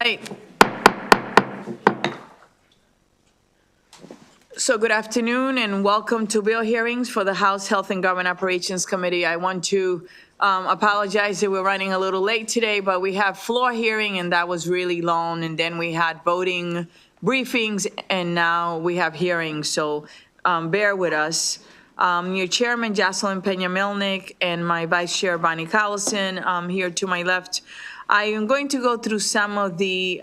Right. So good afternoon and welcome to bill hearings for the House Health and Government Operations Committee. I want to apologize that we're running a little late today, but we have floor hearing and that was really long. And then we had voting briefings and now we have hearings. So bear with us. Your chairman, Jocelyn Peña-Milnick, and my vice chair, Bonnie Collison, here to my left. I am going to go through some of the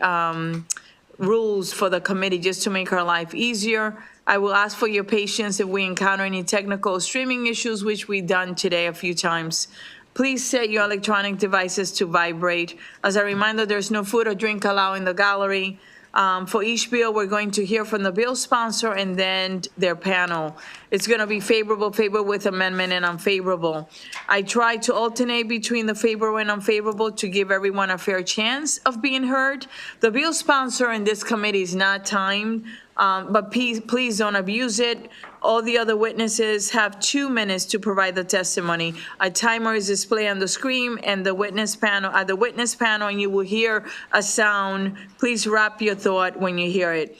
rules for the committee just to make our life easier. I will ask for your patience if we encounter any technical streaming issues, which we've done today a few times. Please set your electronic devices to vibrate. As a reminder, there's no food or drink allowed in the gallery. For each bill, we're going to hear from the bill sponsor and then their panel. It's going to be favorable with amendment, and unfavorable. I try to alternate between the favorable and unfavorable to give everyone a fair chance of being heard. The bill sponsor in this committee is not timed, but please don't abuse it. All the other witnesses have 2 minutes to provide the testimony. A timer is displayed on the screen and the witness panel, at the witness panel, and you will hear a sound. Please wrap your thought when you hear it.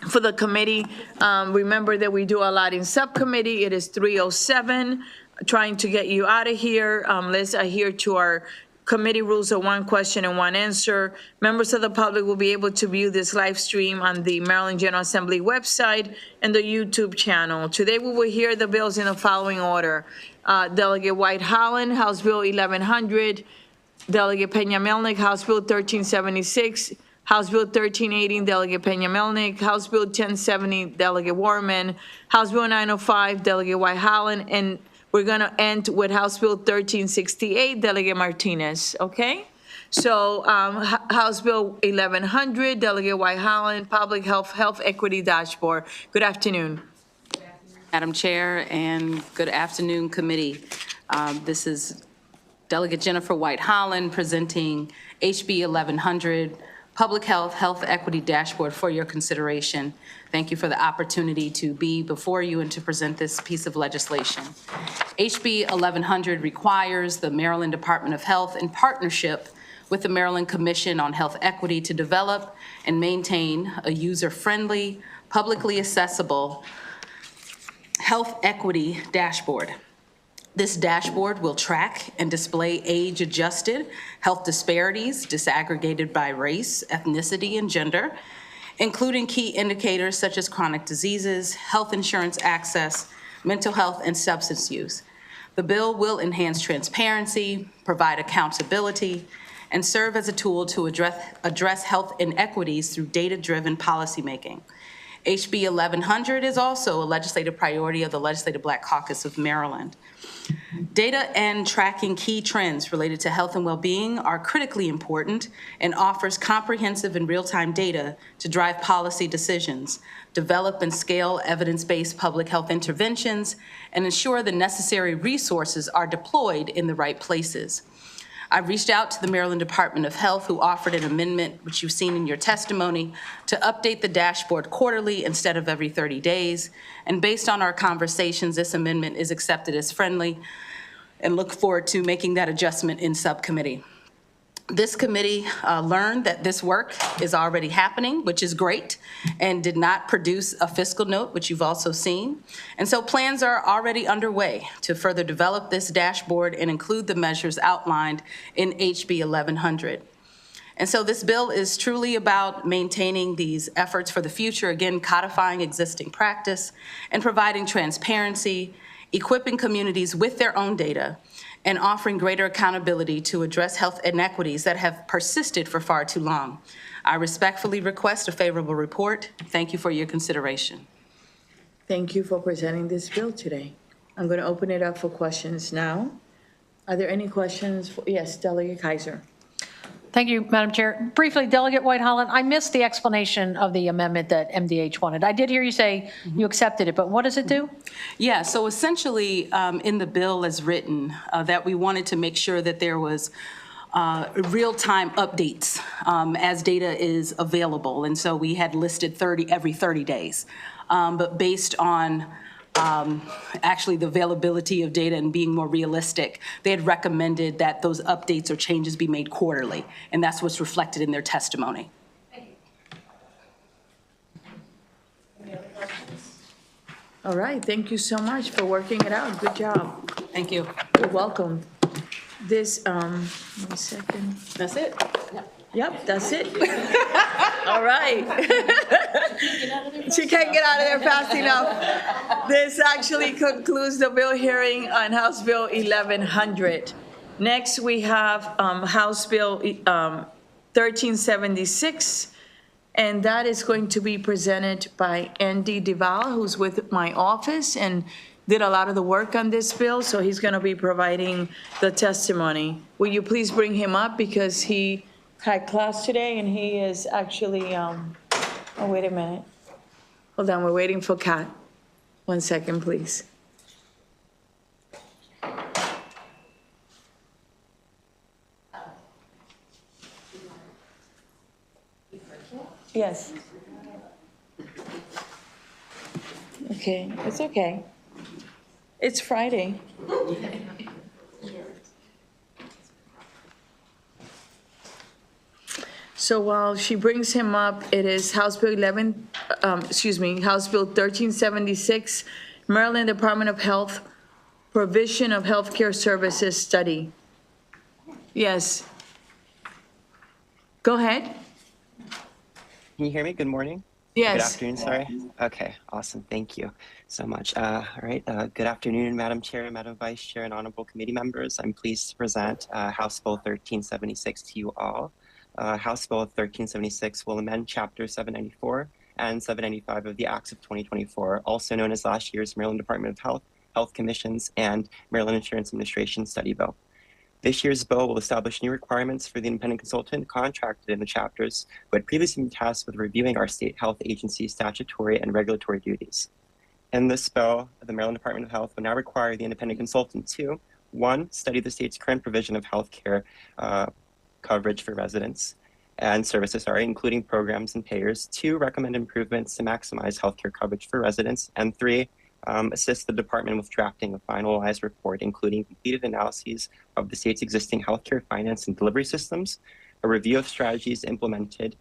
For the committee, remember that we do a lot in subcommittee. It is 3:07, trying to get you out of here. Let's adhere to our committee rules of 1 question and 1 answer. Members of the public will be able to view this live stream on the Maryland General Assembly website and the YouTube channel. Today we will hear the bills in the following order. Delegate White Holland, House Bill 1100. Delegate Peña-Milnick, House Bill 1376. House Bill 1380, Delegate Peña-Milnick. House Bill 1070, Delegate Warman. House Bill 905, Delegate White Holland. And we're going to end with House Bill 1368, Delegate Martinez, okay? So House Bill 1100, Delegate White Holland, Public Health Equity Dashboard. Good afternoon. Madam Chair, and good afternoon, committee. This is Delegate Jennifer White Holland presenting HB 1100, Public Health Equity Dashboard for your consideration. Thank you for the opportunity to be before you and to present this piece of legislation. HB 1100 requires the Maryland Department of Health, in partnership with the Maryland Commission on Health Equity, to develop and maintain a user-friendly, publicly accessible health equity dashboard. This dashboard will track and display age-adjusted health disparities disaggregated by race, ethnicity, and gender, including key indicators such as chronic diseases, health insurance access, mental health, and substance use. The bill will enhance transparency, provide accountability, and serve as a tool to address health inequities through data-driven policymaking. HB 1100 is also a legislative priority of the Legislative Black Caucus of Maryland. Data and tracking key trends related to health and well-being are critically important and offers comprehensive and real-time data to drive policy decisions, develop and scale evidence-based public health interventions, and ensure the necessary resources are deployed in the right places. I reached out to the Maryland Department of Health, who offered an amendment, which you've seen in your testimony, to update the dashboard quarterly instead of every 30 days. And based on our conversations, this amendment is accepted as friendly, and look forward to making that adjustment in subcommittee. This committee learned that this work is already happening, which is great, and did not produce a fiscal note, which you've also seen. And so plans are already underway to further develop this dashboard and include the measures outlined in HB 1100. And so this bill is truly about maintaining these efforts for the future, again, codifying existing practice and providing transparency, equipping communities with their own data, and offering greater accountability to address health inequities that have persisted for far too long. I respectfully request a favorable report. Thank you for your consideration. Thank you for presenting this bill today. I'm going to open it up for questions now. Are there any questions? Yes, Delegate Kaiser. Thank you, Madam Chair. Briefly, Delegate White Holland, I missed the explanation of the amendment that MDH wanted. I did hear you say you accepted it, but what does it do? Yeah, so essentially in the bill as written, that we wanted to make sure that there was real-time updates as data is available. And so we had listed every 30 days. But based on actually the availability of data and being more realistic, they had recommended that those updates or changes be made quarterly, and that's what's reflected in their testimony. All right, thank you so much for working it out. Good job. Thank you. You're welcome. This, 1 second. That's it. Yep, that's it. All right. She can't get out of there fast enough. This actually concludes the bill hearing on House Bill 1100. Next, we have House Bill 1376, and that is going to be presented by Andy Duval, who's with my office and did a lot of the work on this bill, so he's going to be providing the testimony. Will you please bring him up, because he had class today and he is actually, oh, wait a minute. Hold on, we're waiting for Kat. 1 second, please. Yes. Okay, it's okay. It's Friday. So while she brings him up, it is House Bill House Bill 1376, Maryland Department of Health, Provision of Healthcare Services Study. Yes. Go ahead. Can you hear me? Good morning. Yes. Good afternoon, sorry. Okay, awesome. Thank you so much. All right, good afternoon, Madam Chair, Madam Vice Chair, and honorable committee members. I'm pleased to present House Bill 1376 to you all. House Bill 1376 will amend Chapter 794 and 795 of the Acts of 2024, also known as last year's Maryland Department of Health, Health Commissions, and Maryland Insurance Administration Study Bill. This year's bill will establish new requirements for the independent consultant contracted in the chapters who had previously been tasked with reviewing our state health agency's statutory and regulatory duties. In this bill, the Maryland Department of Health will now require the independent consultant to, 1, study the state's current provision of health care coverage for residents and services, including programs and payers, 2, recommend improvements to maximize healthcare coverage for residents, and 3, assist the department with drafting a finalized report, including completed analyses of the state's existing healthcare finance and delivery systems, a review of strategies implemented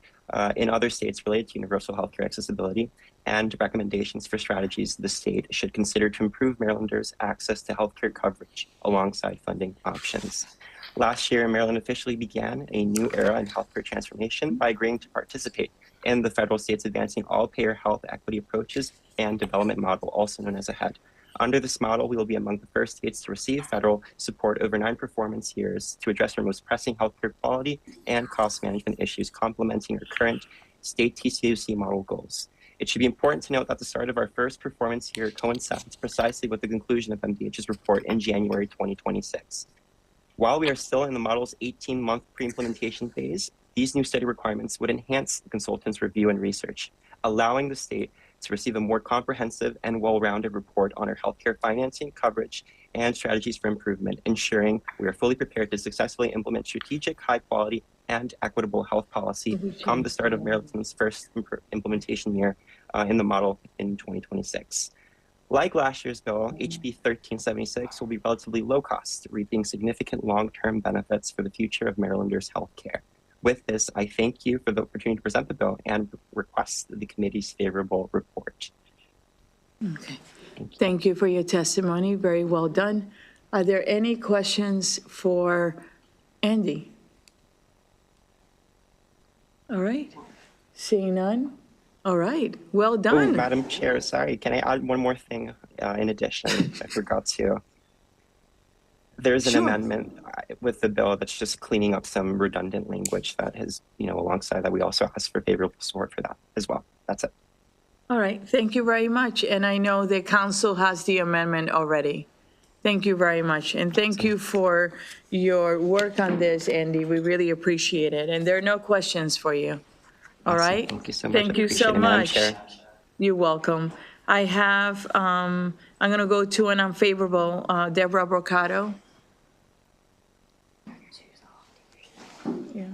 in other states related to universal healthcare accessibility, and recommendations for strategies the state should consider to improve Marylanders' access to healthcare coverage alongside funding options. Last year, Maryland officially began a new era in healthcare transformation by agreeing to participate in the federal state's Advancing All-Payer Health Equity Approaches and Development Model, also known as AHEAD. Under this model, we will be among the first states to receive federal support over 9 performance years to address our most pressing healthcare quality and cost management issues, complementing our current state TCOC model goals. It should be important to note that the start of our first performance year coincides precisely with the conclusion of MDH's report in January 2026. While we are still in the model's 18-month pre-implementation phase, these new study requirements would enhance the consultant's review and research, allowing the state to receive a more comprehensive and well-rounded report on our healthcare financing, coverage, and strategies for improvement, ensuring we are fully prepared to successfully implement strategic, high-quality, and equitable health policy come the start of Maryland's first implementation year in the model in 2026. Like last year's bill, HB 1376 will be relatively low cost, reaping significant long-term benefits for the future of Marylanders' health care. With this, I thank you for the opportunity to present the bill and request the committee's favorable report. Okay. Thank you for your testimony. Very well done. Are there any questions for Andy? All right. Seeing none? All right. Well done. Madam Chair, sorry, can I add one more thing in addition? I forgot to. There's an amendment with the bill that's just cleaning up some redundant language that has, alongside that, we also asked for favorable support for that as well. That's it. All right. Thank you very much. And I know the council has the amendment already. Thank you very much. And thank you for your work on this, Andy. We really appreciate it. And there are no questions for you. All right. Thank you so much. Thank you so much. You're welcome. I have, I'm going to go to an unfavorable, Deborah Brocado. Yeah.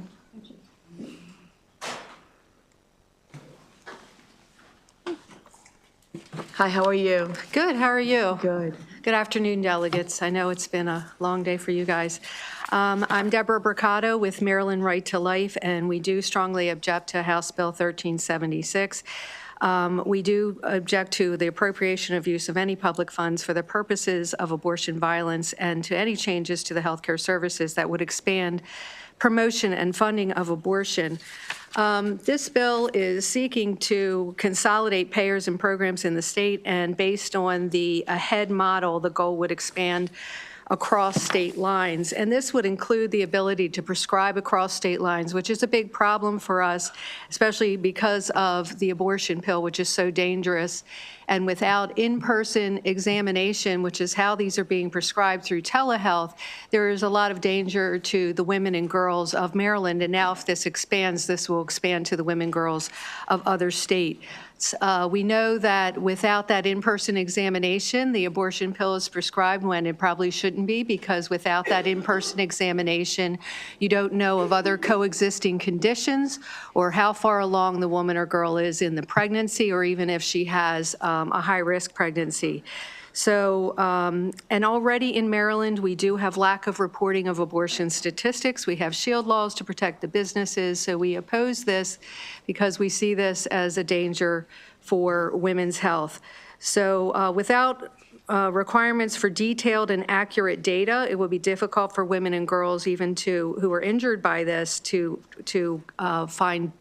Hi, how are you? Good, how are you? Good. Good afternoon, delegates. I know it's been a long day for you guys. I'm Deborah Mercado with Maryland Right to Life, and we do strongly object to House Bill 1376. We do object to the appropriation of use of any public funds for the purposes of abortion violence and to any changes to the healthcare services that would expand promotion and funding of abortion. This bill is seeking to consolidate payers and programs in the state, and based on the AHEAD model, the goal would expand across state lines. And this would include the ability to prescribe across state lines, which is a big problem for us, especially because of the abortion pill, which is so dangerous. And without in-person examination, which is how these are being prescribed through telehealth, there is a lot of danger to the women and girls of Maryland. And now if this expands, this will expand to the women and girls of other states. We know that without that in-person examination, the abortion pill is prescribed when it probably shouldn't be, because without that in-person examination, you don't know of other coexisting conditions or how far along the woman or girl is in the pregnancy, or even if she has a high-risk pregnancy. So, and already in Maryland, we do have lack of reporting of abortion statistics. We have shield laws to protect the businesses. So we oppose this because we see this as a danger for women's health. So without requirements for detailed and accurate data, it would be difficult for women and girls even who are injured by this to find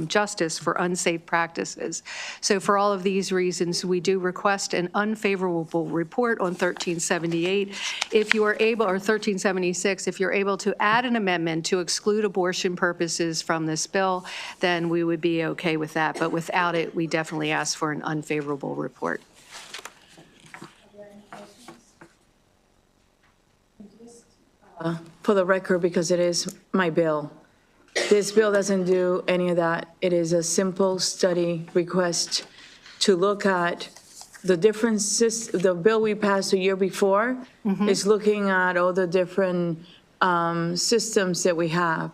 justice for unsafe practices. So for all of these reasons, we do request an unfavorable report on 1378. If you are able, or 1376, if you're able to add an amendment to exclude abortion purposes from this bill, then we would be okay with that. But without it, we definitely ask for an unfavorable report. For the record, because it is my bill, this bill doesn't do any of that. It is a simple study request to look at the differences. The bill we passed a year before is looking at all the different systems that we have,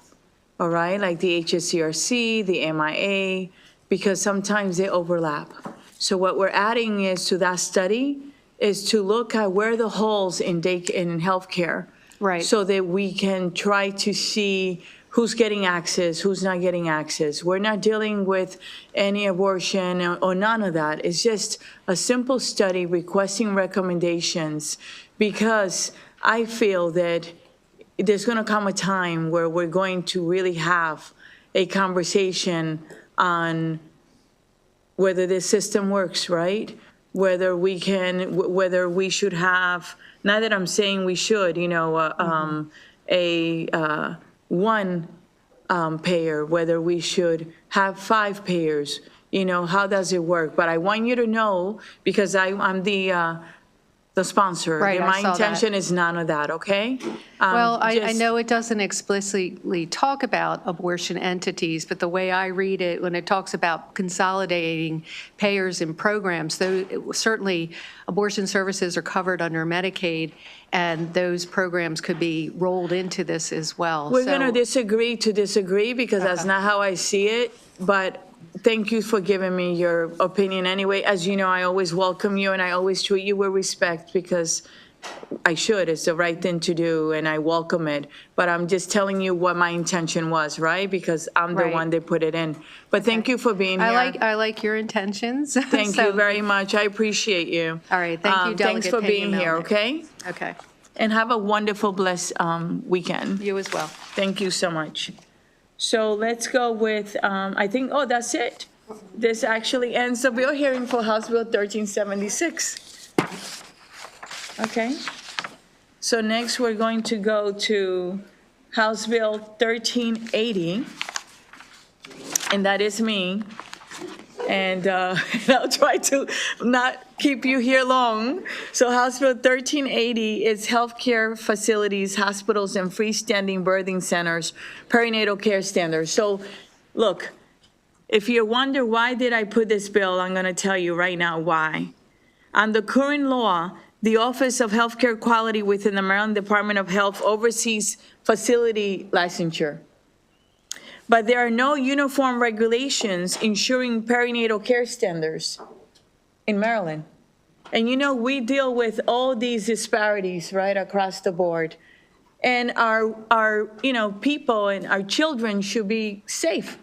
all right? Like the HSCRC, the MIA, because sometimes they overlap. So what we're adding is to that study is to look at where the holes in healthcare. Right. So that we can try to see who's getting access, who's not getting access. We're not dealing with any abortion or none of that. It's just a simple study requesting recommendations, because I feel that there's going to come a time where we're going to really have a conversation on whether this system works, right? Whether we should have, not that I'm saying we should, one payer, whether we should have 5 payers, how does it work? But I want you to know, because I'm the sponsor. Right, My I saw that. intention is none of that, okay? Well, I know it doesn't explicitly talk about abortion entities, but the way I read it, when it talks about consolidating payers and programs, though certainly abortion services are covered under Medicaid, and those programs could be rolled into this as well. We're going to disagree because that's not how I see it, but thank you for giving me your opinion anyway. As you know, I always welcome you and I always treat you with respect, because I should. It's the right thing to do and I welcome it. But I'm just telling you what my intention was, right? Because I'm the Right. one that put it in. But thank you for being here. I like your intentions. Thank So- you very much. I appreciate you. All right, thank you, Thanks Delegate for being Pena here, Melnick. okay? Okay, And have a wonderful, blessed weekend. you as well. Thank you so much. So let's go with, I think, that's it. This actually ends the bill hearing for House Bill 1376. Okay. So next, we're going to go to House Bill 1380, and that is me. And I'll try to not keep you here long. So House Bill 1380 is healthcare facilities, hospitals, and freestanding birthing centers, perinatal care standards. So look, if you wonder why did I put this bill, I'm going to tell you right now why. Under current law, the Office of Healthcare Quality within the Maryland Department of Health oversees facility licensure. But there are no uniform regulations ensuring perinatal care standards. in Maryland. And we deal with all these disparities right across the board. And our people and our children should be safe,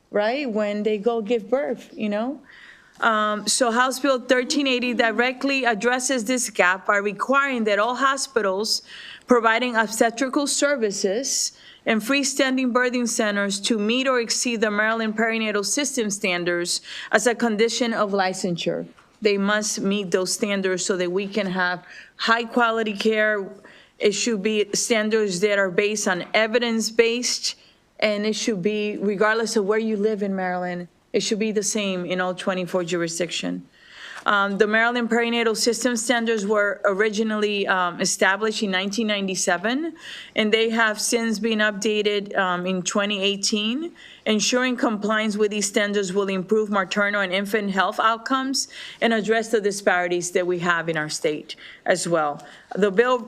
right, when they go give birth, So House Bill 1380 directly addresses this gap by requiring that all hospitals providing obstetrical services and freestanding birthing centers to meet or exceed the Maryland perinatal system standards as a condition of licensure. They must meet those standards so that we can have high-quality care. It should be standards that are based on evidence-based, and it should be, regardless of where you live in Maryland, it should be the same in all 24 jurisdictions. The Maryland perinatal system standards were originally established in 1997, and they have since been updated in 2018. Ensuring compliance with these standards will improve maternal and infant health outcomes and address the disparities that we have in our state as well. The bill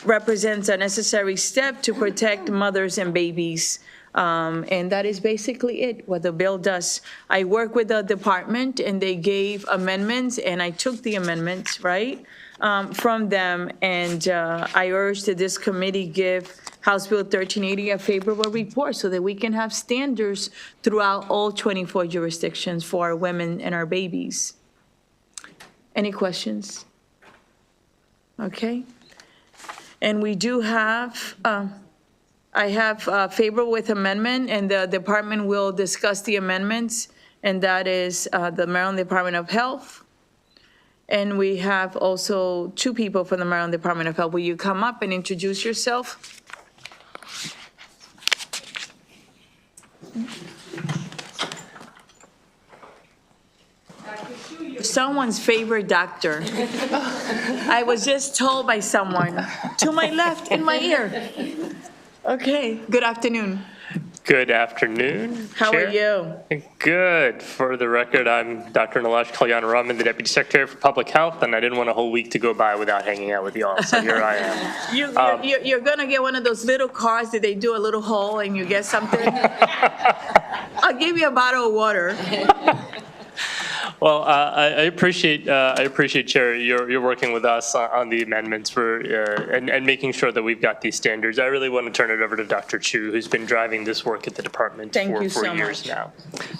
represents a necessary step to protect mothers and babies. And that is basically it, what the bill does. I work with the department, and they gave amendments, and I took the amendments, right, from them. And I urge that this committee give House Bill 1380 a favorable report so that we can have standards throughout all 24 jurisdictions for our women and our babies. Any questions? Okay. And we do have... I have favorable with amendment, and the department will discuss the amendments, and that is the Maryland Department of Health. And we have also two people from the Maryland Department of Health. Will you come up and introduce yourself? Someone's favorite doctor. I was just told by someone, to my left, in my ear. Okay, good afternoon. Good afternoon, How Chair. are you? Good. For the record, I'm Dr. Nilesh Kalyanaram, the Deputy Secretary for Public Health, and I didn't want a whole week to go by without hanging out with y'all, so here I am. You're going to get one of those little cars that they do a little hole and you get something? I'll give you a bottle of water. Well, I appreciate Chair, you're working with us on the amendments for and making sure that we've got these standards. I really want to turn it over to Dr. Chu, who's been driving this work at the department for years now.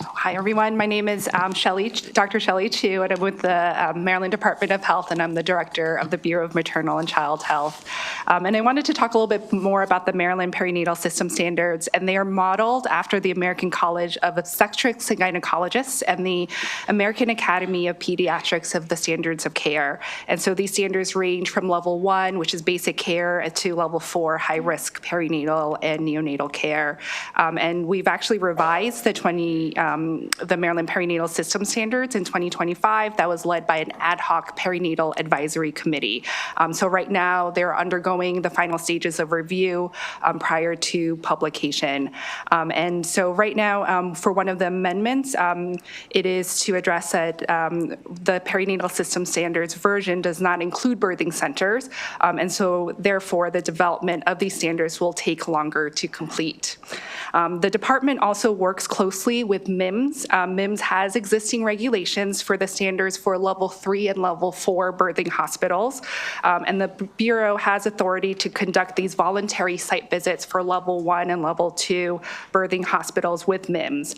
Hi, everyone. My name is Dr. Shelley Chu, and I'm with the Maryland Department of Health, and I'm the director of the Bureau of Maternal and Child Health. And I wanted to talk a little bit more about the Maryland Perinatal System Standards, and they are modeled after the American College of Obstetrics and Gynecologists and the American Academy of Pediatrics of the Standards of Care. And so these standards range from level 1, which is basic care, to level 4, high-risk perinatal and neonatal care. And we've actually revised the Maryland Perinatal System Standards in 2025. That was led by an ad hoc perinatal advisory committee. So right now, they're undergoing the final stages of review prior to publication. And so right now, for one of the amendments, it is to address that the perinatal system standards version does not include birthing centers, and so therefore the development of these standards will take longer to complete. The department also works closely with MIMS. MIMS has existing regulations for the standards for level 3 and level 4 birthing hospitals, and the Bureau has authority to conduct these voluntary site visits for level 1 and level 2 birthing hospitals with MIMS,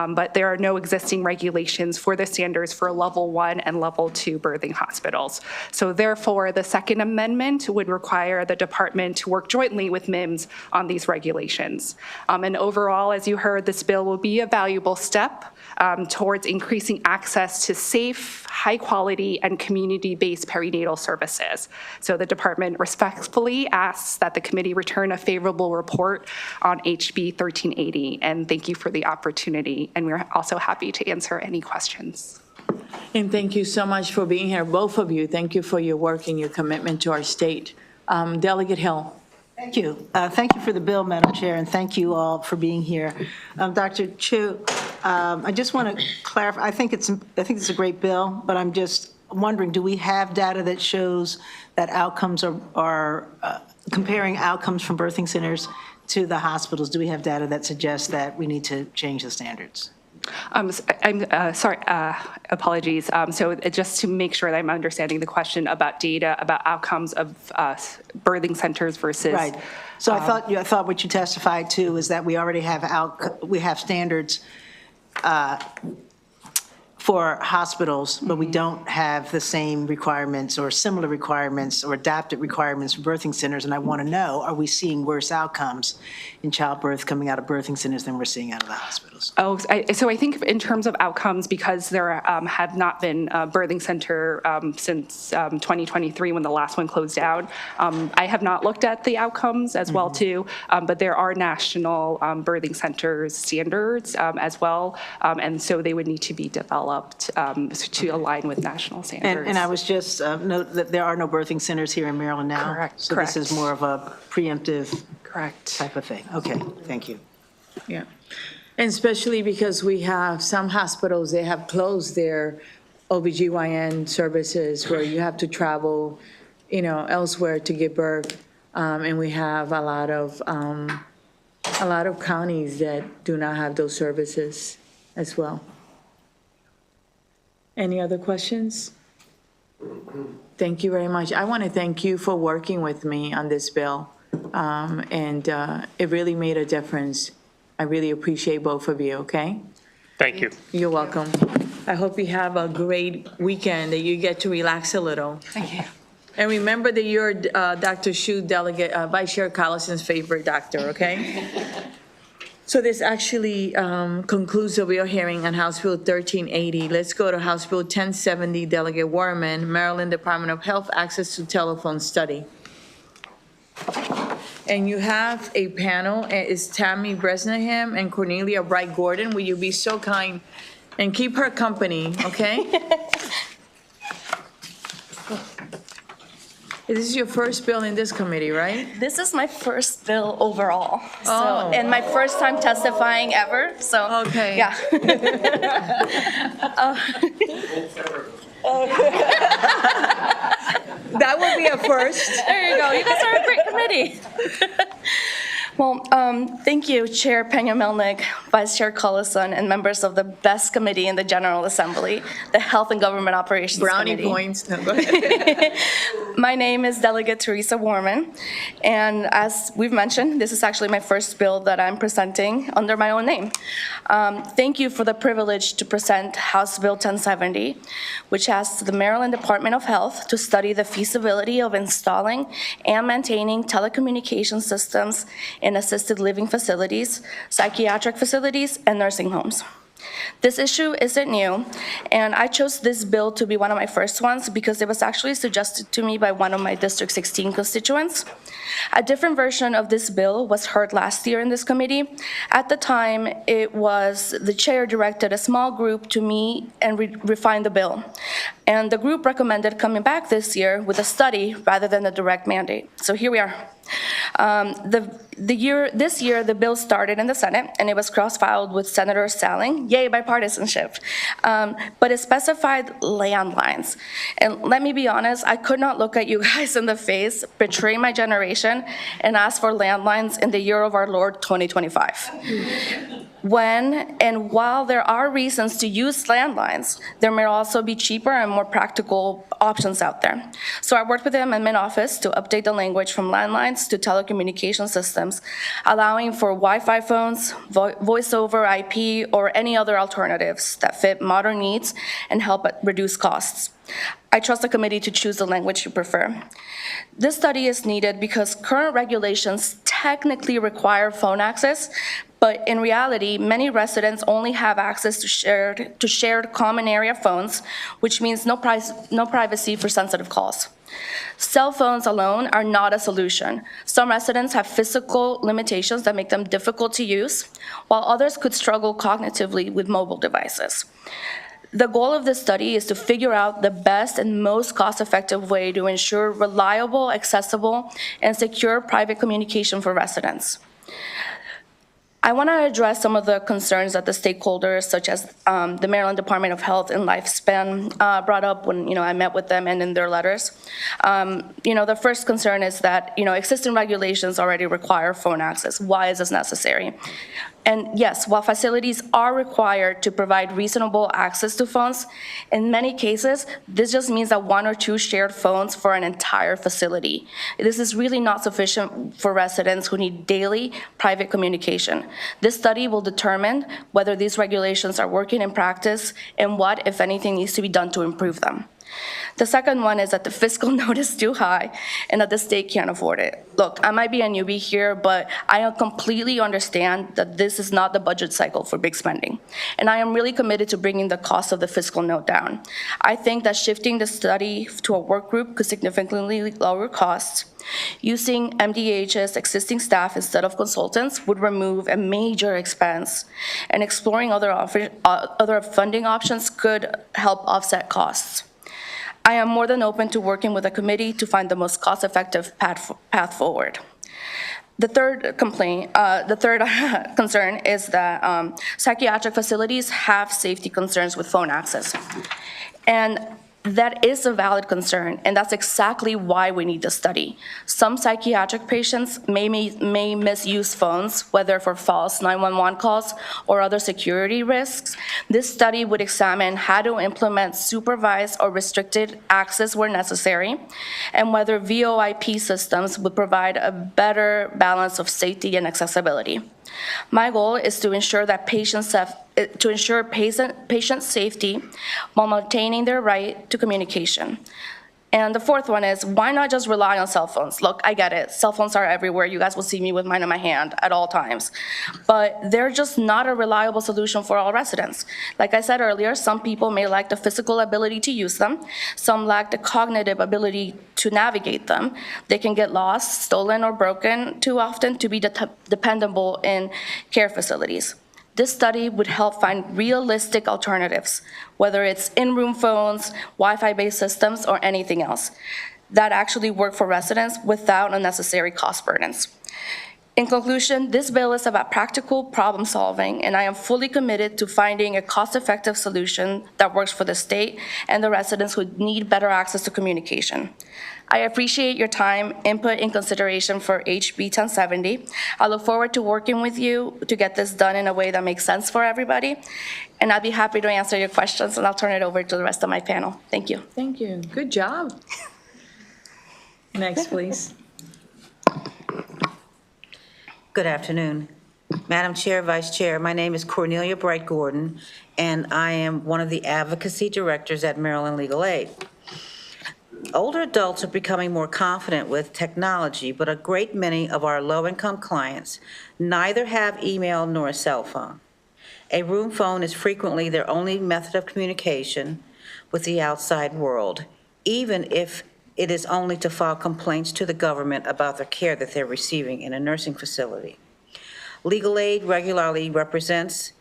but there are no existing regulations for the standards for level 1 and level 2 birthing hospitals. So therefore, the second amendment would require the department to work jointly with MIMS on these regulations. And overall, as you heard, this bill will be a valuable step towards increasing access to safe, high-quality, and community-based perinatal services. So the department respectfully asks that the committee return a favorable report on HB 1380, and thank you for the opportunity, and we're also happy to answer any questions. And thank you so much for being here, both of you. Thank you for your work and your commitment to our state. Delegate Hill. Thank you. Thank you for the bill, Madam Chair, and thank you all for being here. Dr. Chu, I just want to clarify. I think it's a great bill, but I'm just wondering, do we have data that shows that outcomes are comparing outcomes from birthing centers to the hospitals? Do we have data that suggests that we need to change the standards? I'm sorry, apologies. So just to make sure that I'm understanding the question about data, about outcomes of birthing centers versus. Right. So I thought what you testified to is that we already have standards for hospitals, but we don't have the same requirements or similar requirements or adapted requirements for birthing centers. And I want to know, are we seeing worse outcomes in childbirth coming out of birthing centers than we're seeing out of the hospitals? So I think in terms of outcomes, because there have not been a birthing center since 2023 when the last one closed down, I have not looked at the outcomes as well too, but there are national birthing centers standards as well, and so they would need to be developed to align with national standards. And I was just, note that there are no birthing centers here in Maryland now. Correct. So this is more of a preemptive Correct. type of thing. Okay, thank you. Yeah. And especially because we have some hospitals, they have closed their OBGYN services where you have to travel, elsewhere to give birth. And we have a lot of counties that do not have those services as well. Any other questions? Thank you very much. I want to thank you for working with me on this bill. And it really made a difference. I really appreciate both of you, okay? Thank you. You're welcome. I hope you have a great weekend, that you get to relax a little. Thank you. And remember that you're Dr. Shu, Delegate, Vice Chair Collison's favorite doctor, okay? So this actually concludes the real hearing on House Bill 1380. Let's go to House Bill 1070, Delegate Warman, Maryland Department of Health Access to Telephone Study. And you have a panel, it's Tammy Bresnahan and Cornelia Bright Gordon. Will you be so kind and keep her company, okay? This is your first bill in this committee, right? This is my first bill overall, so, Oh. and my first time testifying ever, so. Okay. Yeah. That would be a first. There you go, you guys are a great committee. Well, thank you, Chair Peña-Melnick, Vice Chair Collison, and members of the best committee in the General Assembly, the Health and Government Operations Brownie Committee. points. No, go ahead. My name is Delegate Teresa Warman, and as we've mentioned, this is actually my first bill that I'm presenting under my own name. Thank you for the privilege to present House Bill 1070, which asks the Maryland Department of Health to study the feasibility of installing and maintaining telecommunication systems in assisted living facilities, psychiatric facilities, and nursing homes. This issue isn't new, and I chose this bill to be one of my first ones because it was actually suggested to me by one of my District 16 constituents. A different version of this bill was heard last year in this committee. At the time, it was the chair directed a small group to meet and refine the bill. And the group recommended coming back this year with a study rather than a direct mandate. So here we are. This year, the bill started in the Senate, and it was cross-filed with Senator Salling. Yay, bipartisanship. But it specified landlines. And let me be honest, I could not look at you guys in the face, betray my generation, and ask for landlines in the year of our Lord 2025. When and while there are reasons to use landlines, there may also be cheaper and more practical options out there. So I worked with the Amendment Office to update the language from landlines to telecommunication systems, allowing for Wi-Fi phones, voice over IP, or any other alternatives that fit modern needs and help reduce costs. I trust the committee to choose the language you prefer. This study is needed because current regulations technically require phone access, but in reality, many residents only have access to shared common area phones, which means no privacy for sensitive calls. Cell phones alone are not a solution. Some residents have physical limitations that make them difficult to use, while others could struggle cognitively with mobile devices. The goal of this study is to figure out the best and most cost-effective way to ensure reliable, accessible, and secure private communication for residents. I want to address some of the concerns that the stakeholders, such as the Maryland Department of Health and Lifespan, brought up when I met with them and in their letters. The first concern is that existing regulations already require phone access. Why is this necessary? And yes, while facilities are required to provide reasonable access to phones, in many cases, this just means that 1 or 2 shared phones for an entire facility. This is really not sufficient for residents who need daily private communication. This study will determine whether these regulations are working in practice and what, if anything, needs to be done to improve them. The second one is that the fiscal note is too high and that the state can't afford it. Look, I might be a newbie here, but I completely understand that this is not the budget cycle for big spending. And I am really committed to bringing the cost of the fiscal note down. I think that shifting the study to a work group could significantly lower costs. Using MDH's existing staff instead of consultants would remove a major expense, and exploring other funding options could help offset costs. I am more than open to working with the committee to find the most cost-effective path forward. The third concern is that psychiatric facilities have safety concerns with phone access. And that is a valid concern, and that's exactly why we need the study. Some psychiatric patients may misuse phones, whether for false 911 calls or other security risks. This study would examine how to implement supervised or restricted access where necessary, and whether VoIP systems would provide a better balance of safety and accessibility. My goal is to ensure that patient safety while maintaining their right to communication. And the fourth one is, why not just rely on cell phones? Look, I get it. Cell phones are everywhere. You guys will see me with mine in my hand at all times. But they're just not a reliable solution for all residents. Like I said earlier, some people may lack the physical ability to use them. Some lack the cognitive ability to navigate them. They can get lost, stolen, or broken too often to be dependable in care facilities. This study would help find realistic alternatives, whether it's in-room phones, Wi-Fi-based systems, or anything else that actually work for residents without unnecessary cost burdens. In conclusion, this bill is about practical problem solving, and I am fully committed to finding a cost-effective solution that works for the state and the residents who need better access to communication. I appreciate your time, input, and consideration for HB 1070. I look forward to working with you to get this done in a way that makes sense for everybody, and I'd be happy to answer your questions, and I'll turn it over to the rest of my panel. Thank you. Thank you. Good job. Next, please. Good afternoon. Madam Chair, Vice Chair, my name is Cornelia Bright Gordon, and I am one of the advocacy directors at Maryland Legal Aid. Older adults are becoming more confident with technology, but a great many of our low-income clients neither have email nor a cell phone. A room phone is frequently their only method of communication with the outside world, even if it is only to file complaints to the government about the care that they're receiving in a nursing facility. Legal Aid regularly represents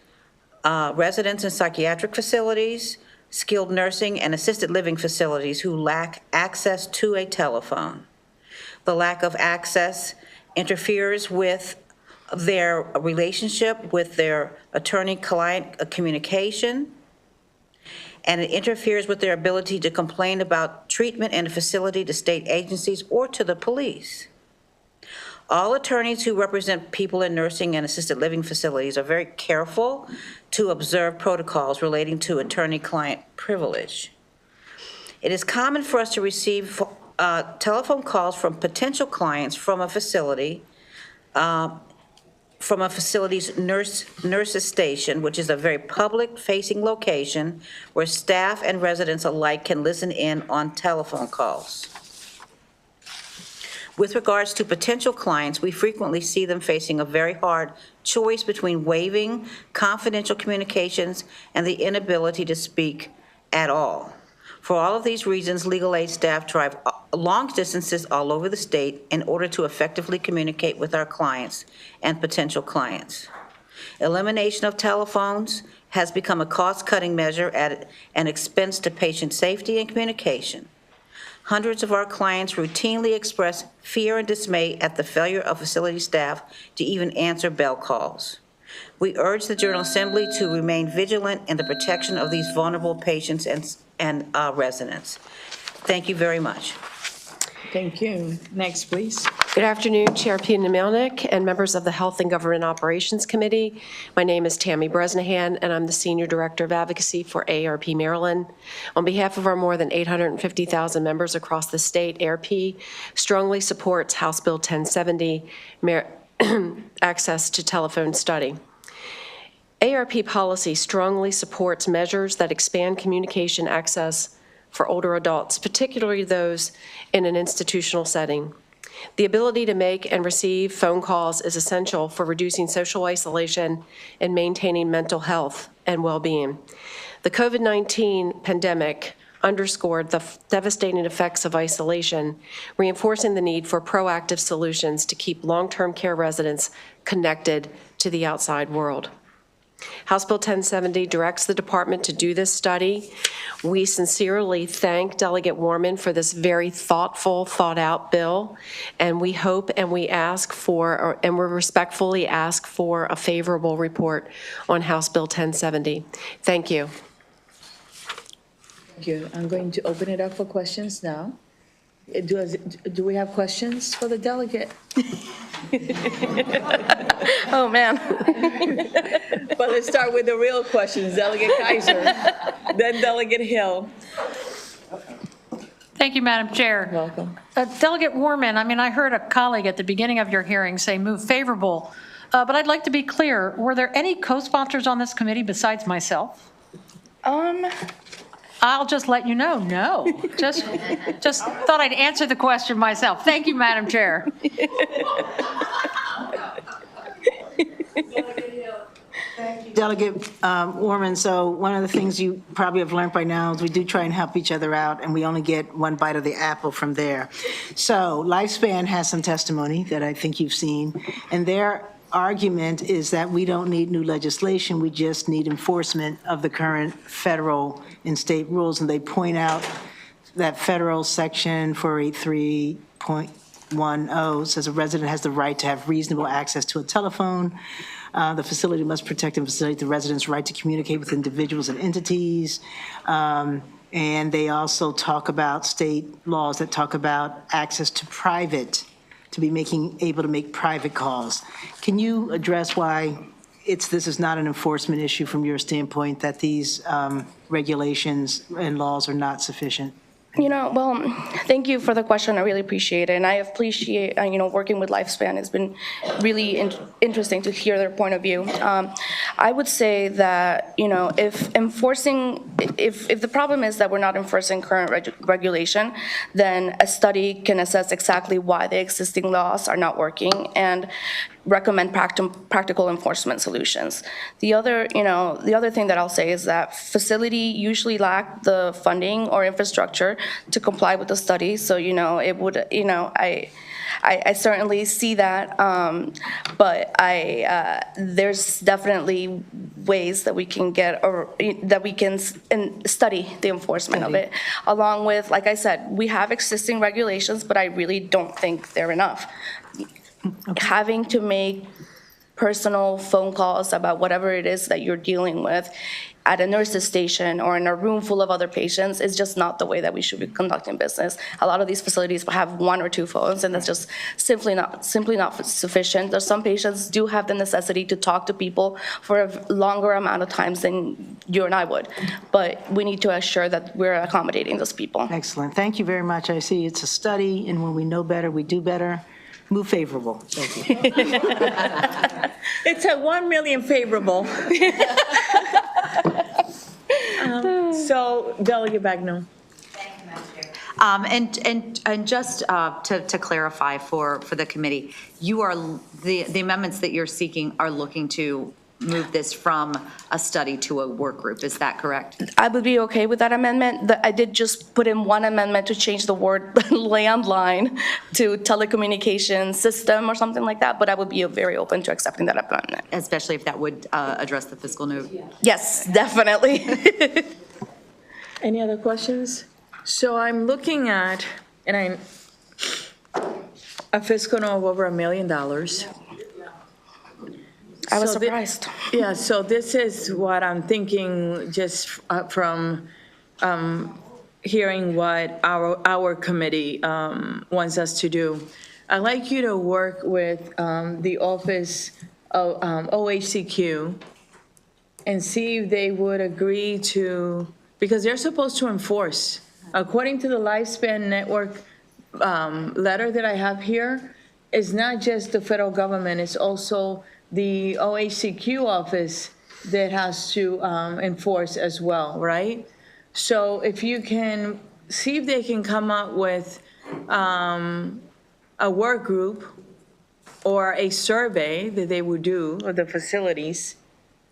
residents in psychiatric facilities, skilled nursing, and assisted living facilities who lack access to a telephone. The lack of access interferes with their relationship with their attorney-client communication, and it interferes with their ability to complain about treatment in a facility to state agencies or to the police. All attorneys who represent people in nursing and assisted living facilities are very careful to observe protocols relating to attorney-client privilege. It is common for us to receive telephone calls from potential clients from a facility, from a facility's nurses station, which is a very public-facing location where staff and residents alike can listen in on telephone calls. With regards to potential clients, we frequently see them facing a very hard choice between waiving confidential communications and the inability to speak at all. For all of these reasons, legal aid staff drive long distances all over the state in order to effectively communicate with our clients and potential clients. Elimination of telephones has become a cost-cutting measure at an expense to patient safety and communication. Hundreds of our clients routinely express fear and dismay at the failure of facility staff to even answer bell calls. We urge the General Assembly to remain vigilant in the protection of these vulnerable patients and residents. Thank you very much. Thank you. Next, please. Good afternoon, Chair Pina Melnick and members of the Health and Government Operations Committee. My name is Tammy Bresnahan, and I'm the Senior Director of Advocacy for AARP Maryland. On behalf of our more than 850,000 members across the state, AARP strongly supports House Bill 1070, access to telephone study. AARP policy strongly supports measures that expand communication access for older adults, particularly those in an institutional setting. The ability to make and receive phone calls is essential for reducing social isolation and maintaining mental health and well-being. The COVID-19 pandemic underscored the devastating effects of isolation, reinforcing the need for proactive solutions to keep long-term care residents connected to the outside world. House Bill 1070 directs the department to do this study. We sincerely thank Delegate Warman for this very thoughtful, thought-out bill, and we hope and we ask for, and we respectfully ask for a favorable report on House Bill 1070. Thank you. Thank you. I'm going to open it up for questions now. Do we have questions for the delegate? Oh, man. But let's start with the real questions. Delegate Kaiser, then Delegate Hill. Thank you, Madam Chair. Welcome. Delegate Warman, I heard a colleague at the beginning of your hearing say move favorable, but I'd like to be clear. Were there any co-sponsors on this committee besides myself? I'll just let you know, no. Just thought I'd answer the question myself. Thank you, Madam Chair. Delegate Warman, so one of the things you probably have learned by now is we do try and help each other out, and we only get one bite of the apple from there. So Lifespan has some testimony that I think you've seen, and their argument is that we don't need new legislation, we just need enforcement of the current federal and state rules, and they point out that federal section 483.10 says a resident has the right to have reasonable access to a telephone. The facility must protect and facilitate the resident's right to communicate with individuals and entities. And they also talk about state laws that talk about access to private, to be able to make private calls. Can you address why this is not an enforcement issue from your standpoint, that these regulations and laws are not sufficient? Well, thank you for the question. I really appreciate it. And I appreciate, working with Lifespan. It's been really interesting to hear their point of view. I would say that, if the problem is that we're not enforcing current regulation, then a study can assess exactly why the existing laws are not working and recommend practical enforcement solutions. The other thing that I'll say is that facility usually lack the funding or infrastructure to comply with the study. So, it would, I certainly see that, but there's definitely ways that we can study the enforcement of it. Along with, like I said, we have existing regulations, but I really don't think they're enough. Having to make personal phone calls about whatever it is that you're dealing with at a nurse's station or in a room full of other patients is just not the way that we should be conducting business. A lot of these facilities have one or two phones, and that's just simply not sufficient. There's some patients do have the necessity to talk to people for a longer amount of times than you and I would, but we need to assure that we're accommodating those people. Excellent. Thank you very much. I see it's a study, and when we know better, we do better. Move favorable. Thank you. It's a 1 million favorable. So Delegate Bagnall. Thank you, Madam Chair. And just to clarify for the committee, you are the amendments that you're seeking are looking to move this from a study to a work group. Is that correct? I would be okay with that amendment. I did just put in one amendment to change the word landline to telecommunications system or something like that, but I would be very open to accepting that amendment. Especially if that would address the fiscal note? Yes, definitely. Any other questions? So I'm looking at, a fiscal note of over $1 million. I was surprised. Yeah, so this is what I'm thinking just from hearing what our committee wants us to do. I'd like you to work with the Office of OHCQ and see if they would agree to, because they're supposed to enforce. According to the Lifespan Network letter that I have here, it's not just the federal government, it's also the OHCQ office that has to enforce as well, right? So if you can see if they can come up with a work group or a survey that they would do of the facilities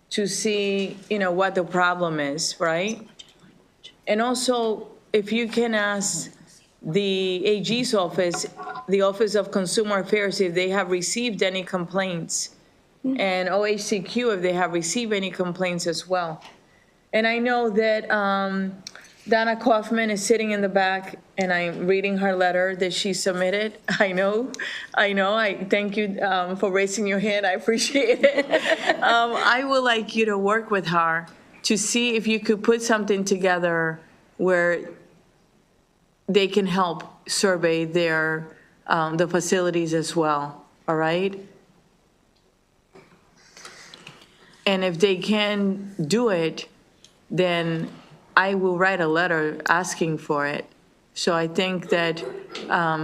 to see, what the problem is, right? And also, if you can ask the AG's office, the Office of Consumer Affairs, if they have received any complaints, and OHCQ, if they have received any complaints as well. And I know that Donna Kaufman is sitting in the back, and I'm reading her letter that she submitted. I know. I thank you for raising your hand. I appreciate it. I would like you to work with her to see if you could put something together where they can help survey their the facilities as well. All right. And if they can do it, then I will write a letter asking for it. So I think that,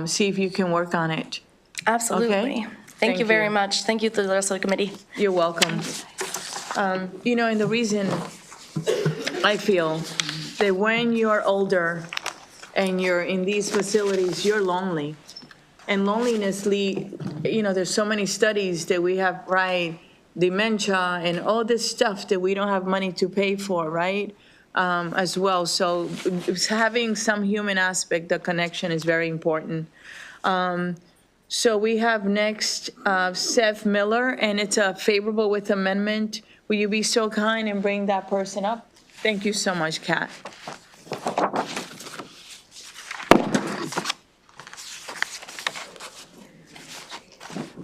see if you can work on it. Absolutely. Okay? Thank you very much. Thank you to the rest of the committee. You're welcome. And the reason I feel that when you're older and you're in these facilities, you're lonely. And loneliness there's so many studies that we have, right? Dementia and all this stuff that we don't have money to pay for, right? As well. So having some human aspect, the connection is very important. So we have next Seth Miller, and it's a favorable with amendment. Will you be so kind and bring that person up? Thank you so much, Kat.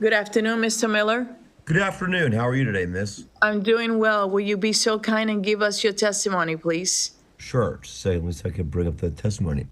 Good afternoon, Mr. Miller. Good afternoon. How are you today, miss? I'm doing well. Will you be so kind and give us your testimony, please? Sure. Just a second. At least I can bring up the testimony.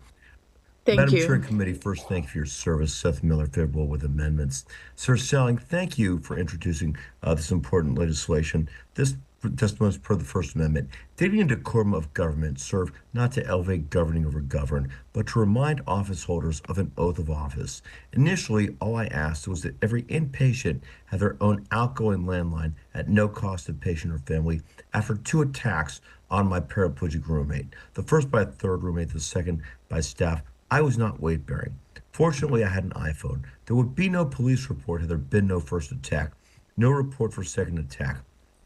Thank Madam you. Chair and Committee, first, thank you for your service. Seth Miller, favorable with amendments. Sir Selling, thank you for introducing this important legislation. This testimony is per the First Amendment. Dignity and decorum of government serve not to elevate governing over governed, but to remind office holders of an oath of office. Initially, all I asked was that every inpatient have their own outgoing landline at no cost to patient or family after 2 attacks on my paraplegic roommate. The first by a third roommate, the second by staff. I was not weight-bearing. Fortunately, I had an iPhone. There would be no police report had there been no first attack, no report for second attack.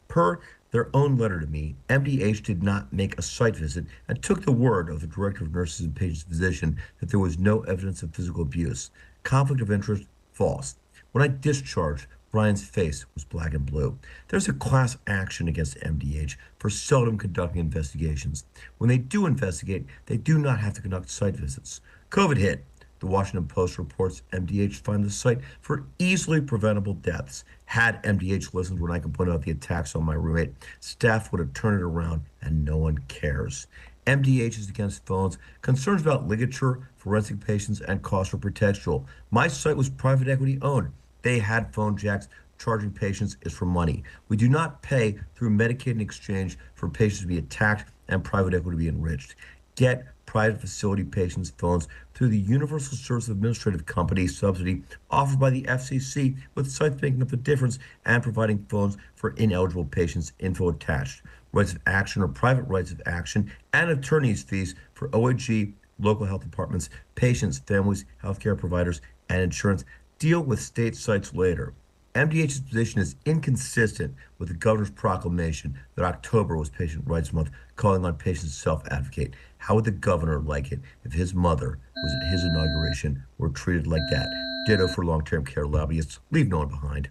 Per their own letter to me, MDH did not make a site visit and took the word of the Director of Nurses and Patients Physician that there was no evidence of physical abuse. Conflict of interest, false. When I discharged, Brian's face was black and blue. There's a class action against MDH for seldom conducting investigations. When they do investigate, they do not have to conduct site visits. COVID hit. The Washington Post reports MDH find the site for easily preventable deaths. Had MDH listened when I complained about the attacks on my roommate, staff would have turned it around, and no one cares. MDH is against phones, concerns about ligature, forensic patients, and cost for pretextual. My site was private equity owned. They had phone jacks. Charging patients is for money. We do not pay through Medicaid in exchange for patients to be attacked and private equity to be enriched. Get private facility patients' phones through the Universal Service Administrative Company subsidy offered by the FCC, with sites making up the difference and providing phones for ineligible patients, info attached. Rights of action or private rights of action and attorney's fees for OAG, local health departments, patients, families, healthcare providers, and insurance. Deal with state sites later. MDH's position is inconsistent with the governor's proclamation that October was Patient Rights Month, calling on patients to self-advocate. How would the governor like it if his mother was at his inauguration were treated like that? Ditto for long-term care lobbyists. Leave no one behind.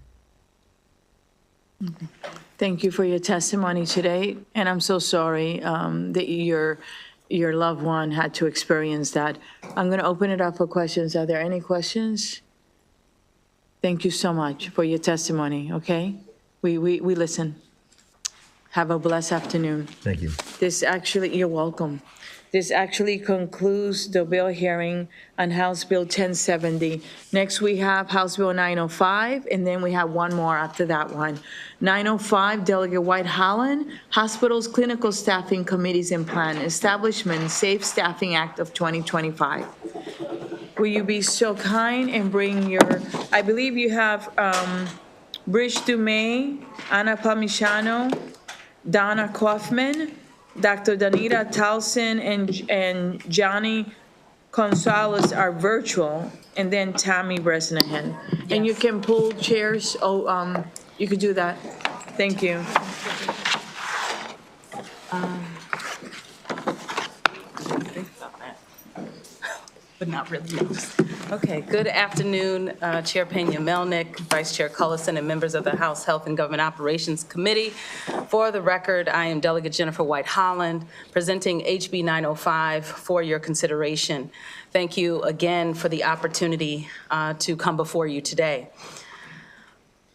Thank you for your testimony today, and I'm so sorry that your loved one had to experience that. I'm going to open it up for questions. Are there any questions? Thank you so much for your testimony, okay? We listen. Have a blessed afternoon. Thank you. You're welcome. This actually concludes the bill hearing on House Bill 1070. Next, we have House Bill 905, and then we have one more after that one. 905, Delegate White Holland, Hospitals, Clinical Staffing Committees and Plan Establishment, Safe Staffing Act of 2025. Will you be so kind and bring your, I believe you have Bridge Dumais, Anna Palmisano, Donna Kaufman, Dr. Danita Towson, and Johnny Gonzalez are virtual, and then Tammy Bresnahan. And you can pull chairs, you could do that. Thank you. But not really noticed. Okay, good afternoon, Chair Pena-Melnick, Vice Chair Cullison, and members of the House Health and Government Operations Committee. For the record, I am Delegate Jennifer White Holland, presenting HB 905 for your consideration. Thank you again for the opportunity to come before you today.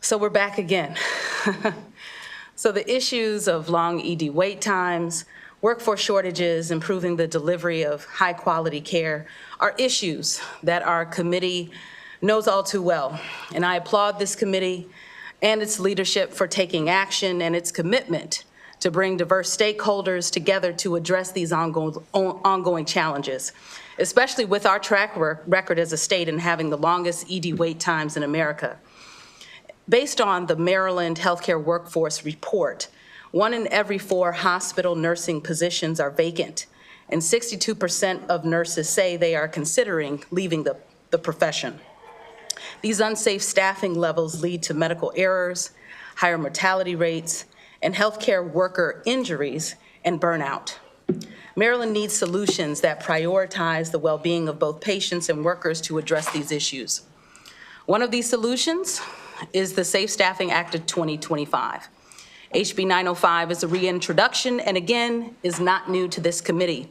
So we're back again. So the issues of long ED wait times, workforce shortages, improving the delivery of high-quality care are issues that our committee knows all too well. And I applaud this committee and its leadership for taking action and its commitment to bring diverse stakeholders together to address these ongoing challenges, especially with our track record as a state in having the longest ED wait times in America. Based on the Maryland Healthcare Workforce Report, 1 in every 4 hospital nursing positions are vacant, and 62% of nurses say they are considering leaving the profession. These unsafe staffing levels lead to medical errors, higher mortality rates, and healthcare worker injuries and burnout. Maryland needs solutions that prioritize the well-being of both patients and workers to address these issues. One of these solutions is the Safe Staffing Act of 2025. HB 905 is a reintroduction and again is not new to this committee.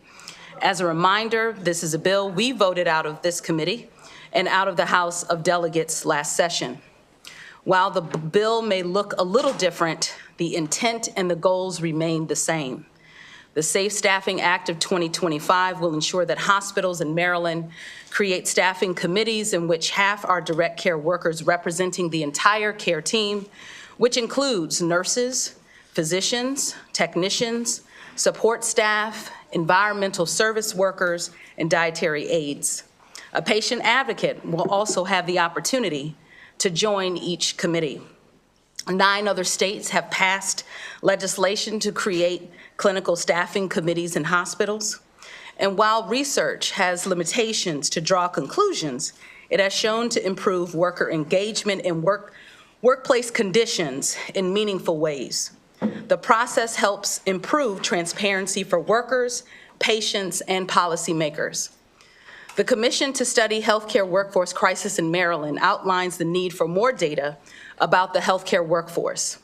As a reminder, this is a bill we voted out of this committee and out of the House of Delegates last session. While the bill may look a little different, the intent and the goals remain the same. The Safe Staffing Act of 2025 will ensure that hospitals in Maryland create staffing committees in which half are direct care workers representing the entire care team, which includes nurses, physicians, technicians, support staff, environmental service workers, and dietary aides. A patient advocate will also have the opportunity to join each committee. 9 other states have passed legislation to create clinical staffing committees in hospitals. And while research has limitations to draw conclusions, it has shown to improve worker engagement and workplace conditions in meaningful ways. The process helps improve transparency for workers, patients, and policymakers. The Commission to Study Healthcare Workforce Crisis in Maryland outlines the need for more data about the healthcare workforce.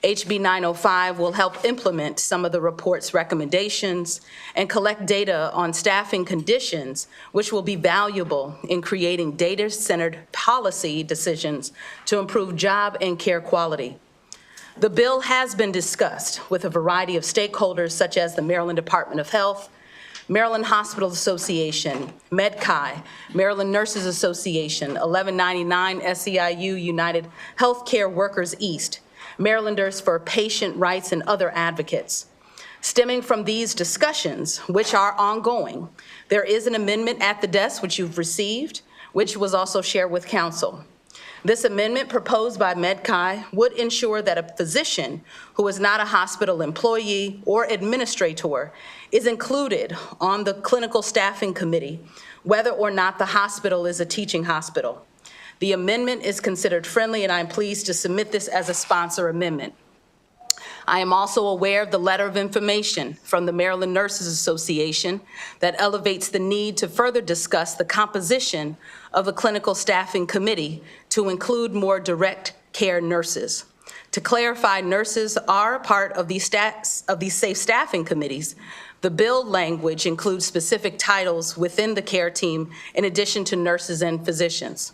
HB 905 will help implement some of the report's recommendations and collect data on staffing conditions, which will be valuable in creating data-centered policy decisions to improve job and care quality. The bill has been discussed with a variety of stakeholders such as the Maryland Department of Health, Maryland Hospital Association, MedChi, Maryland Nurses Association, 1199 SEIU United Healthcare Workers East, Marylanders for Patient Rights, and other advocates. Stemming from these discussions, which are ongoing, there is an amendment at the desk which you've received, which was also shared with Council. This amendment proposed by MedChi would ensure that a physician who is not a hospital employee or administrator is included on the clinical staffing committee, whether or not the hospital is a teaching hospital. The amendment is considered friendly, and I'm pleased to submit this as a sponsor amendment. I am also aware of the letter of information from the Maryland Nurses Association that elevates the need to further discuss the composition of a clinical staffing committee to include more direct care nurses. To clarify, nurses are a part of these safe staffing committees. The bill language includes specific titles within the care team in addition to nurses and physicians.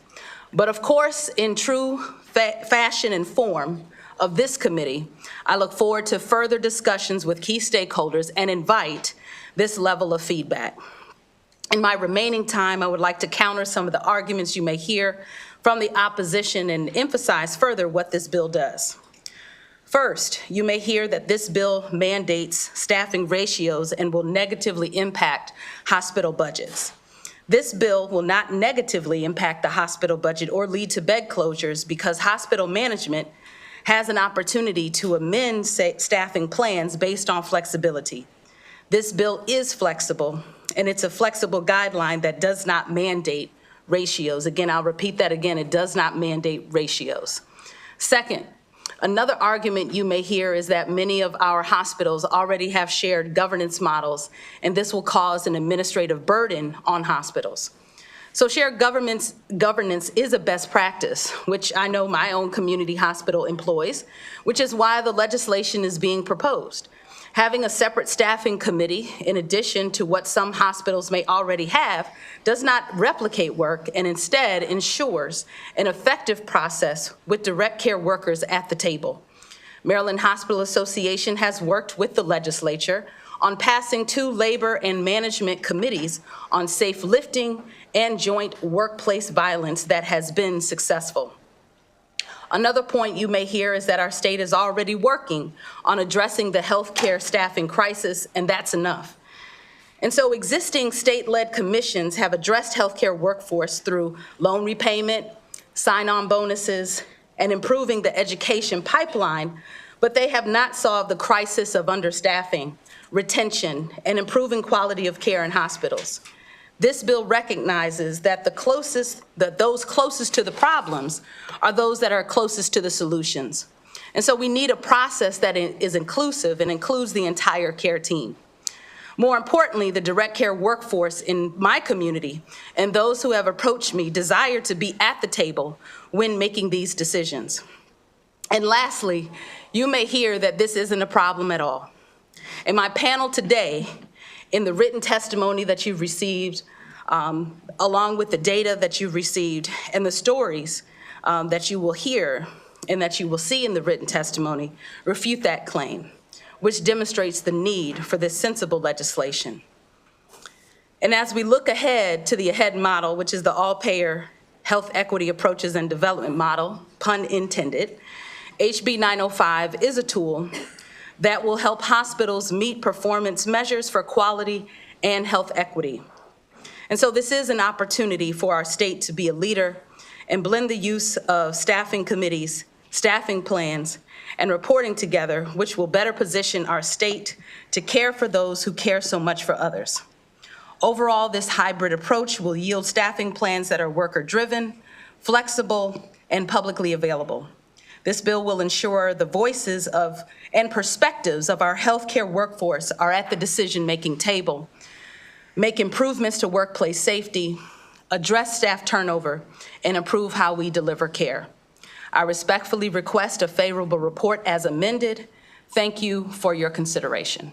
But of course, in true fashion and form of this committee, I look forward to further discussions with key stakeholders and invite this level of feedback. In my remaining time, I would like to counter some of the arguments you may hear from the opposition and emphasize further what this bill does. First, you may hear that this bill mandates staffing ratios and will negatively impact hospital budgets. This bill will not negatively impact the hospital budget or lead to bed closures because hospital management has an opportunity to amend staffing plans based on flexibility. This bill is flexible, and it's a flexible guideline that does not mandate ratios. Again, I'll repeat that again, it does not mandate ratios. Second, another argument you may hear is that many of our hospitals already have shared governance models, and this will cause an administrative burden on hospitals. So shared governance is a best practice, which I know my own community hospital employs, which is why the legislation is being proposed. Having a separate staffing committee, in addition to what some hospitals may already have, does not replicate work and instead ensures an effective process with direct care workers at the table. Maryland Hospital Association has worked with the legislature on passing 2 labor and management committees on safe lifting and joint workplace violence that has been successful. Another point you may hear is that our state is already working on addressing the healthcare staffing crisis, and that's enough. And so existing state-led commissions have addressed healthcare workforce through loan repayment, sign-on bonuses, and improving the education pipeline, but they have not solved the crisis of understaffing, retention, and improving quality of care in hospitals. This bill recognizes that those closest to the problems are those that are closest to the solutions. And so we need a process that is inclusive and includes the entire care team. More importantly, the direct care workforce in my community and those who have approached me desire to be at the table when making these decisions. And lastly, you may hear that this isn't a problem at all. In my panel today, in the written testimony that you've received, along with the data that you've received and the stories that you will hear and that you will see in the written testimony, refute that claim, which demonstrates the need for this sensible legislation. And as we look ahead to the AHEAD model, which is the all-payer health equity approaches and development model, pun intended, HB 905 is a tool that will help hospitals meet performance measures for quality and health equity. And so this is an opportunity for our state to be a leader and blend the use of staffing committees, staffing plans, and reporting together, which will better position our state to care for those who care so much for others. Overall, this hybrid approach will yield staffing plans that are worker-driven, flexible, and publicly available. This bill will ensure the voices of and perspectives of our healthcare workforce are at the decision-making table, make improvements to workplace safety, address staff turnover, and improve how we deliver care. I respectfully request a favorable report as amended. Thank you for your consideration.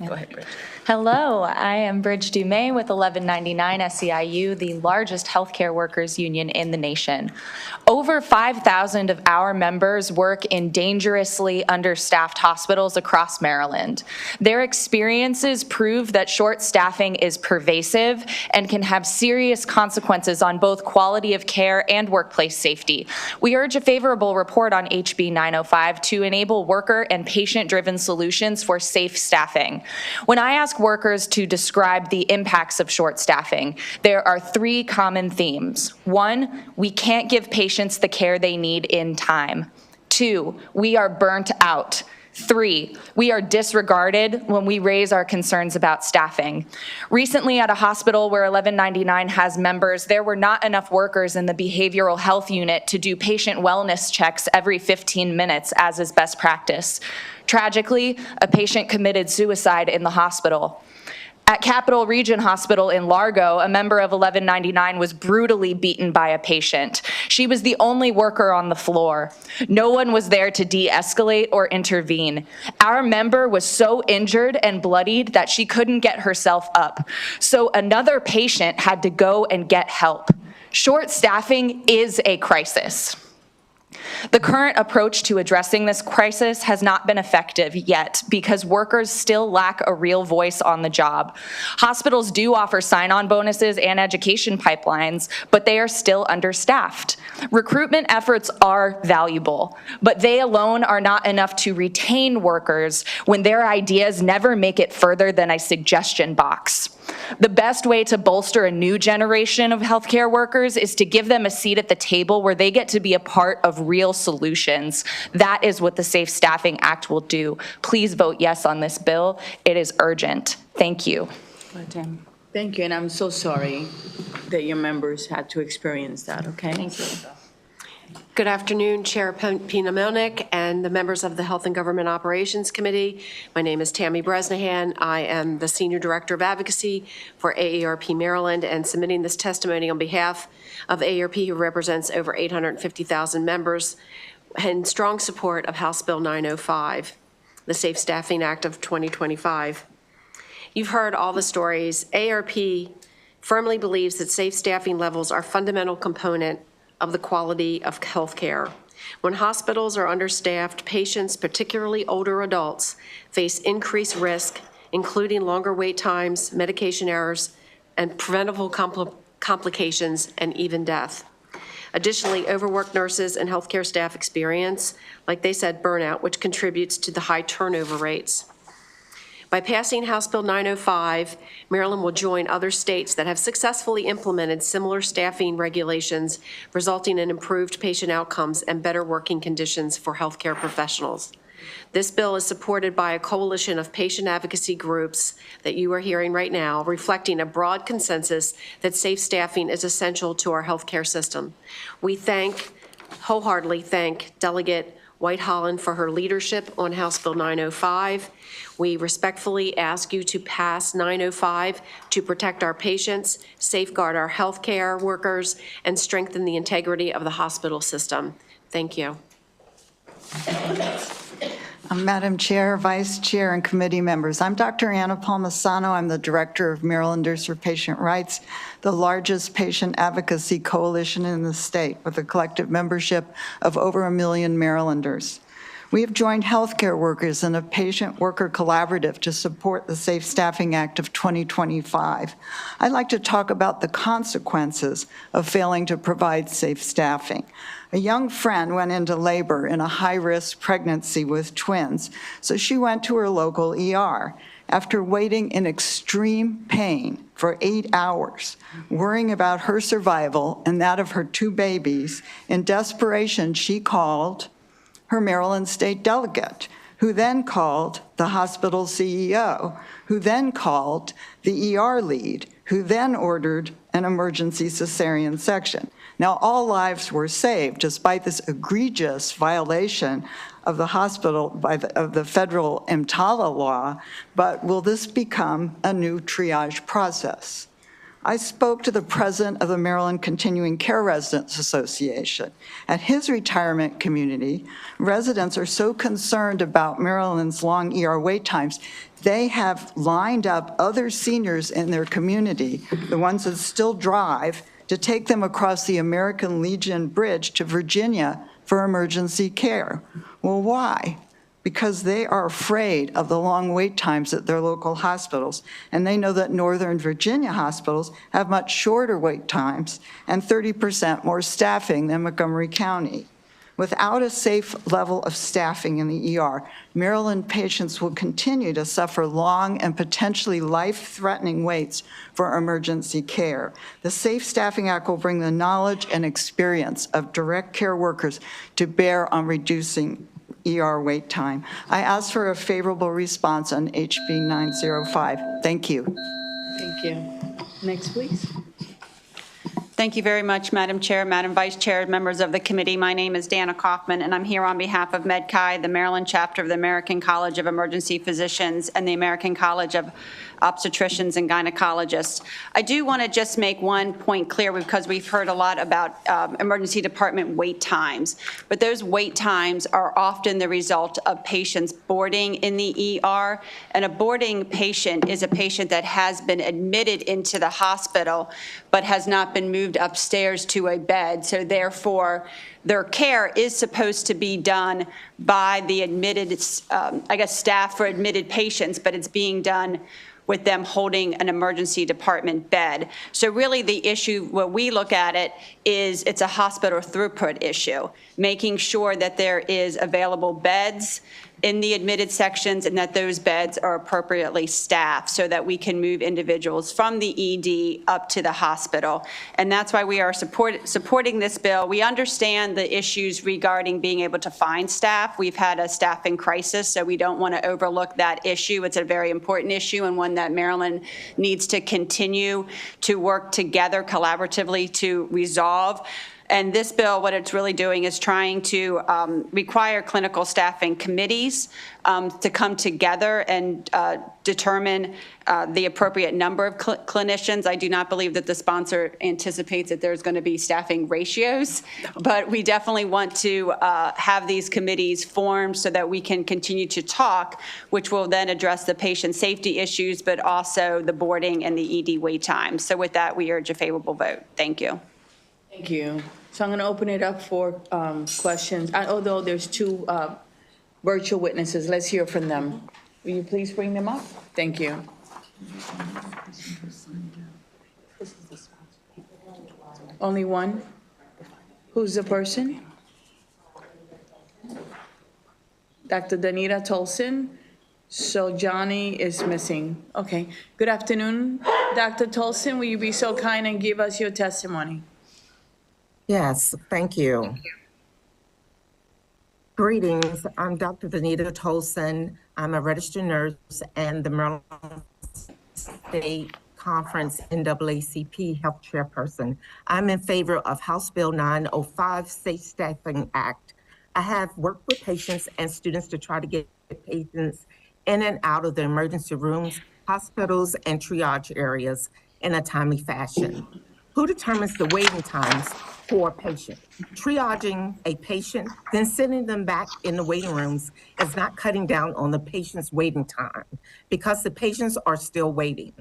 Go ahead, Bridge. Hello, I am Bridge Dumais with 1199 SEIU, the largest healthcare workers union in the nation. Over 5,000 of our members work in dangerously understaffed hospitals across Maryland. Their experiences prove that short staffing is pervasive and can have serious consequences on both quality of care and workplace safety. We urge a favorable report on HB 905 to enable worker and patient-driven solutions for safe staffing. When I ask workers to describe the impacts of short staffing, there are 3 common themes. 1, we can't give patients the care they need in time. 2, we are burnt out. 3, we are disregarded when we raise our concerns about staffing. Recently at a hospital where 1199 has members, there were not enough workers in the behavioral health unit to do patient wellness checks every 15 minutes, as is best practice. Tragically, a patient committed suicide in the hospital. At Capital Region Hospital in Largo, a member of 1199 was brutally beaten by a patient. She was the only worker on the floor. No one was there to de-escalate or intervene. Our member was so injured and bloodied that she couldn't get herself up. So another patient had to go and get help. Short staffing is a crisis. The current approach to addressing this crisis has not been effective yet because workers still lack a real voice on the job. Hospitals do offer sign-on bonuses and education pipelines, but they are still understaffed. Recruitment efforts are valuable, but they alone are not enough to retain workers when their ideas never make it further than a suggestion box. The best way to bolster a new generation of healthcare workers is to give them a seat at the table where they get to be a part of real solutions. That is what the Safe Staffing Act will do. Please vote yes on this bill. It is urgent. Thank you. Thank you, and I'm so sorry that your members had to experience that, okay? Thank you. Good afternoon, Chair Pina Milnick and the members of the Health and Government Operations Committee. My name is Tammy Bresnahan. I am the Senior Director of Advocacy for AARP Maryland and submitting this testimony on behalf of AARP, who represents over 850,000 members, in strong support of House Bill 905, the Safe Staffing Act of 2025. You've heard all the stories. AARP firmly believes that safe staffing levels are a fundamental component of the quality of health care. When hospitals are understaffed, patients, particularly older adults, face increased risk, including longer wait times, medication errors, and preventable complications, and even death. Additionally, overworked nurses and healthcare staff experience, like they said, burnout, which contributes to the high turnover rates. By passing House Bill 905, Maryland will join other states that have successfully implemented similar staffing regulations, resulting in improved patient outcomes and better working conditions for healthcare professionals. This bill is supported by a coalition of patient advocacy groups that you are hearing right now, reflecting a broad consensus that safe staffing is essential to our healthcare system. We wholeheartedly thank Delegate White Holland for her leadership on House Bill 905. We respectfully ask you to pass 905 to protect our patients, safeguard our healthcare workers, and strengthen the integrity of the hospital system. Thank you. Madam Chair, Vice Chair, and committee members, I'm Dr. Anna Palmisano. I'm the Director of Marylanders for Patient Rights, the largest patient advocacy coalition in the state with a collective membership of over 1 million Marylanders. We have joined healthcare workers in a patient worker collaborative to support the Safe Staffing Act of 2025. I'd like to talk about the consequences of failing to provide safe staffing. A young friend went into labor in a high-risk pregnancy with twins, so she went to her local ER. After waiting in extreme pain for 8 hours, worrying about her survival and that of her 2 babies, in desperation, she called her Maryland state delegate, who then called the hospital CEO, who then called the ER lead, who then ordered an emergency cesarean section. Now, all lives were saved despite this egregious violation of the hospital of the federal EMTALA law, but will this become a new triage process? I spoke to the president of the Maryland Continuing Care Residents Association. At his retirement community, residents are so concerned about Maryland's long ER wait times, they have lined up other seniors in their community, the ones that still drive, to take them across the American Legion Bridge to Virginia for emergency care. Well, why? Because they are afraid of the long wait times at their local hospitals, and they know that Northern Virginia hospitals have much shorter wait times and 30% more staffing than Montgomery County. Without a safe level of staffing in the ER, Maryland patients will continue to suffer long and potentially life-threatening waits for emergency care. The Safe Staffing Act will bring the knowledge and experience of direct care workers to bear on reducing ER wait time. I ask for a favorable response on HB 905. Thank you. Thank you. Next, please. Thank you very much, Madam Chair, Madam Vice Chair, members of the committee. My name is Dana Kaufman, and I'm here on behalf of MedChi, the Maryland chapter of the American College of Emergency Physicians and the American College of Obstetricians and Gynecologists. I do want to just make one point clear, because we've heard a lot about emergency department wait times, but those wait times are often the result of patients boarding in the ER, and a boarding patient is a patient that has been admitted into the hospital but has not been moved moved upstairs to a bed. So therefore, their care is supposed to be done by the admitted, staff for admitted patients, but it's being done with them holding an emergency department bed. So really the issue, when we look at it, is it's a hospital throughput issue, making sure that there is available beds in the admitted sections and that those beds are appropriately staffed so that we can move individuals from the ED up to the hospital. And that's why we are supporting this bill. We understand the issues regarding being able to find staff. We've had a staffing crisis, so we don't want to overlook that issue. It's a very important issue and one that Maryland needs to continue to work together collaboratively to resolve. And this bill, what it's really doing is trying to require clinical staffing committees to come together and determine the appropriate number of clinicians. I do not believe that the sponsor anticipates that there's going to be staffing ratios, but we definitely want to have these committees formed so that we can continue to talk, which will then address the patient safety issues, but also the boarding and the ED wait time. So with that, we urge a favorable vote. Thank you. Thank you. So I'm going to open it up for questions, although there's two virtual witnesses. Let's hear from them. Will you please bring them up? Thank you. Only one? Who's the person? Dr. Danita Tolson. So Johnny is missing. Okay. Good afternoon, Dr. Tolson. Will you be so kind and give us your testimony? Yes, thank you. Greetings, I'm Dr. Danita Tolson. I'm a registered nurse and the Maryland State Conference NAACP health chairperson. I'm in favor of House Bill 905, Safe Staffing Act. I have worked with patients and students to try to get patients in and out of the emergency rooms, hospitals, and triage areas in a timely fashion. Who determines the waiting times for a patient? Triaging a patient, then sending them back in the waiting rooms is not cutting down on the patient's waiting time because the patients are still waiting.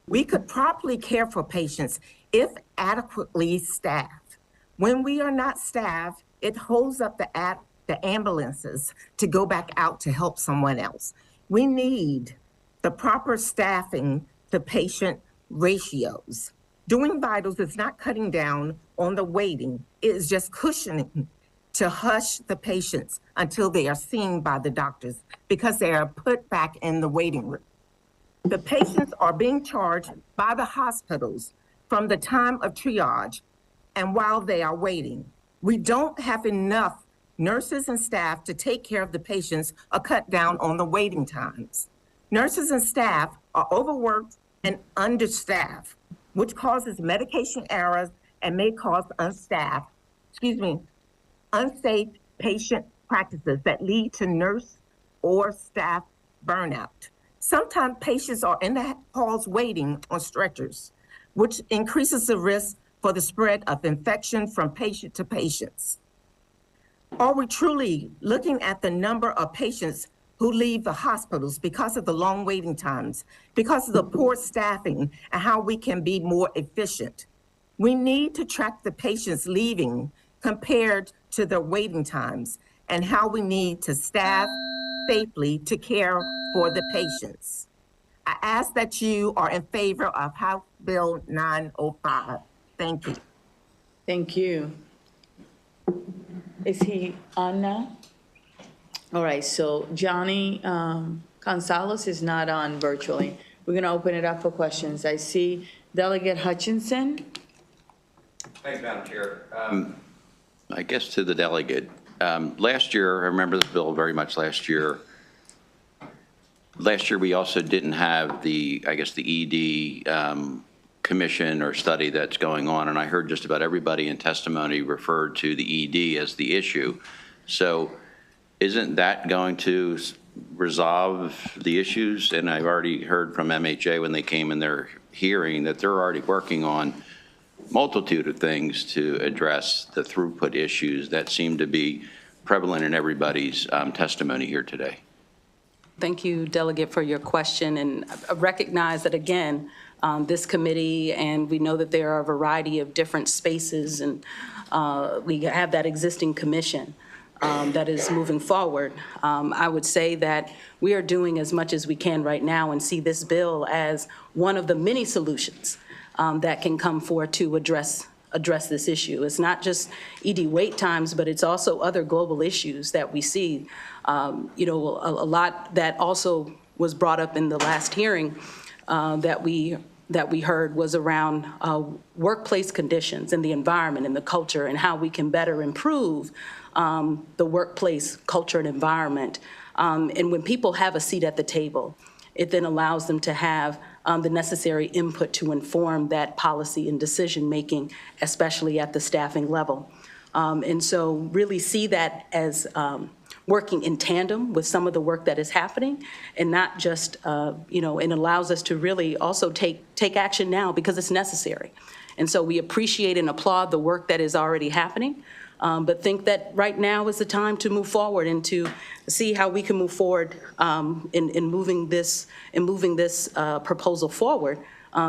We could properly care for patients if adequately staffed. When we are not staffed, it holds up the ambulances to go back out to help someone else. We need the proper staffing to patient ratios. Doing vitals is not cutting down on the waiting. It is just cushioning to hush the patients until they are seen by the doctors because they are put back in the waiting room. The patients are being charged by the hospitals from the time of triage and while they are waiting. We don't have enough nurses and staff to take care of the patients or cut down on the waiting times. Nurses and staff are overworked and understaffed, which causes medication errors and may cause unsafe patient practices that lead to nurse or staff burnout. Sometimes patients are in the halls waiting on stretchers, which increases the risk for the spread of infection from patient to patients. Are we truly looking at the number of patients who leave the hospitals because of the long waiting times, because of the poor staffing, and how we can be more efficient? We need to track the patients leaving compared to their waiting times and how we need to staff safely to care for the patients. I ask that you are in favor of House Bill 905. Thank you. Thank you. Is he on now? All right, so Johnny Gonzalez is not on virtually. We're going to open it up for questions. I see Delegate Hutchinson. Thanks, Madam Chair. I guess to the delegate, last year, I remember this bill very much last year. Last year, we also didn't have the ED commission or study that's going on, and I heard just about everybody in testimony referred to the ED as the issue. So isn't that going to resolve the issues? And I've already heard from MHA when they came in their hearing that they're already working on multitude of things to address the throughput issues that seem to be prevalent in everybody's testimony here today. Thank you, Delegate, for your question. And I recognize that, again, this committee, and we know that there are a variety of different spaces, and we have that existing commission that is moving forward. I would say that we are doing as much as we can right now and see this bill as one of the many solutions that can come forward to address this issue. It's not just ED wait times, but it's also other global issues that we see. A lot that also was brought up in the last hearing that we heard was around workplace conditions and the environment and the culture and how we can better improve the workplace culture and environment. And when people have a seat at the table, it then allows them to have the necessary input to inform that policy and decision-making, especially at the staffing level. And so really see that as working in tandem with some of the work that is happening, and not just, and allows us to really also take action now because it's necessary. And so we appreciate and applaud the work that is already happening, but think that right now is the time to move forward and to see how we can move forward in moving this proposal forward,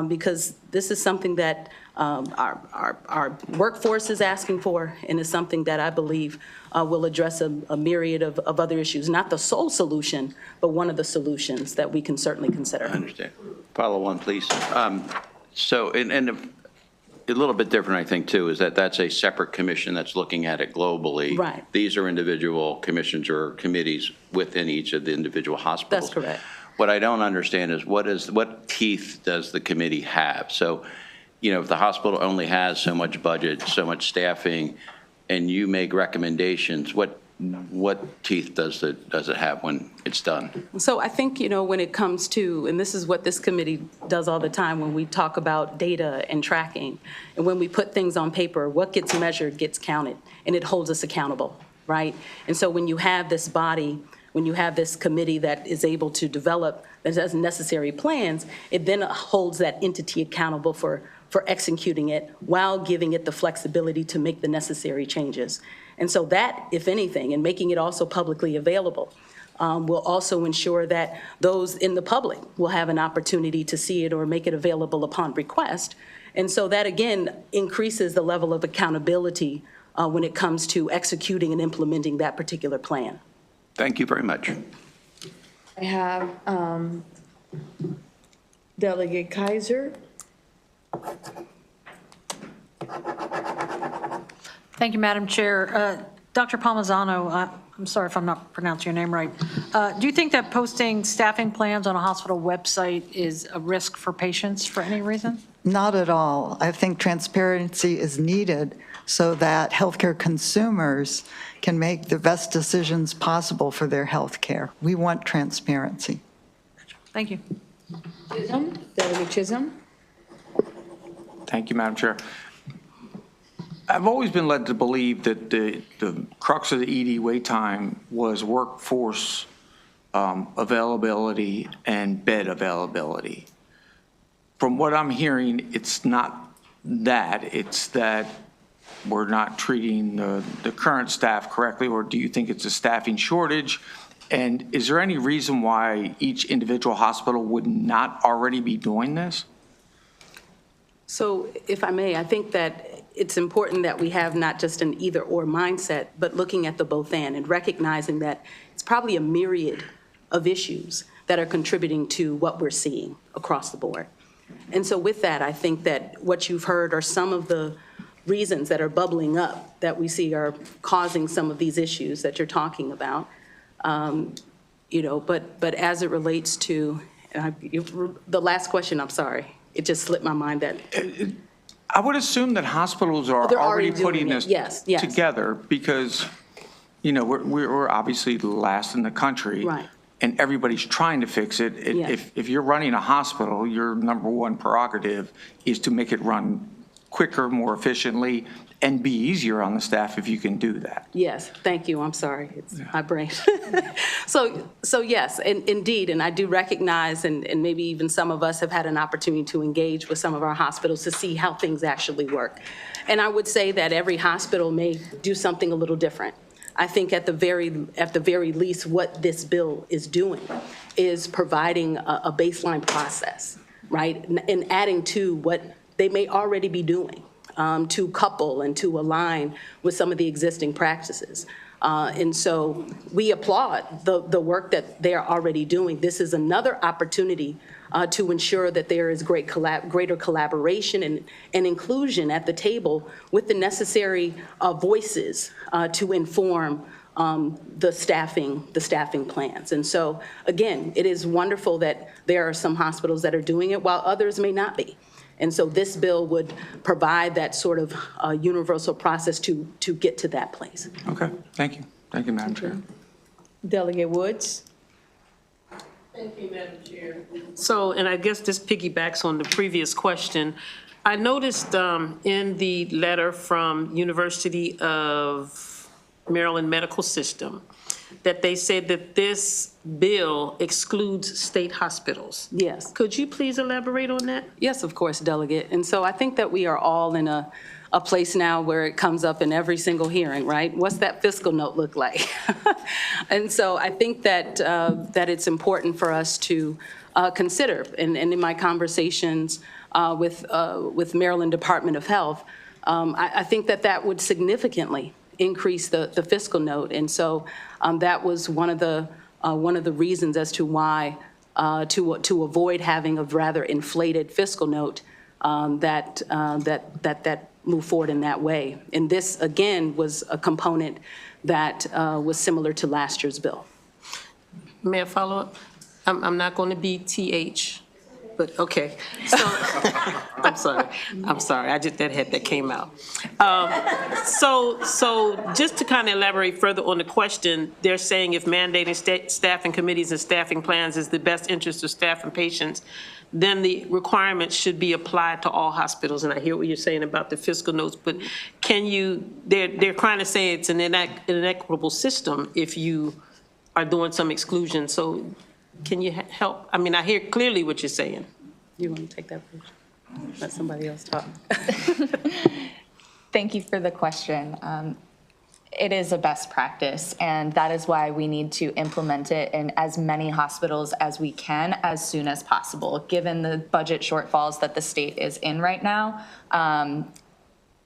because this is something that our workforce is asking for, and is something that I believe will address a myriad of other issues. Not the sole solution, but one of the solutions that we can certainly consider. I understand. Follow on, please. So, and a little bit different, I think, too, is that that's a separate commission that's looking at it globally. Right. These are individual commissions or committees within each of the individual hospitals. That's correct. What I don't understand is what teeth does the committee have? So, if the hospital only has so much budget, so much staffing, and you make recommendations, what teeth does it have when it's done? So I think, when it comes to, and this is what this committee does all the time when we talk about data and tracking, and when we put things on paper, what gets measured gets counted, and it holds us accountable, right? And so when you have this body, when you have this committee that is able to develop, that has necessary plans, it then holds that entity accountable for executing it while giving it the flexibility to make the necessary changes. And so that, if anything, and making it also publicly available, will also ensure that those in the public will have an opportunity to see it or make it available upon request. And so that, again, increases the level of accountability when it comes to executing and implementing that particular plan. Thank you very much. I have Delegate Kaiser. Thank you, Madam Chair. Dr. Palmisano, I'm sorry if I'm not pronouncing your name right. Do you think that posting staffing plans on a hospital website is a risk for patients for any reason? Not at all. I think transparency is needed so that healthcare consumers can make the best decisions possible for their healthcare. We want transparency. Thank you. Chisholm, Delegate Chisholm. Thank you, Madam Chair. I've always been led to believe that the crux of the ED wait time was workforce availability and bed availability. From what I'm hearing, it's not that. It's that we're not treating the current staff correctly, or do you think it's a staffing shortage? And is there any reason why each individual hospital would not already be doing this? So if I may, I think that it's important that we have not just an either or mindset, but looking at the both and recognizing that it's probably a myriad of issues that are contributing to what we're seeing across the board. And so with that, I think that what you've heard are some of the reasons that are bubbling up that we see are causing some of these issues that you're talking about. But as it relates to, the last question, I'm sorry, it just slipped my mind that. I would assume that hospitals are already putting this together because, we're obviously the last in the country. Right. And everybody's trying to fix it. If you're running a hospital, your number one prerogative is to make it run quicker, more efficiently, and be easier on the staff if you can do that. Yes, thank you. I'm sorry. It's my brain. So yes, indeed, and I do recognize, and maybe even some of us have had an opportunity to engage with some of our hospitals to see how things actually work. And I would say that every hospital may do something a little different. I think at the very least, what this bill is doing is providing a baseline process right? And adding to what they may already be doing, to couple and to align with some of the existing practices. And so we applaud the work that they are already doing. This is another opportunity to ensure that there is greater collaboration and inclusion at the table with the necessary voices to inform the staffing plans. And so, again, it is wonderful that there are some hospitals that are doing it while others may not be. And so this bill would provide that sort of universal process to get to that place. Okay, thank you. Thank you, Madam Chair. Delegate Woods. Thank you, Madam Chair. So, and I guess this piggybacks on the previous question. I noticed in the letter from University of Maryland Medical System that they said that this bill excludes state hospitals. Yes. Could you please elaborate on that? Yes, of course, Delegate. And so I think that we are all in a place now where it comes up in every single hearing, right? What's that fiscal note look like? And so I think that that it's important for us to consider, and in my conversations with Maryland Department of Health, I think that that would significantly increase the fiscal note. And so that was one of the reasons as to why to avoid having a rather inflated fiscal note that move forward in that way. And this, again, was a component that was similar to last year's bill. May I follow up? I'm not going to be TH, but okay. So, I'm sorry. I just, that came out. So just to kind of elaborate further on the question, they're saying if mandating staffing committees and staffing plans is the best interest of staff and patients, then the requirements should be applied to all hospitals. And I hear what you're saying about the fiscal notes, but can you, they're trying to say it's an inequitable system if you are doing some exclusion. So can you help? I mean, I hear clearly what you're saying. You want to take that first? Let somebody else talk. Thank you for the question. It is a best practice, and that is why we need to implement it in as many hospitals as we can as soon as possible. Given the budget shortfalls that the state is in right now,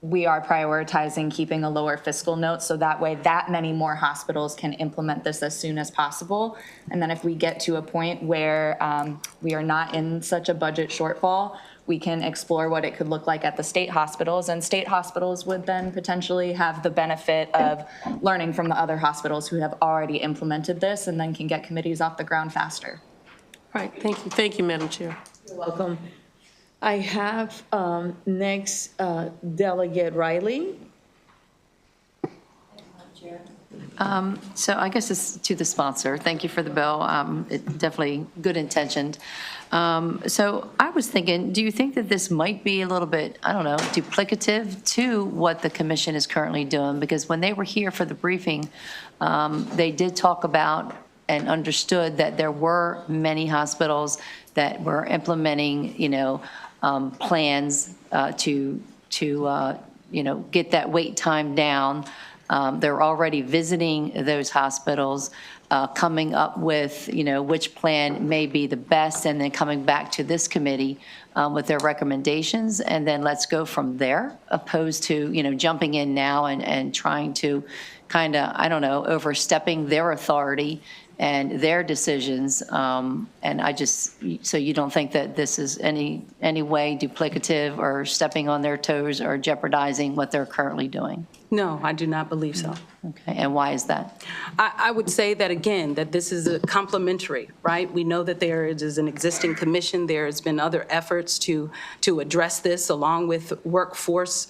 we are prioritizing keeping a lower fiscal note so that way that many more hospitals can implement this as soon as possible. And then if we get to a point where we are not in such a budget shortfall, we can explore what it could look like at the state hospitals, and state hospitals would then potentially have the benefit of learning from the other hospitals who have already implemented this and then can get committees off the ground faster. All right, thank you. Thank you, Madam Chair. You're welcome. I have next Delegate Riley. So I guess it's to the sponsor. Thank you for the bill. It's definitely good intentioned. So I was thinking, do you think that this might be a little bit, I don't know, duplicative to what the commission is currently doing? Because when they were here for the briefing, they did talk about and understood that there were many hospitals that were implementing, plans to get that wait time down. They're already visiting those hospitals, coming up with, which plan may be the best, and then coming back to this committee with their recommendations, and then let's go from there, opposed to, jumping in now and trying to kind of, I don't know, overstepping their authority and their decisions. And I just, so you don't think that this is any way duplicative or stepping on their toes or jeopardizing what they're currently doing? No, I do not believe so. Okay, and why is that? I would say that, again, that this is a complementary, right? We know that there is an existing commission. There has been other efforts to address this, along with workforce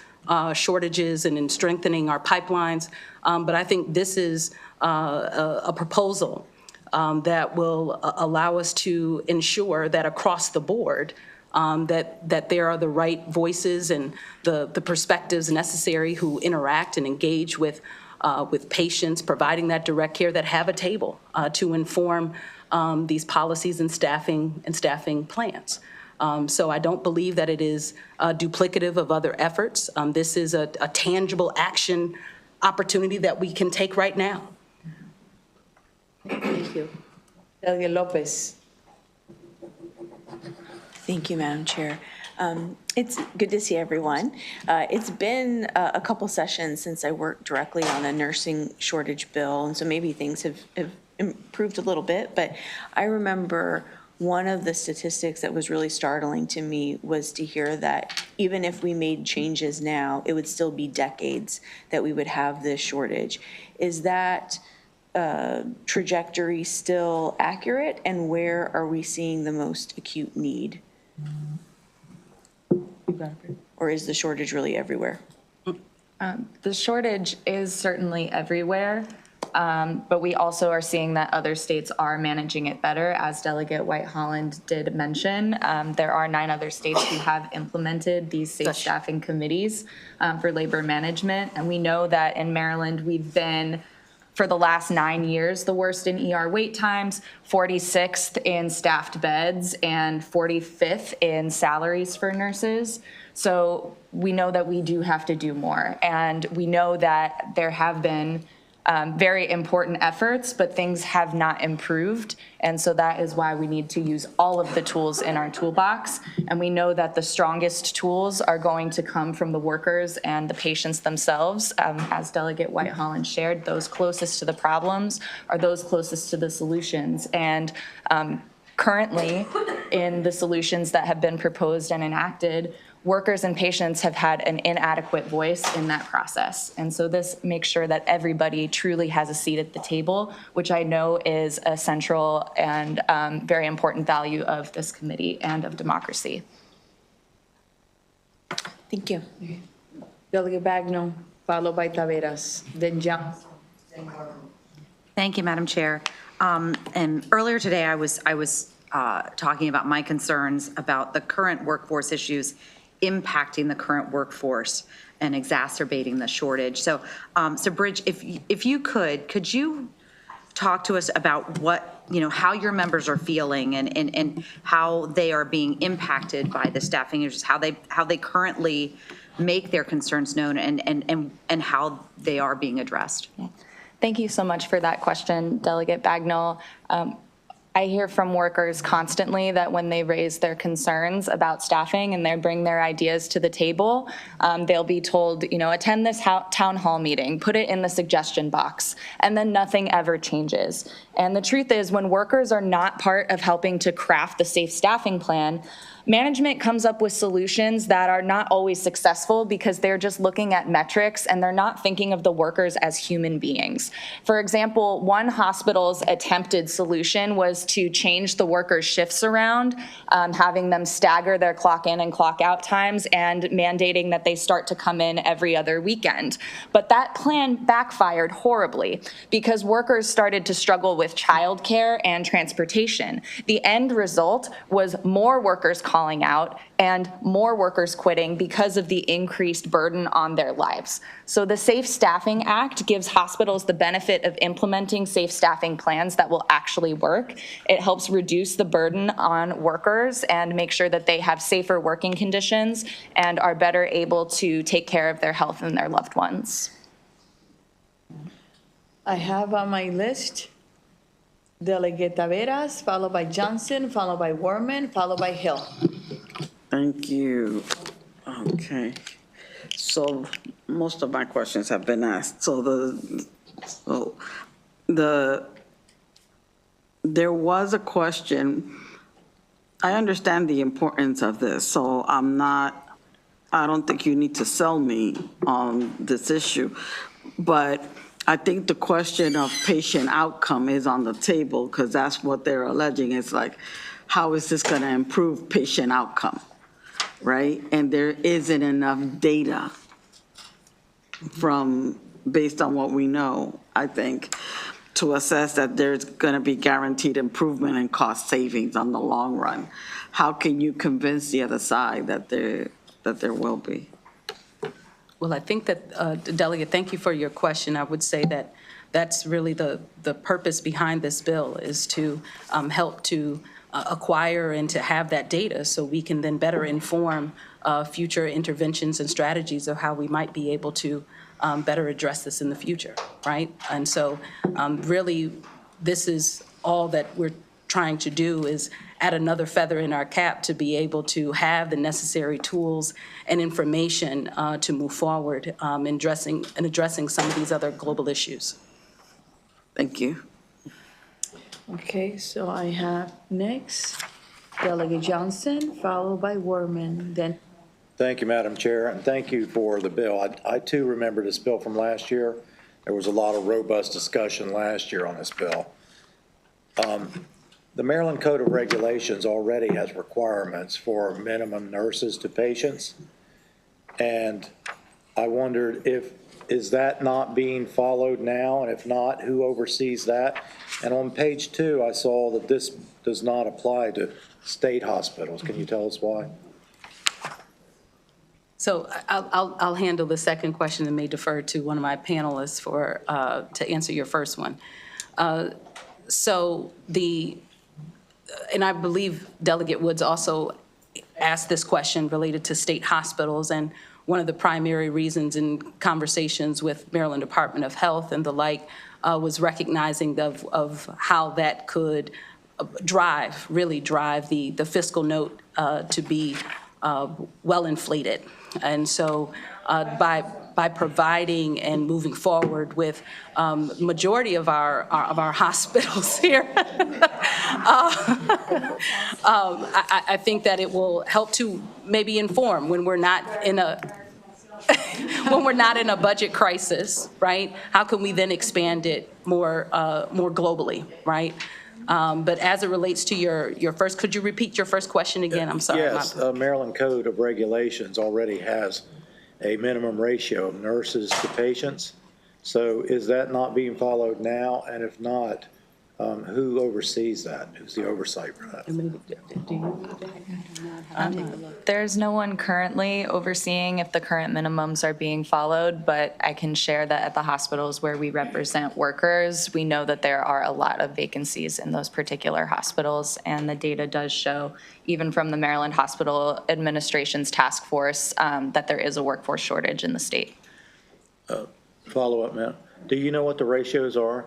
shortages and in strengthening our pipelines. But I think this is a proposal that will allow us to ensure that across the board, that there are the right voices and the perspectives necessary who interact and engage with patients, providing that direct care, that have a table to inform these policies and staffing plans. So I don't believe that it is duplicative of other efforts. This is a tangible action opportunity that we can take right now. Thank you. Delegate Lopez. Thank you, Madam Chair. It's good to see everyone. It's been a couple sessions since I worked directly on a nursing shortage bill, and so maybe things have improved a little bit, but I remember one of the statistics that was really startling to me was to hear that even if we made changes now, it would still be decades that we would have this shortage. Is that trajectory still accurate, and where are we seeing the most acute need? Or is the shortage really everywhere? The shortage is certainly everywhere, but we also are seeing that other states are managing it better. As Delegate White-Holland did mention, there are 9 other states who have implemented these safe staffing committees for labor management. And we know that in Maryland, we've been, for the last 9 years, the worst in ER wait times, 46th in staffed beds, and 45th in salaries for nurses. So we know that we do have to do more. And we know that there have been very important efforts, but things have not improved. And so that is why we need to use all of the tools in our toolbox. And we know that the strongest tools are going to come from the workers and the patients themselves. As Delegate White-Holland shared, those closest to the problems are those closest to the solutions. And currently, in the solutions that have been proposed and enacted, workers and patients have had an inadequate voice in that process. And so this makes sure that everybody truly has a seat at the table, which I know is a central and very important value of this committee and of democracy. Thank you. Delegate Bagno, followed by Taveras, then Johnson. Thank you, Madam Chair. And earlier today, I was talking about my concerns about the current workforce issues impacting the current workforce and exacerbating the shortage. So, Bridge, if you could you talk to us about what, how your members are feeling and how they are being impacted by the staffing issues, how they currently make their concerns known and how they are being addressed. Thank you so much for that question, Delegate Bagnall. I hear from workers constantly that when they raise their concerns about staffing and they bring their ideas to the table, they'll be told, attend this town hall meeting, put it in the suggestion box, and then nothing ever changes. And the truth is, when workers are not part of helping to craft the safe staffing plan, management comes up with solutions that are not always successful because they're just looking at metrics and they're not thinking of the workers as human beings. For example, one hospital's attempted solution was to change the workers' shifts around, having them stagger their clock in and clock out times and mandating that they start to come in every other weekend. But that plan backfired horribly because workers started to struggle with childcare and transportation. The end result was more workers calling out and more workers quitting because of the increased burden on their lives. So the Safe Staffing Act gives hospitals the benefit of implementing safe staffing plans that will actually work. It helps reduce the burden on workers and make sure that they have safer working conditions and are better able to take care of their health and their loved ones. I have on my list Delegate Taveras, followed by Johnson, followed by Warman, followed by Hill. Thank you. Okay. So most of my questions have been asked. There was a question. I understand the importance of this, so I don't think you need to sell me on this issue, but I think the question of patient outcome is on the table because that's what they're alleging. It's like, how is this going to improve patient outcome, right? And there isn't enough data based on what we know, I think, to assess that there's going to be guaranteed improvement in cost savings on the long run. How can you convince the other side that there will be? Well, I think that, Delegate, thank you for your question. I would say that that's really the purpose behind this bill is to help to acquire and to have that data so we can then better inform future interventions and strategies of how we might be able to better address this in the future, right? And so really, this is all that we're trying to do is add another feather in our cap to be able to have the necessary tools and information to move forward in addressing some of these other global issues. Thank you. Okay, so I have next Delegate Johnson, followed by Werman, then. Thank you, Madam Chair, and thank you for the bill. I too remember this bill from last year. There was a lot of robust discussion last year on this bill. The Maryland Code of Regulations already has requirements for minimum nurses to patients. And I wondered is that not being followed now? And if not, who oversees that? And on page 2, I saw that this does not apply to state hospitals. Can you tell us why? So I'll handle the second question and may defer to one of my panelists to answer your first one. And I believe Delegate Woods also asked this question related to state hospitals, and one of the primary reasons in conversations with Maryland Department of Health and the like was recognizing of how that could really drive the fiscal note to be well inflated. And so by providing and moving forward with majority of our hospitals here, I think that it will help to maybe inform when we're not in a budget crisis, right? How can we then expand it more globally, right? But as it relates to your first, could you repeat your first question again? I'm sorry. Yes, Maryland Code of Regulations already has a minimum ratio of nurses to patients. So is that not being followed now? And if not, who oversees that? Who's the oversight for that? There's no one currently overseeing if the current minimums are being followed, but I can share that at the hospitals where we represent workers, we know that there are a lot of vacancies in those particular hospitals, and the data does show, even from the Maryland Hospital Administration's task force, that there is a workforce shortage in the state. Follow up, ma'am. Do you know what the ratios are?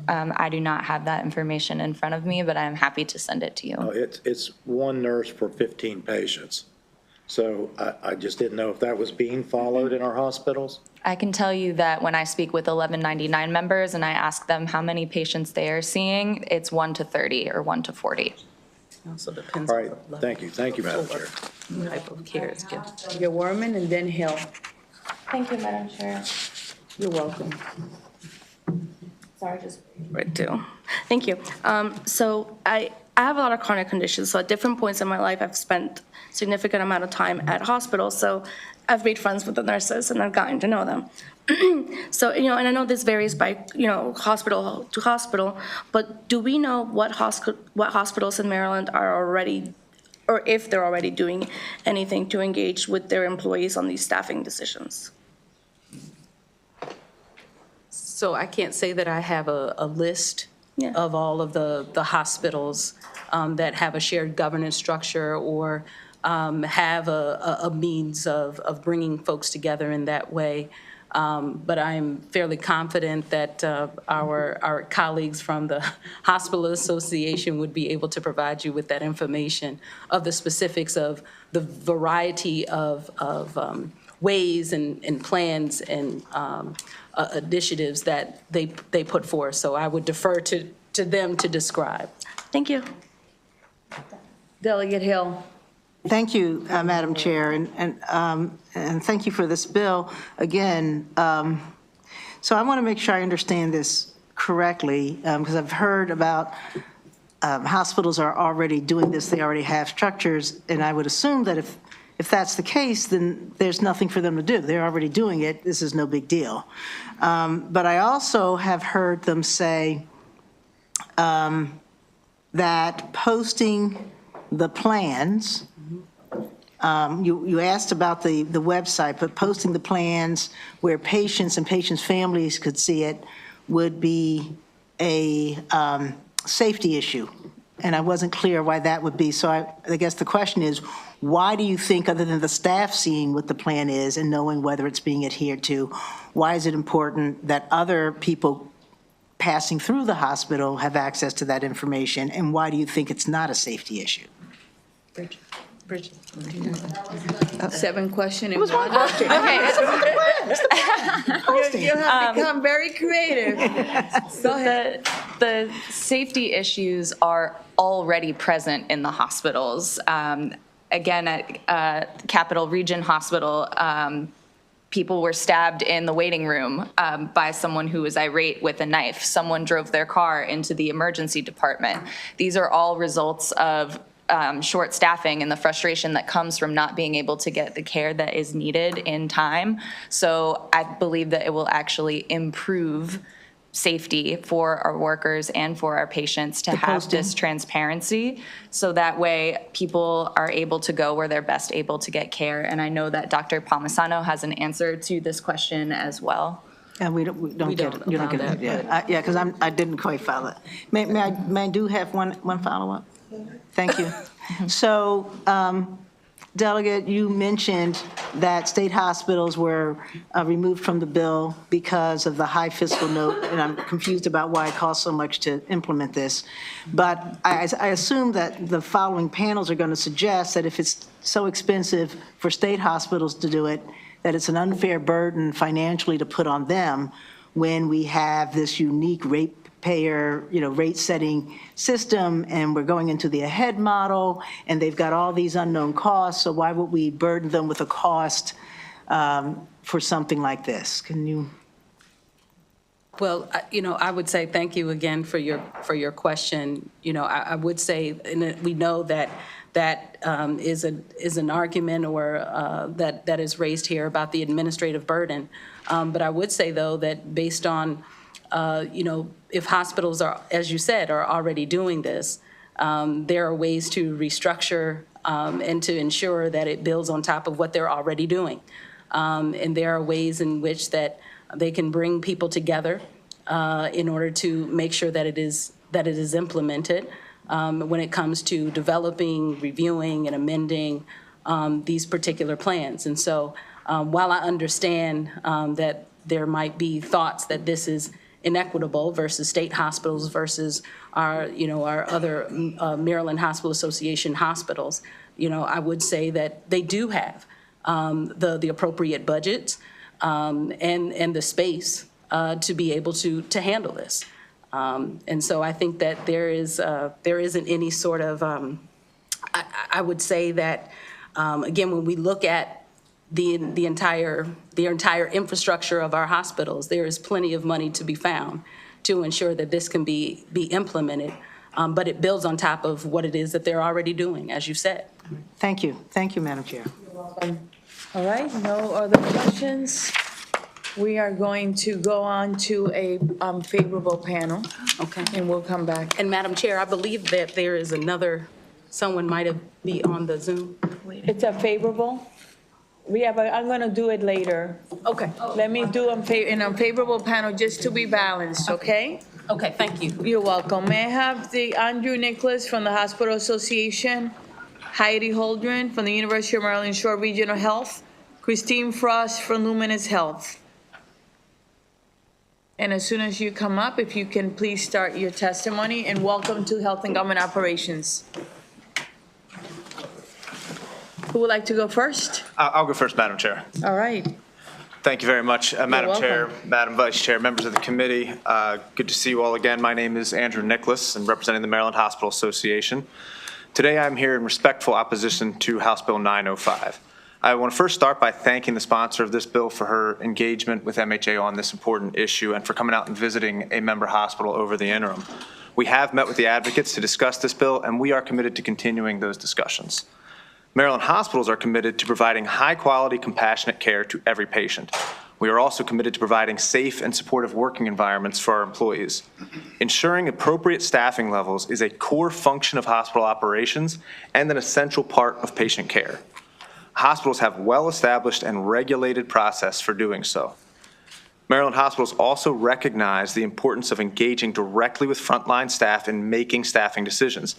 I do not have that information in front of me, but I'm happy to send it to you. It's one nurse for 15 patients. So I just didn't know if that was being followed in our hospitals. I can tell you that when I speak with 1199 members and I ask them how many patients they are seeing, it's 1 to 30 or 1 to 40. Also depends. All right, thank you, Madam Chair. Type of care is given. Your Werman and then Hill. Thank you, Madam Chair. You're welcome. Sorry, just right too. Thank you. So I have a lot of chronic conditions. So at different points in my life, I've spent significant amount of time at hospitals. So I've made friends with the nurses and I've gotten to know them. So, and I know this varies by, hospital to hospital, but do we know what hospitals in Maryland are already, or if they're already doing anything to engage with their employees on these staffing decisions? So I can't say that I have a list of all of the hospitals that have a shared governance structure or have a means of bringing folks together in that way. But I'm fairly confident that our colleagues from the Hospital Association would be able to provide you with that information of the specifics of the variety of ways and plans and initiatives that they put forth. So I would defer to them to describe. Thank you. Delegate Hill. Thank you, Madam Chair, and thank you for this bill again. So I want to make sure I understand this correctly, because I've heard about hospitals are already doing this, they already have structures, and I would assume that if that's the case, then there's nothing for them to do. They're already doing it. This is no big deal. But I also have heard them say that posting the plans, you asked about the website, but posting the plans where patients and patients' families could see it would be a safety issue. And I wasn't clear why that would be. So I guess the question is, why do you think, other than the staff seeing what the plan is and knowing whether it's being adhered to, why is it important that other people, passing through the hospital have access to that information? And why do you think it's not a safety issue? Bridget. 7 questions. It was one question. You have become very creative. Go ahead. The safety issues are already present in the hospitals. Again, at Capital Region Hospital, people were stabbed in the waiting room by someone who was irate with a knife. Someone drove their car into the emergency department. These are all results of short staffing and the frustration that comes from not being able to get the care that is needed in time. So I believe that it will actually improve safety for our workers and for our patients to have this transparency, so that way people are able to go where they're best able to get care. And I know that Dr. Palmisano has an answer to this question as well. And we don't get it. Yeah, because I didn't quite follow it. May I do have one follow-up? Thank you. So, Delegate, you mentioned that state hospitals were removed from the bill because of the high fiscal note, and I'm confused about why it costs so much to implement this. But I assume that the following panels are going to suggest that if it's so expensive for state hospitals to do it, that it's an unfair burden financially to put on them when we have this unique ratepayer, rate-setting system, and we're going into the ahead model, and they've got all these unknown costs, so why would we burden them with a cost for something like this? Can you? Well, I would say thank you again for your question. I would say, and we know that is an argument or that is raised here about the administrative burden. But I would say, though, that based on, if hospitals are, as you said, are already doing this, there are ways to restructure and to ensure that it builds on top of what they're already doing. And there are ways in which that they can bring people together in order to make sure that it is implemented when it comes to developing, reviewing, and amending these particular plans. And so while I understand that there might be thoughts that this is inequitable versus state hospitals versus our other Maryland Hospital Association hospitals, I would say that they do have the appropriate budgets and the space to be able to handle this. And so I think that there isn't any sort of, I would say that, again, when we look at the entire infrastructure of our hospitals, there is plenty of money to be found to ensure that this can be implemented. But it builds on top of what it is that they're already doing, as you said. Thank you. Thank you, Madam Chair. All right, no other questions? We are going to go on to a favorable panel. Okay. And we'll come back. And Madam Chair, I believe that there is someone might be on the Zoom. It's a favorable? I'm going to do it later. Okay. Let me do in a favorable panel just to be balanced, okay? Okay, thank you. You're welcome. May I have the Andrew Nicholas from the Hospital Association, Heidi Holdren from the University of Maryland Shore Regional Health, Christine Frost from Luminous Health. And as soon as you come up, if you can please start your testimony, and welcome to Health and Government Operations. Who would like to go first? I'll go first, Madam Chair. All right. Thank you very much, Madam welcome. Chair, Madam Vice Chair, members of the committee. Good to see you all again. My name is Andrew Nicholas, and representing the Maryland Hospital Association. Today, I'm here in respectful opposition to House Bill 905. I want to first start by thanking the sponsor of this bill for her engagement with MHA on this important issue and for coming out and visiting a member hospital over the interim. We have met with the advocates to discuss this bill, and we are committed to continuing those discussions. Maryland hospitals are committed to providing high-quality, compassionate care to every patient. We are also committed to providing safe and supportive working environments for our employees. Ensuring appropriate staffing levels is a core function of hospital operations and an essential part of patient care. Hospitals have well-established and regulated process for doing so. Maryland hospitals also recognize the importance of engaging directly with frontline staff in making staffing decisions.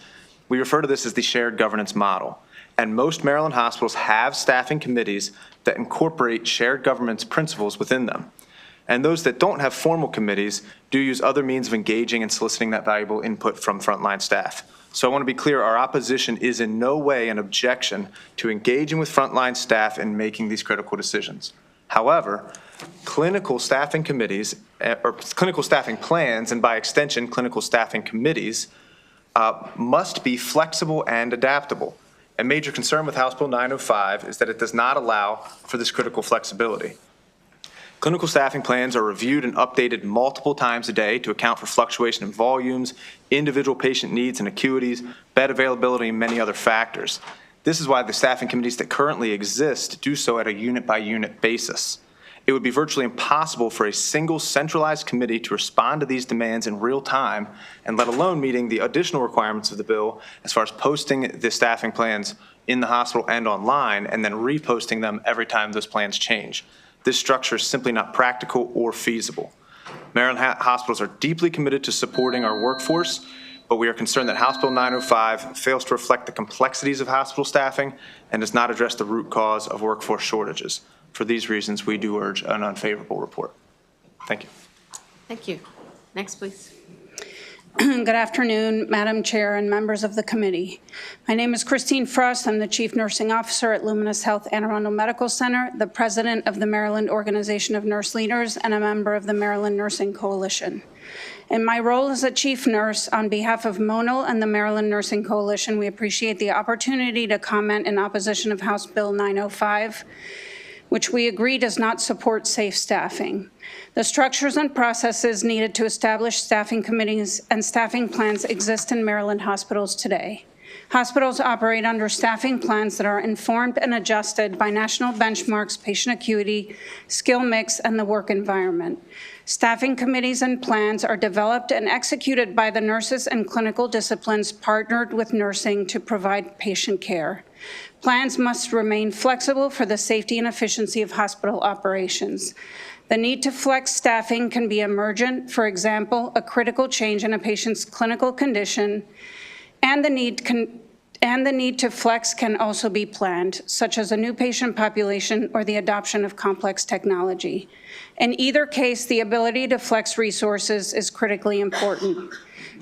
We refer to this as the shared governance model. And most Maryland hospitals have staffing committees that incorporate shared governance principles within them. And those that don't have formal committees do use other means of engaging and soliciting that valuable input from frontline staff. So I want to be clear, our opposition is in no way an objection to engaging with frontline staff in making these critical decisions. However, clinical staffing committees, or clinical staffing plans, and by extension, clinical staffing committees, must be flexible and adaptable. A major concern with House Bill 905 is that it does not allow for this critical flexibility. Clinical staffing plans are reviewed and updated multiple times a day to account for fluctuation in volumes, individual patient needs and acuities, bed availability, and many other factors. This is why the staffing committees that currently exist do so at a unit-by-unit basis. It would be virtually impossible for a single centralized committee to respond to these demands in real time, and let alone meeting the additional requirements of the bill as far as posting the staffing plans in the hospital and online, and then reposting them every time those plans change. This structure is simply not practical or feasible. Maryland hospitals are deeply committed to supporting our workforce, but we are concerned that House Bill 905 fails to reflect the complexities of hospital staffing and does not address the root cause of workforce shortages. For these reasons, we do urge an unfavorable report. Thank you. Thank you. Next, please. Good afternoon, Madam Chair and members of the committee. My name is Christine Frost. I'm the Chief Nursing Officer at Luminous Health Anne Arundel Medical Center, the President of the Maryland Organization of Nurse Leaders, and a member of the Maryland Nursing Coalition. In my role as a Chief Nurse, on behalf of MONAL and the Maryland Nursing Coalition, we appreciate the opportunity to comment in opposition of House Bill 905, which we agree does not support safe staffing. The structures and processes needed to establish staffing committees and staffing plans exist in Maryland hospitals today. Hospitals operate under staffing plans that are informed and adjusted by national benchmarks, patient acuity, skill mix, and the work environment. Staffing committees and plans are developed and executed by the nurses and clinical disciplines partnered with nursing to provide patient care. Plans must remain flexible for the safety and efficiency of hospital operations. The need to flex staffing can be emergent, for example, a critical change in a patient's clinical condition, and the need to flex can also be planned, such as a new patient population or the adoption of complex technology. In either case, the ability to flex resources is critically important.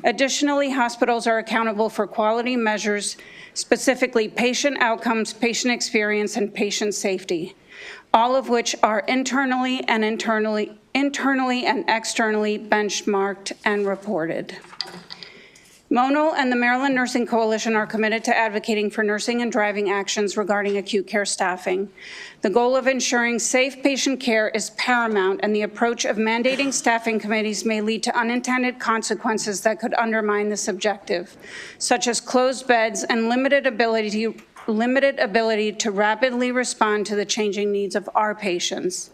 Additionally, hospitals are accountable for quality measures, specifically patient outcomes, patient experience, and patient safety, all of which are internally and externally benchmarked and reported. MONAL and the Maryland Nursing Coalition are committed to advocating for nursing and driving actions regarding acute care staffing. The goal of ensuring safe patient care is paramount, and the approach of mandating staffing committees may lead to unintended consequences that could undermine this objective, such as closed beds and limited ability to rapidly respond to the changing needs of our patients.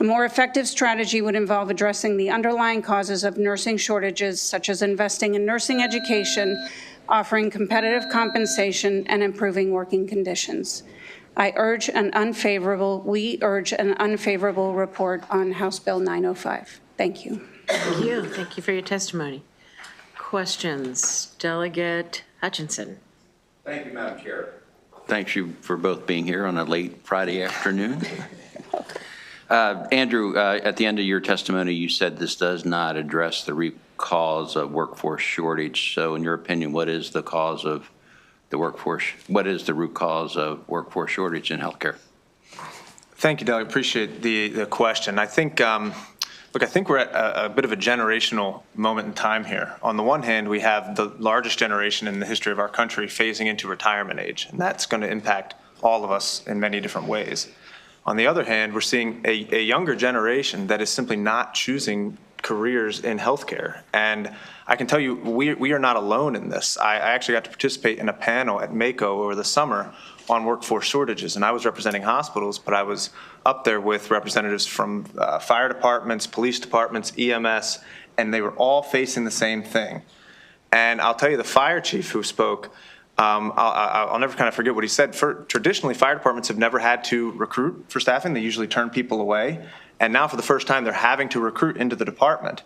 A more effective strategy would involve addressing the underlying causes of nursing shortages, such as investing in nursing education, offering competitive compensation, and improving working conditions. We urge an unfavorable report on House Bill 905. Thank you. Thank you. Thank you for your testimony. Questions? Delegate Hutchinson. Thank you, Madam Chair. Thank you for both being here on a late Friday afternoon. Andrew, at the end of your testimony, you said this does not address the root cause of workforce shortage. So in your opinion, what is the cause of the workforce? What is the root cause of workforce shortage in healthcare? Thank you, Doug. I appreciate the question. I think, look, I think we're at a bit of a generational moment in time here. On the one hand, we have the largest generation in the history of our country phasing into retirement age, and that's going to impact all of us in many different ways. On the other hand, we're seeing a younger generation that is simply not choosing careers in healthcare. And I can tell you, we are not alone in this. I actually got to participate in a panel at MACO over the summer on workforce shortages, and I was representing hospitals, but I was up there with representatives from fire departments, police departments, EMS, and they were all facing the same thing. And I'll tell you, the fire chief who spoke, I'll never kind of forget what he said. Traditionally, fire departments have never had to recruit for staffing. They usually turn people away. And now for the first time, they're having to recruit into the department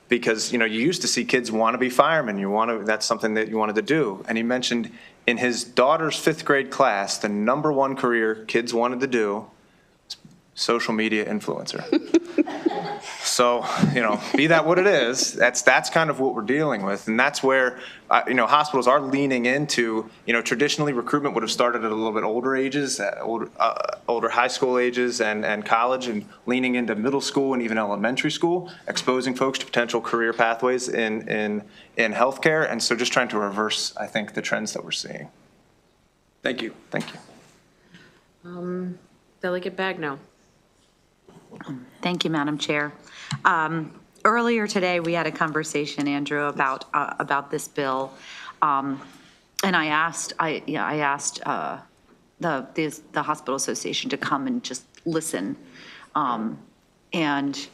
because, you know, you used to see kids want to be firemen. That's something that you wanted to do. And he mentioned in his daughter's 5th grade class, the #1 career kids wanted to do, social media influencer. So, be that what it is, that's kind of what we're dealing with. And that's where, hospitals are leaning into, traditionally recruitment would have started at a little bit older ages, older high school ages and college, and leaning into middle school and even elementary school, exposing folks to potential career pathways in healthcare. And so just trying to reverse, I think, the trends that we're seeing. Thank you. Thank you. Delegate Bagno. Thank you, Madam Chair. Earlier today, we had a conversation, Andrew, about this bill, and I asked the Hospital Association to come and just listen, and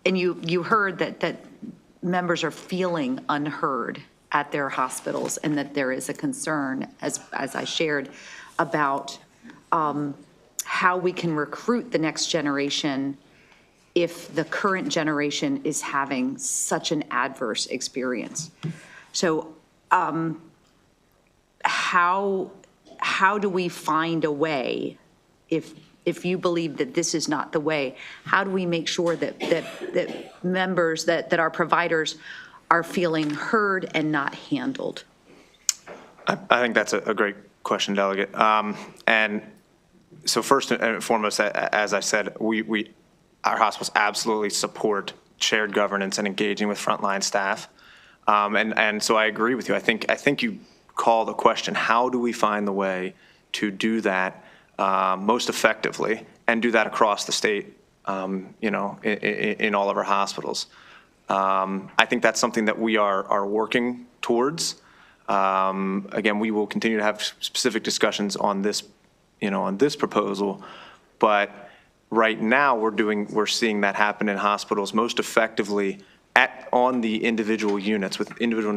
you heard that members are feeling unheard at their hospitals, and that there is a concern, as I shared, about how we can recruit the next generation if the current generation is having such an adverse experience. So how do we find a way, if you believe that this is not the way, how do we make sure that members, that our providers are feeling heard and not handled? I think that's a great question, Delegate. And so first and foremost, as I said, our hospitals absolutely support shared governance and engaging with frontline staff. And so I agree with you. I think you call the question, how do we find the way to do that most effectively and do that across the state, in all of our hospitals? I think that's something that we are working towards. Again, we will continue to have specific discussions on this, on this proposal, but right now we're seeing that happen in hospitals most effectively on the individual units with individual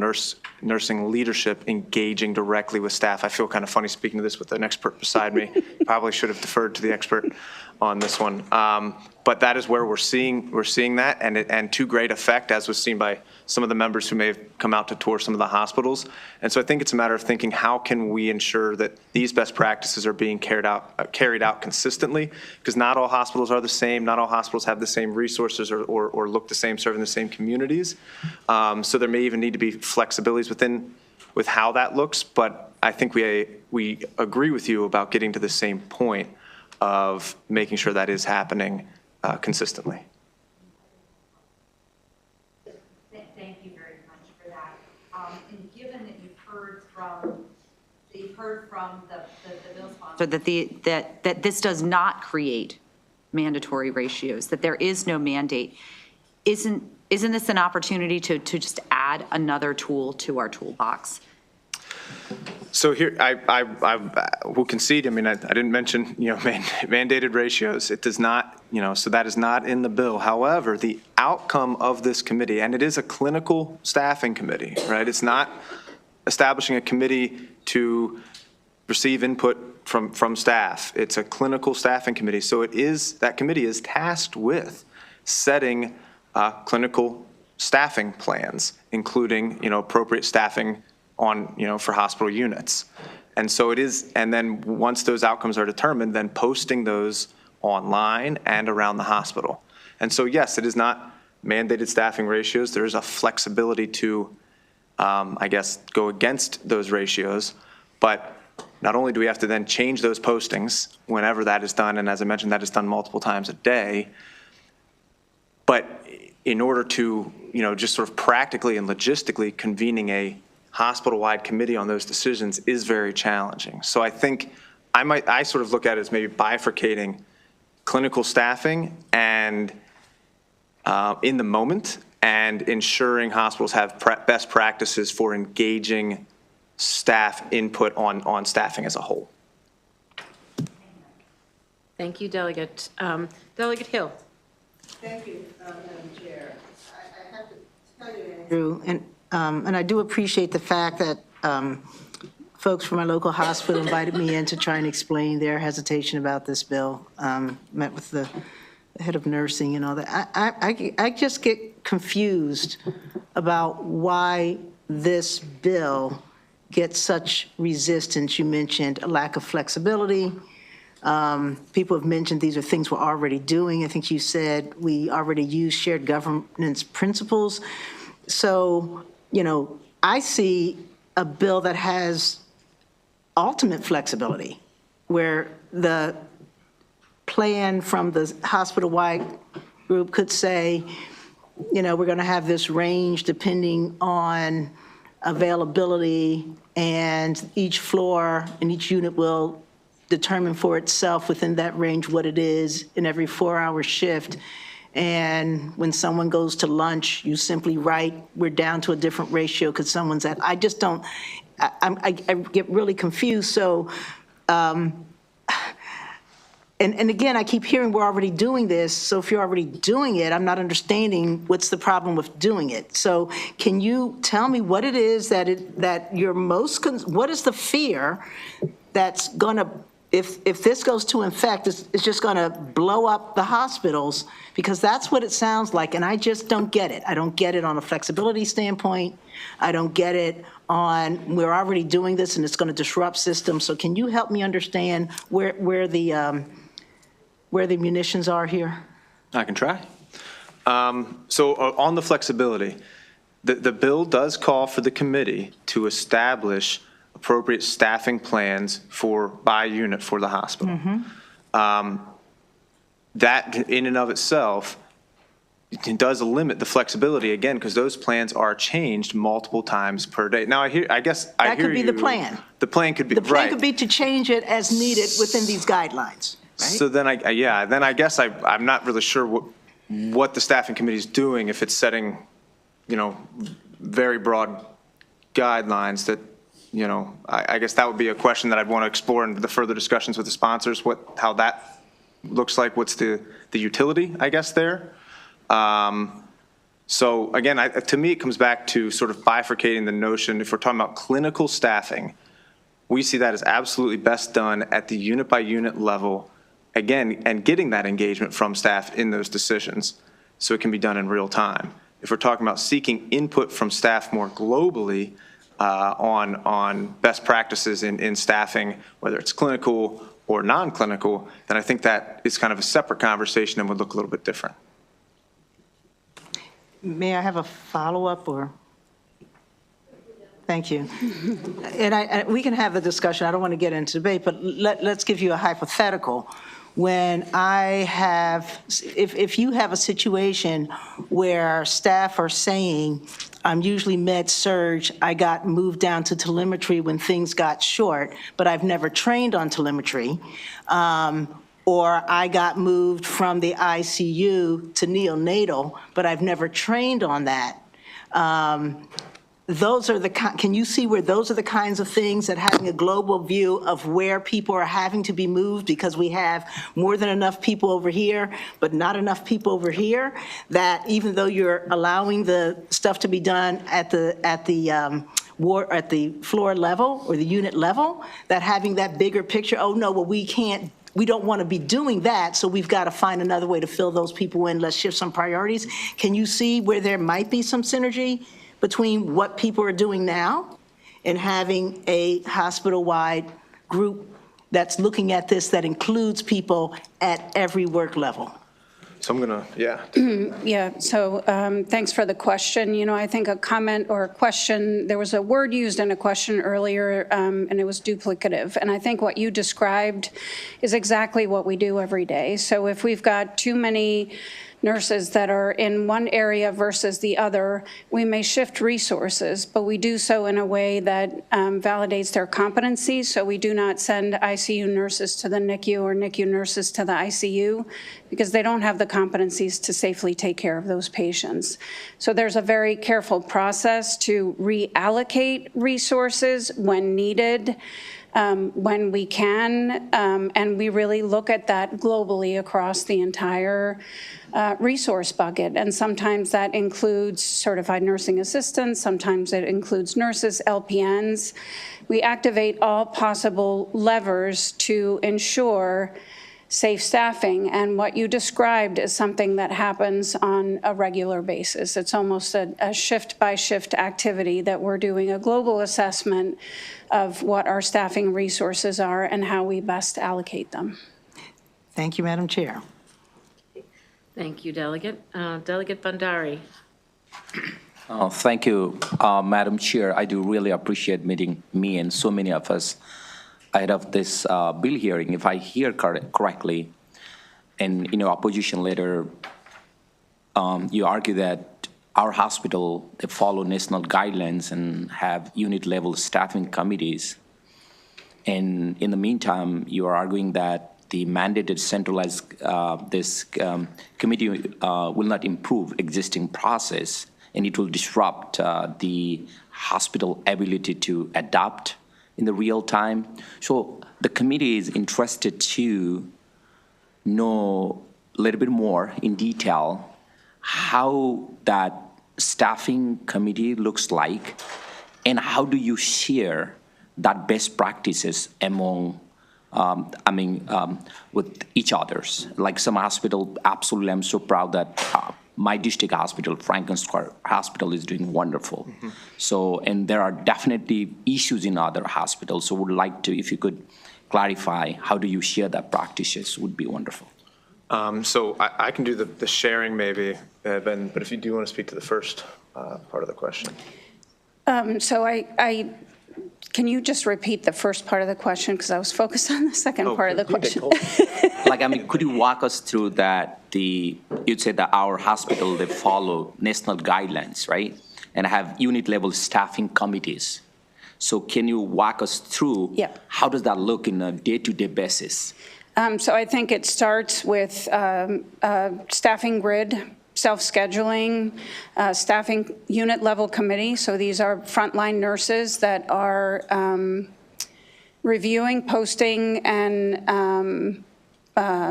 nursing leadership engaging directly with staff. I feel kind of funny speaking to this with an expert beside me. Probably should have deferred to the expert on this one. But that is where we're seeing that, and to great effect, as was seen by some of the members who may have come out to tour some of the hospitals. And so I think it's a matter of thinking, how can we ensure that these best practices are being carried out consistently? Because not all hospitals are the same. Not all hospitals have the same resources or look the same, serving the same communities. So there may even need to be flexibilities with how that looks. But I think we agree with you about getting to the same point of making sure that is happening consistently. Thank you very much for that. And given that you've heard from the bill sponsor that this does not create mandatory ratios, that there is no mandate, isn't this an opportunity to just add another tool to our toolbox? So here, I will concede, I didn't mention, mandated ratios. It does not, so that is not in the bill. However, the outcome of this committee, and it is a clinical staffing committee, right? It's not establishing a committee to receive input from staff. It's a clinical staffing committee. So that committee is tasked with setting clinical staffing plans, including, appropriate staffing for hospital units. And so it is, and then once those outcomes are determined, then posting those online and around the hospital. And so, yes, it is not mandated staffing ratios. There is a flexibility to, go against those ratios. But not only do we have to then change those postings whenever that is done, and as I mentioned, that is done multiple times a day, but in order to, just sort of practically and logistically convening a hospital-wide committee on those decisions is very challenging. So I think I sort of look at it as maybe bifurcating clinical staffing and in the moment, and ensuring hospitals have best practices for engaging staff input on staffing as a whole. Thank you, Delegate. Delegate Hill. Thank you, Madam Chair. I have to tell you, Andrew, and I do appreciate the fact that folks from my local hospital invited me in to try and explain their hesitation about this bill. Met with the head of nursing and all that. I just get confused about why this bill gets such resistance. You mentioned a lack of flexibility, People have mentioned these are things we're already doing. I think you said we already use shared governance principles. So, I see a bill that has ultimate flexibility, where the plan from the hospital-wide group could say, we're going to have this range depending on availability, and each floor and each unit will determine for itself within that range what it is in every 4-hour shift. And when someone goes to lunch, you simply write, we're down to a different ratio because someone's at, I just don't, I get really confused. So, and again, I keep hearing we're already doing this. So if you're already doing it, I'm not understanding what's the problem with doing it. So can you tell me what it is that you're most, what is the fear that's gonna, if this goes to effect, it's just gonna blow up the hospitals? Because that's what it sounds like, and I just don't get it. I don't get it on a flexibility standpoint. I don't get it on, we're already doing this and it's gonna disrupt systems. So can you help me understand where the munitions are here? I can try. So on the flexibility, the bill does call for the committee to establish appropriate staffing plans by unit for the hospital. That in and of itself, it does limit the flexibility, again, because those plans are changed multiple times per day. Now, I guess I hear you. That could be the plan. The plan could be, The plan right. could be to change it as needed within these guidelines, right? So then I guess I'm not really sure what the staffing committee is doing if it's setting, very broad guidelines that, I guess that would be a question that I'd want to explore in the further discussions with the sponsors, how that looks like, what's the utility, I guess, there. So again, to me, it comes back to sort of bifurcating the notion. If we're talking about clinical staffing, we see that as absolutely best done at the unit by unit level, again, and getting that engagement from staff in those decisions so it can be done in real time. If we're talking about seeking input from staff more globally on best practices in staffing, whether it's clinical or non-clinical, then I think that is kind of a separate conversation and would look a little bit different. May I have a follow-up or? Thank you. And we can have the discussion. I don't want to get into debate, but let's give you a hypothetical. When if you have a situation where staff are saying, I'm usually med-surg, I got moved down to telemetry when things got short, but I've never trained on telemetry, or I got moved from the ICU to neonatal, but I've never trained on that. Can you see where those are the kinds of things that having a global view of where people are having to be moved because we have more than enough people over here, but not enough people over here, that even though you're allowing the stuff to be done at the floor level or the unit level, that having that bigger picture, oh no, well we don't want to be doing that, so we've got to find another way to fill those people in. Let's shift some priorities. Can you see where there might be some synergy between what people are doing now and having a hospital-wide group that's looking at this that includes people at every work level? So I'm gonna, Yeah, so thanks for the question. I think a comment or a question, there was a word used in a question earlier, and it was duplicative. And I think what you described is exactly what we do every day. So if we've got too many nurses that are in one area versus the other, we may shift resources, but we do so in a way that validates their competencies. So we do not send ICU nurses to the NICU or NICU nurses to the ICU because they don't have the competencies to safely take care of those patients. So there's a very careful process to reallocate resources when needed, when we can, and we really look at that globally across the entire resource bucket. And sometimes that includes certified nursing assistants, sometimes it includes nurses, LPNs. We activate all possible levers to ensure safe staffing. And what you described is something that happens on a regular basis. It's almost a shift-by-shift activity that we're doing a global assessment of what our staffing resources are and how we best allocate them. Thank you, Madam Chair. Thank you, Delegate. Delegate Bandari. Thank you, Madam Chair. I do really appreciate meeting me and so many of us ahead of this bill hearing. If I hear correctly, and in your opposition letter, you argue that our hospital, they follow national guidelines and have unit-level staffing committees. And in the meantime, you are arguing that the mandated centralized committee will not improve existing process, and it will disrupt the hospital ability to adapt in the real time. So the committee is interested to know a little bit more in detail how that staffing committee looks like, and how do you share that best practices among with each others. Like some hospital, absolutely, I'm so proud that my district hospital, Franklin Square Hospital, is doing wonderful. Mm-hmm. So, and there are definitely issues in other hospitals. So would like to, if you could clarify, how do you share that practices would be wonderful. So I can do the sharing maybe, Ben, but if you do want to speak to the first part of the question. Can you just repeat the first part of the question, because I was focused on the second part of the question. Could you walk us through that? You'd say that our hospital, they follow national guidelines, right? And have unit-level staffing committees. So can you walk us through how does that look in a day-to-day basis? So I think it starts with staffing grid, self-scheduling, staffing unit-level committee. So these are frontline nurses that are reviewing, posting, and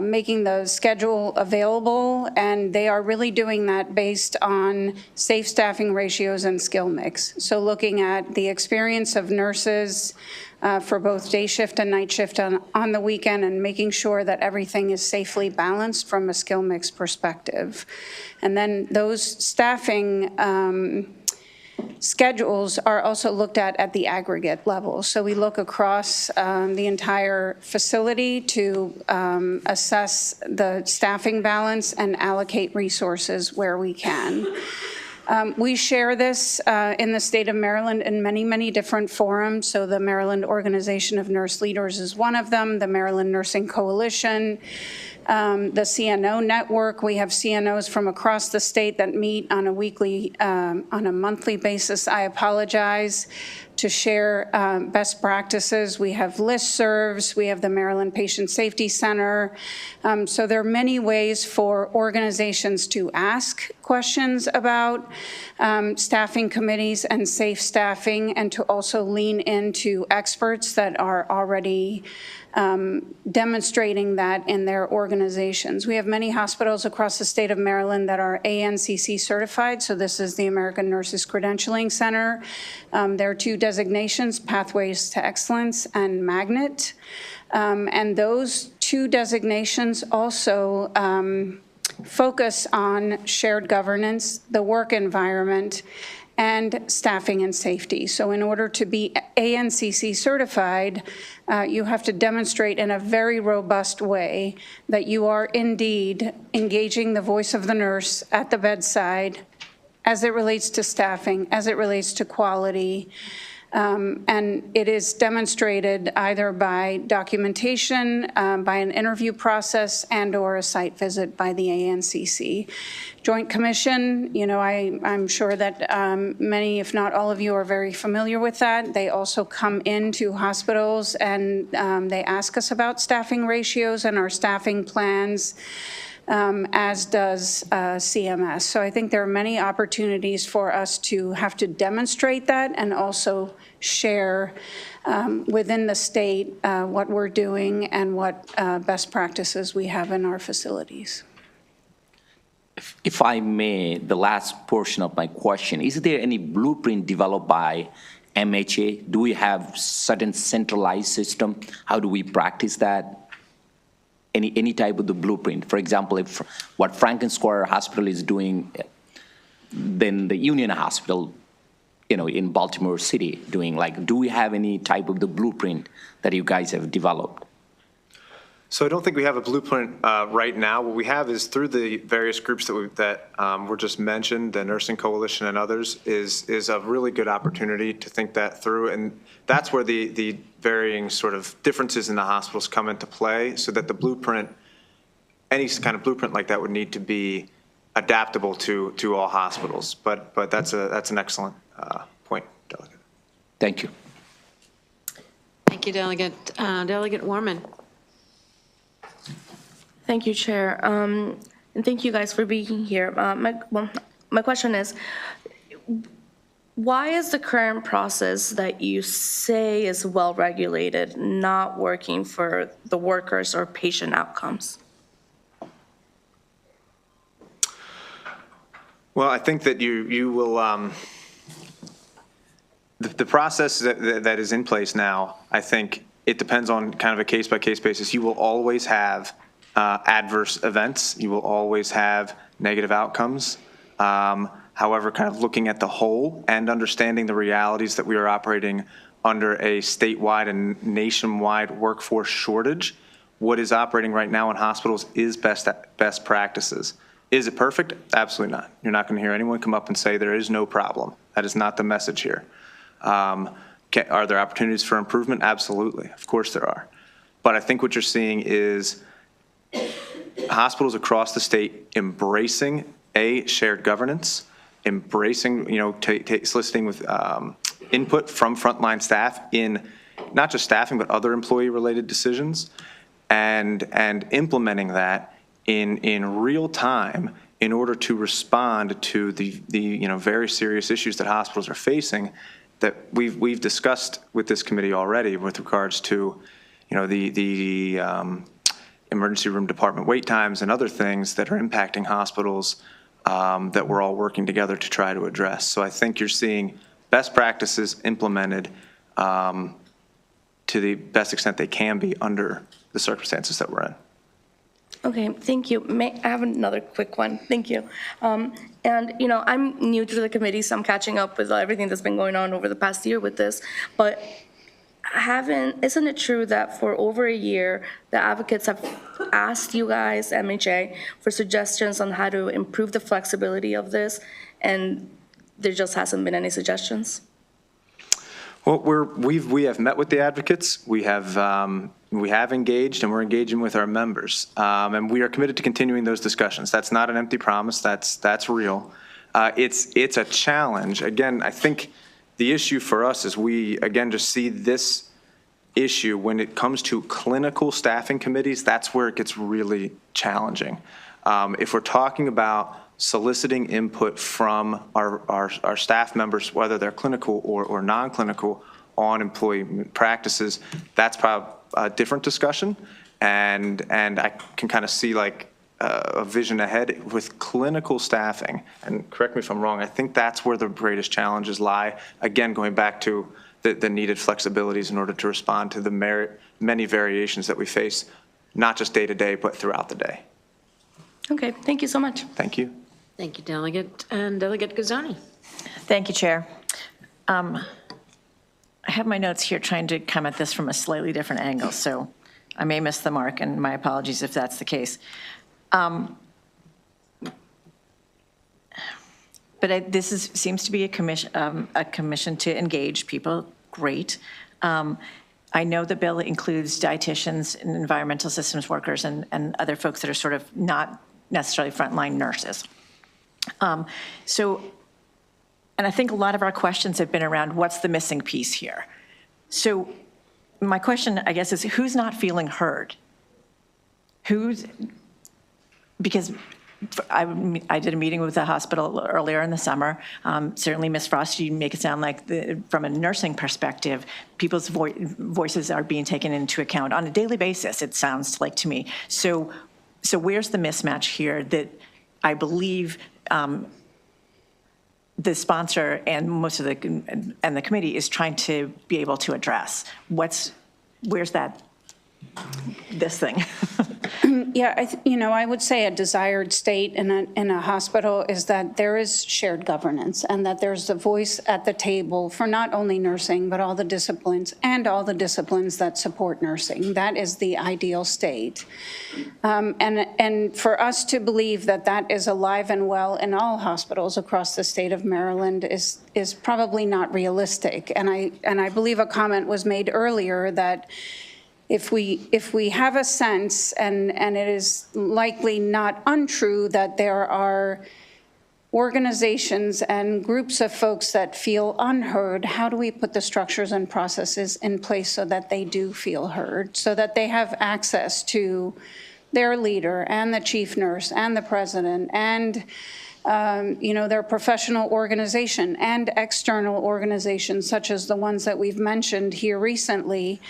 making the schedule available, and they are really doing that based on safe staffing ratios and skill mix. So looking at the experience of nurses for both day shift and night shift on the weekend, and making sure that everything is safely balanced from a skill mix perspective. And then those staffing schedules are also looked at the aggregate level. So we look across the entire facility to assess the staffing balance and allocate resources where we can. We share this in the state of Maryland in many, many different forums. So the Maryland Organization of Nurse Leaders is one of them, the Maryland Nursing Coalition, the CNO network. We have CNOs from across the state that meet on a monthly basis. I apologize, to share best practices. We have listservs. We have the Maryland Patient Safety Center. So there are many ways for organizations to ask questions about staffing committees and safe staffing, and to also lean into experts that are already demonstrating that in their organizations. We have many hospitals across the state of Maryland that are ANCC certified. So this is the American Nurses Credentialing Center. There are two designations, Pathways to Excellence and Magnet. And those two designations also focus on shared governance, the work environment, and staffing and safety. So in order to be ANCC certified, you have to demonstrate in a very robust way that you are indeed engaging the voice of the nurse at the bedside as it relates to staffing, as it relates to quality. And it is demonstrated either by documentation, by an interview process, and or a site visit by the ANCC. Joint Commission, I'm sure that many, if not all of you, are very familiar with that. They also come into hospitals and they ask us about staffing ratios and our staffing plans, as does CMS. So I think there are many opportunities for us to have to demonstrate that and also share within the state what we're doing and what best practices we have in our facilities. If I may, the last portion of my question, is there any blueprint developed by MHA? Do we have certain centralized system? How do we practice that? any type of the blueprint? For example, if what Franklin Square Hospital is doing, then the Union Hospital, in Baltimore City doing, like, do we have any type of the blueprint that you guys have developed? So I don't think we have a blueprint right now. What we have is through the various groups that were just mentioned, the Nursing Coalition and others, is a really good opportunity to think that through. And that's where the varying sort of differences in the hospitals come into play, so that the blueprint, any kind of blueprint like that would need to be adaptable to all hospitals. But that's an excellent point, Delegate. Thank you. Thank you, Delegate. Delegate Warman. Thank you, Chair. And thank you guys for being here. My question is, why is the current process that you say is well-regulated not working for the workers or patient outcomes? Well, I think that you will, the process that is in place now, I think it depends on kind of a case-by-case basis. You will always have adverse events. You will always have negative outcomes. However, kind of looking at the whole and understanding the realities that we are operating under a statewide and nationwide workforce shortage, what is operating right now in hospitals is best practices. Is it perfect? Absolutely not. You're not going to hear anyone come up and say there is no problem. That is not the message here. Are there opportunities for improvement? Absolutely. Of course there are. But I think what you're seeing is hospitals across the state embracing shared governance, embracing, soliciting with input from frontline staff in not just staffing, but other employee-related decisions, and implementing that in real time in order to respond to the very serious issues that hospitals are facing that we've discussed with this committee already with regards to, the emergency room department wait times and other things that are impacting hospitals that we're all working together to try to address. So I think you're seeing best practices implemented to the best extent they can be under the circumstances that we're in. Okay, thank you. I have another quick one? Thank you. I'm new to the committee, so I'm catching up with everything that's been going on over the past year with this. But isn't it true that for over a year, the advocates have asked you guys, MHA, for suggestions on how to improve the flexibility of this, and there just hasn't been any suggestions? Well, we have met with the advocates. We have engaged, and we're engaging with our members, and we are committed to continuing those discussions. That's not an empty promise. That's real. It's a challenge. Again, I think the issue for us is we again just see this issue when it comes to clinical staffing committees. That's where it gets really challenging. If we're talking about soliciting input from our staff members, whether they're clinical or non-clinical, on employee practices, that's probably a different discussion. And I can kind of see like a vision ahead with clinical staffing. And correct me if I'm wrong, I think that's where the greatest challenges lie. Again, going back to the needed flexibilities in order to respond to the many variations that we face, not just day to day, but throughout the day. Okay, thank you so much. Thank you. Thank you, Delegate. And Delegate Gazzani. Thank you, Chair. I have my notes here trying to come at this from a slightly different angle, so I may miss the mark, and my apologies if that's the case. But this seems to be a commission to engage people. Great. I know the bill includes dietitians and environmental systems workers and other folks that are sort of not necessarily frontline nurses. And I think a lot of our questions have been around what's the missing piece here. So my question, I guess, is who's not feeling heard? Because I did a meeting with the hospital earlier in the summer. Certainly, Ms. Frost, you make it sound like from a nursing perspective, people's voices are being taken into account on a daily basis, it sounds like to me. So where's the mismatch here that I believe the sponsor and most of the committee is trying to be able to address? Where's this thing? Yeah, I would say a desired state in a hospital is that there is shared governance and that there's a voice at the table for not only nursing, but all the disciplines and all the disciplines that support nursing. That is the ideal state. And for us to believe that that is alive and well in all hospitals across the state of Maryland is probably not realistic. And I believe a comment was made earlier that if we have a sense, and it is likely not untrue, that there are organizations and groups of folks that feel unheard, how do we put the structures and processes in place so that they do feel heard, so that they have access to their leader and the chief nurse and the president and their professional organization and external organizations such as the ones that we've mentioned here recently,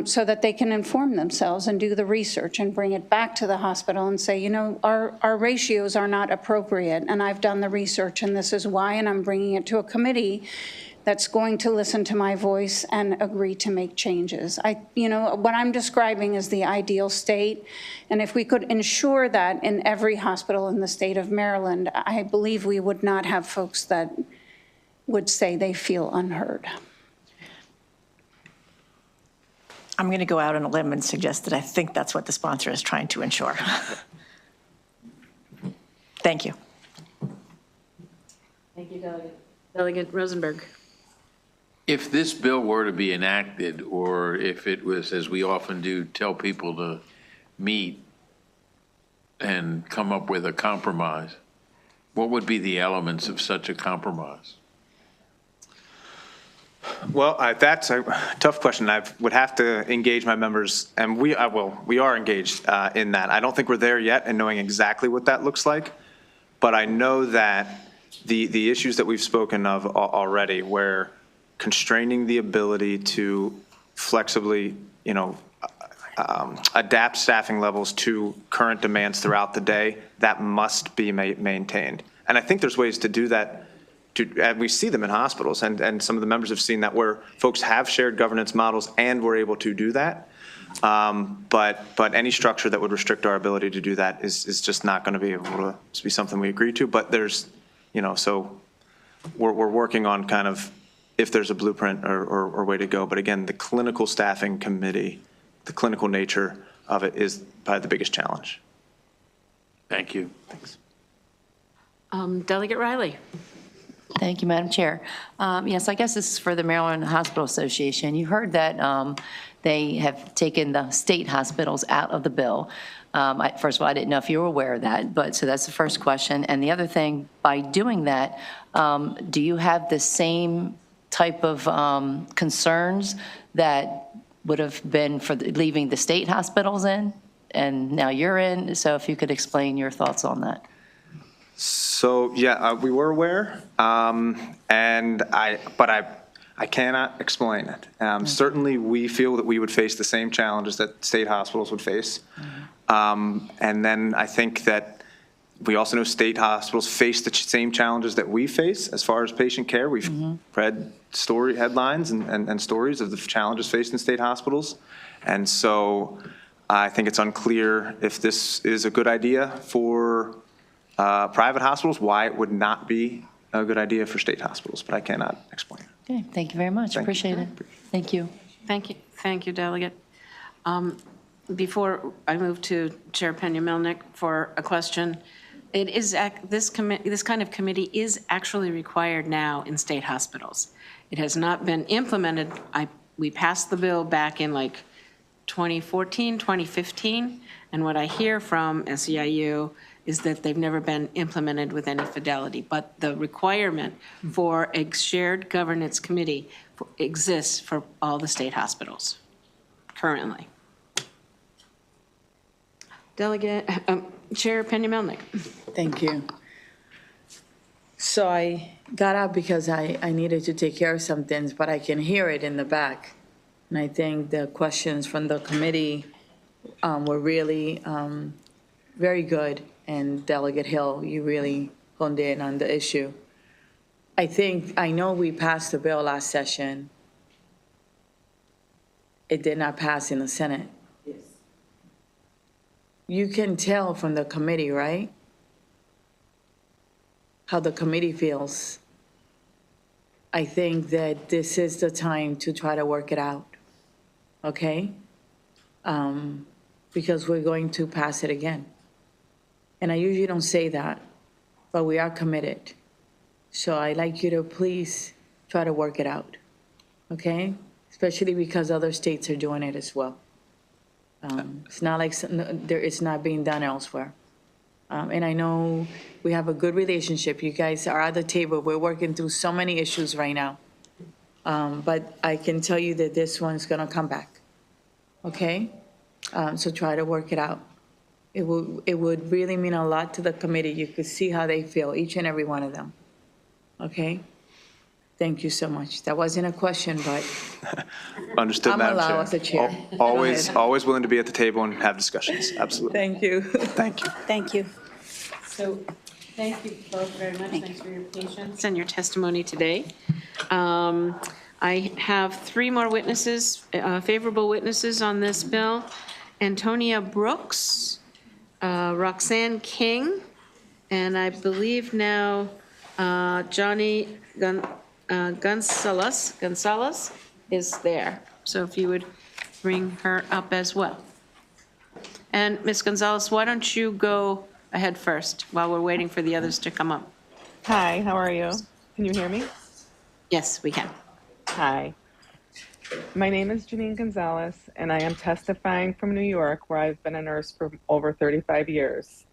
so that they can inform themselves and do the research and bring it back to the hospital and say, our ratios are not appropriate, and I've done the research and this is why, and I'm bringing it to a committee that's going to listen to my voice and agree to make changes. What I'm describing is the ideal state, and if we could ensure that in every hospital in the state of Maryland, I believe we would not have folks that would say they feel unheard. I'm going to go out on a limb and suggest that I think that's what the sponsor is trying to ensure. Thank you. Thank you, Delegate. Delegate Rosenberg. If this bill were to be enacted, or if it was, as we often do, tell people to meet and come up with a compromise, what would be the elements of such a compromise? Well, that's a tough question. I would have to engage my members, and we are engaged in that. I don't think we're there yet in knowing exactly what that looks like, but I know that the issues that we've spoken of already, where constraining the ability to flexibly, adapt staffing levels to current demands throughout the day, that must be maintained. And I think there's ways to do that. And we see them in hospitals, and some of the members have seen that, where folks have shared governance models and we're able to do that. But any structure that would restrict our ability to do that is just not going to be able to be something we agree to. But there's, so we're working on kind of if there's a blueprint or way to go. But again, the clinical staffing committee, the clinical nature of it is probably the biggest challenge. Thank you. Thanks. Delegate Riley. Thank you, Madam Chair. Yes, I guess this is for the Maryland Hospital Association. You heard that they have taken the state hospitals out of the bill. First of all, I didn't know if you were aware of that, so that's the first question. And the other thing, by doing that, do you have the same type of concerns that would have been for leaving the state hospitals in, and now you're in? So if you could explain your thoughts on that. So yeah, we were aware, but I cannot explain it. Certainly, we feel that we would face the same challenges that state hospitals would face, and then I think that we also know state hospitals face the same challenges that we face as far as patient care. We've read headlines and stories of the challenges faced in state hospitals, and so I think it's unclear if this is a good idea for private hospitals, why it would not be a good idea for state hospitals, but I cannot explain. Okay, thank you very much. Appreciate it. Thank you. Thank you, Delegate. Before I move to Chair Pena-Milnick for a question, it is this kind of committee is actually required now in state hospitals. It has not been implemented. We passed the bill back in like 2014, 2015, and what I hear from SEIU is that they've never been implemented with any fidelity. But the requirement for a shared governance committee exists for all the state hospitals currently. Delegate, Chair Pena-Milnick. Thank you. So I got up because I needed to take care of some things, but I can hear it in the back. And I think the questions from the committee were really very good. And Delegate Hill, you really honed in on the issue. I know we passed the bill last session. It did not pass in the Senate. Yes. you can tell from the committee, right? How the committee feels. I think that this is the time to try to work it out, okay? Because we're going to pass it again. And I usually don't say that, but we are committed. So I'd like you to please try to work it out, okay? Especially because other states are doing it as well. It's not like it's not being done elsewhere. And I know we have a good relationship. You guys are at the table. We're working through so many issues right now. But I can tell you that this one's gonna come back, okay? So try to work it out. It would really mean a lot to the committee. You could see how they feel, each and every one of them, okay? Thank you so much. That wasn't a question, but Understood, I'm Madam Chair. allowed as a chair. Always, Go ahead. always willing to be at the table and have discussions, absolutely. Thank you. Thank you. Thank you. So, thank you both very much. Thanks for your patience and your testimony today. I have three more witnesses, favorable witnesses on this bill. Antonia Brooks, Roxanne King, and I believe now Johnny Gonzalez is there. So if you would bring her up as well. And Ms. Gonzalez, why don't you go ahead first while we're waiting for the others to come up? Hi, how are you? Can you hear me? Yes, we can. Hi. My name is Janine Gonzalez, and I am testifying from New York, where I've been a nurse for over 35 years.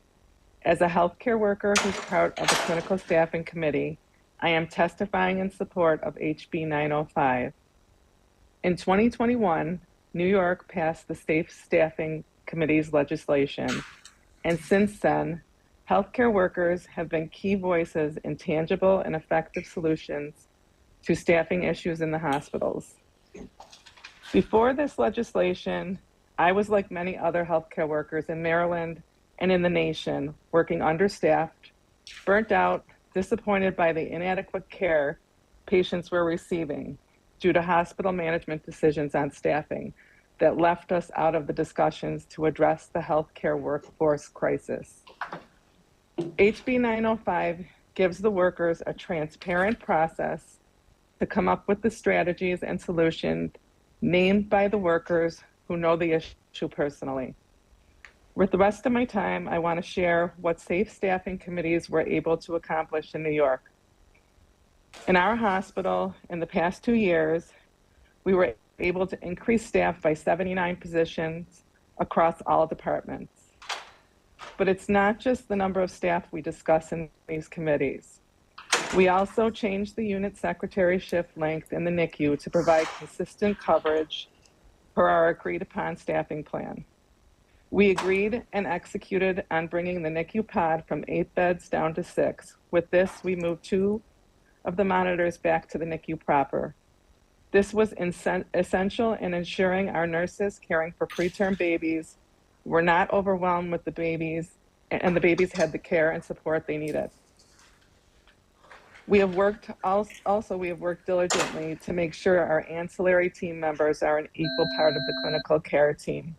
As a healthcare worker who's part of the Clinical Staffing Committee, I am testifying in support of HB 905. In 2021, New York passed the Safe Staffing Committee's legislation, and since then, healthcare workers have been key voices in tangible and effective solutions to staffing issues in the hospitals. Before this legislation, I was like many other healthcare workers in Maryland and in the nation, working understaffed, burnt out, disappointed by the inadequate care patients were receiving due to hospital management decisions on staffing that left us out of the discussions to address the healthcare workforce crisis. HB 905 gives the workers a transparent process to come up with the strategies and solutions named by the workers who know the issue personally. With the rest of my time, I want to share what safe staffing committees were able to accomplish in New York. In our hospital, in the past 2 years, we were able to increase staff by 79 positions across all departments. But it's not just the number of staff we discuss in these committees. We also changed the unit secretary shift length in the NICU to provide consistent coverage per our agreed upon staffing plan. We agreed and executed on bringing the NICU pod from 8 beds down to 6. With this, we moved 2 of the monitors back to the NICU proper. This was essential in ensuring our nurses caring for preterm babies were not overwhelmed with the babies, and the babies had the care and support they needed. We have worked diligently to make sure our ancillary team members are an equal part of the clinical care team.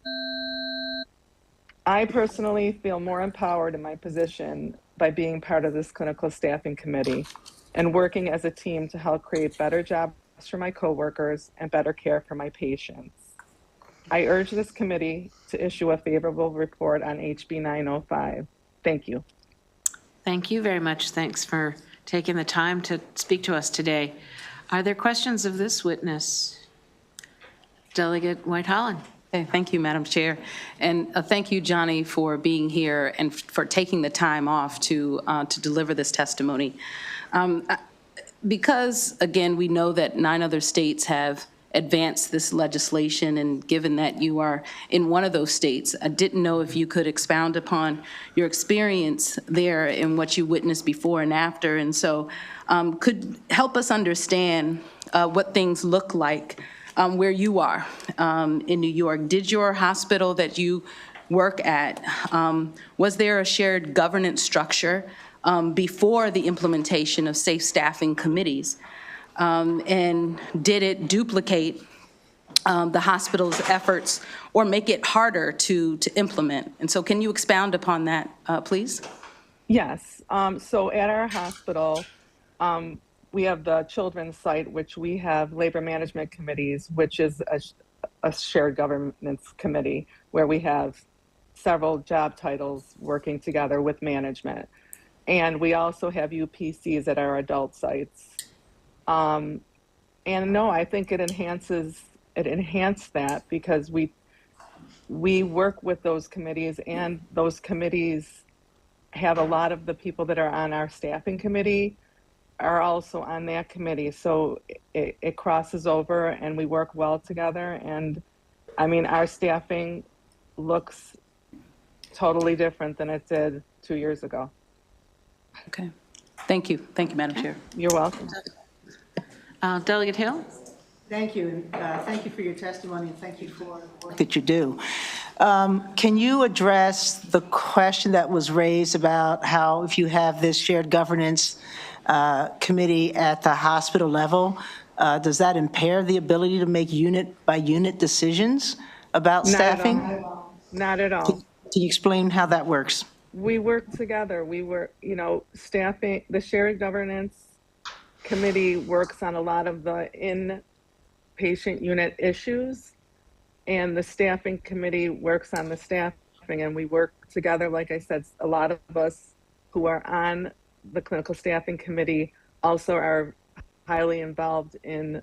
I personally feel more empowered in my position by being part of this clinical staffing committee and working as a team to help create better jobs for my coworkers and better care for my patients. I urge this committee to issue a favorable report on HB 905. Thank you. Thank you very much. Thanks for taking the time to speak to us today. Are there questions of this witness? Delegate White-Holland. Okay, thank you, Madam Chair. And thank you, Johnny, for being here and for taking the time off to deliver this testimony. Because, again, we know that 9 other states have advanced this legislation, and given that you are in one of those states, I didn't know if you could expound upon your experience there and what you witnessed before and after. And so could help us understand what things look like where you are in New York. Did your hospital that you work at, was there a shared governance structure before the implementation of safe staffing committees? And did it duplicate the hospital's efforts or make it harder to implement. And so can you expound upon that, please? Yes. So at our hospital, we have the children's site, which we have labor management committees, which is a shared governance committee where we have several job titles working together with management. And we also have UPCs at our adult sites. And no, I think it enhanced that because we work with those committees, and those committees have a lot of the people that are on our staffing committee are also on that committee. So it crosses over and we work well together. And I mean, our staffing looks totally different than it did 2 years ago. Okay. Thank you. Thank you, Madam Chair. You're welcome. Delegate Hill? Thank you. Thank you for your testimony, and thank you for the work that you do. Can you address the question that was raised about how if you have this shared governance committee at the hospital level, does that impair the ability to make unit-by-unit decisions about staffing? Not at all. Can you explain how that works? We work together. Staffing, the shared governance committee works on a lot of the inpatient unit issues, and the staffing committee works on the staffing, and we work together. Like I said, a lot of us who are on the clinical staffing committee also are highly involved in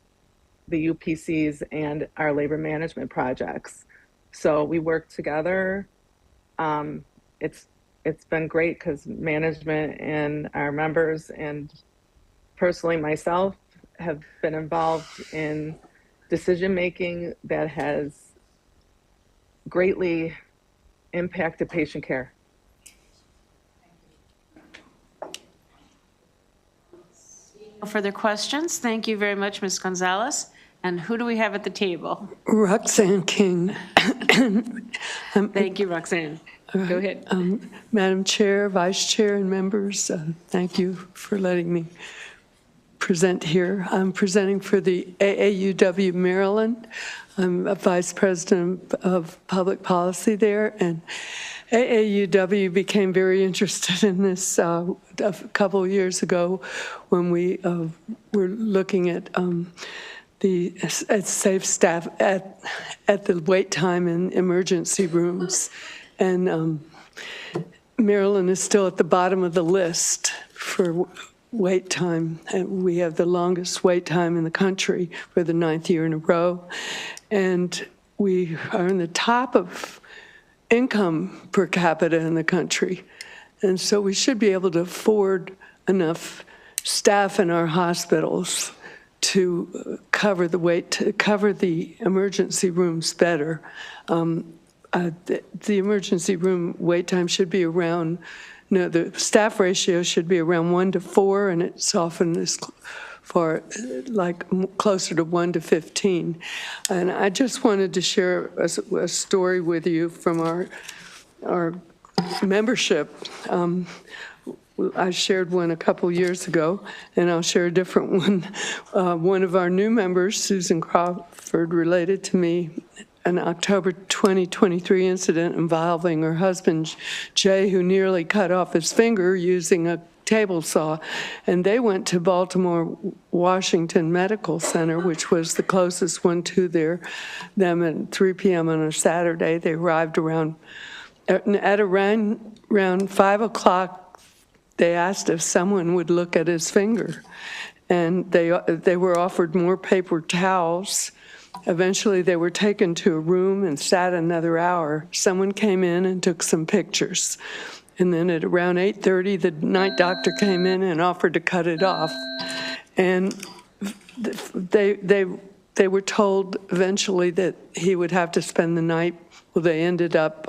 the UPCs and our labor management projects. So we work together. It's been great because management and our members and personally myself have been involved in decision-making that has greatly impacted patient care. No further questions. Thank you very much, Ms. Gonzalez. And who do we have at the table? Roxanne King. Thank you, Roxanne. Go ahead. Madam Chair, Vice Chair, and members, thank you for letting me present here. I'm presenting for the AAUW Maryland. I'm a Vice President of Public Policy there, and AAUW became very interested in this a couple of years ago when we were looking at safe staff at the wait time in emergency rooms. And Maryland is still at the bottom of the list for wait time. And we have the longest wait time in the country for the 9th year in a row. And we are in the top of income per capita in the country. And so we should be able to afford enough staff in our hospitals to cover the emergency rooms better. The emergency room wait time should be around, the staff ratio should be around 1 to 4, and it's often as far like closer to 1 to 15. And I just wanted to share a story with you from our membership. I shared one a couple years ago, and I'll share a different one. One of our new members, Susan Crawford, related to me an October 2023 incident involving her husband, Jay, who nearly cut off his finger using a table saw. And they went to Baltimore Washington Medical Center, which was the closest one to them at 3 p.m. on a Saturday. They arrived around 5 o'clock. They asked if someone would look at his finger, and they were offered more paper towels. Eventually, they were taken to a room and sat another hour. Someone came in and took some pictures. And then at around 8:30, the night doctor came in and offered to cut it off. And they were told eventually that he would have to spend the night. Well, they ended up,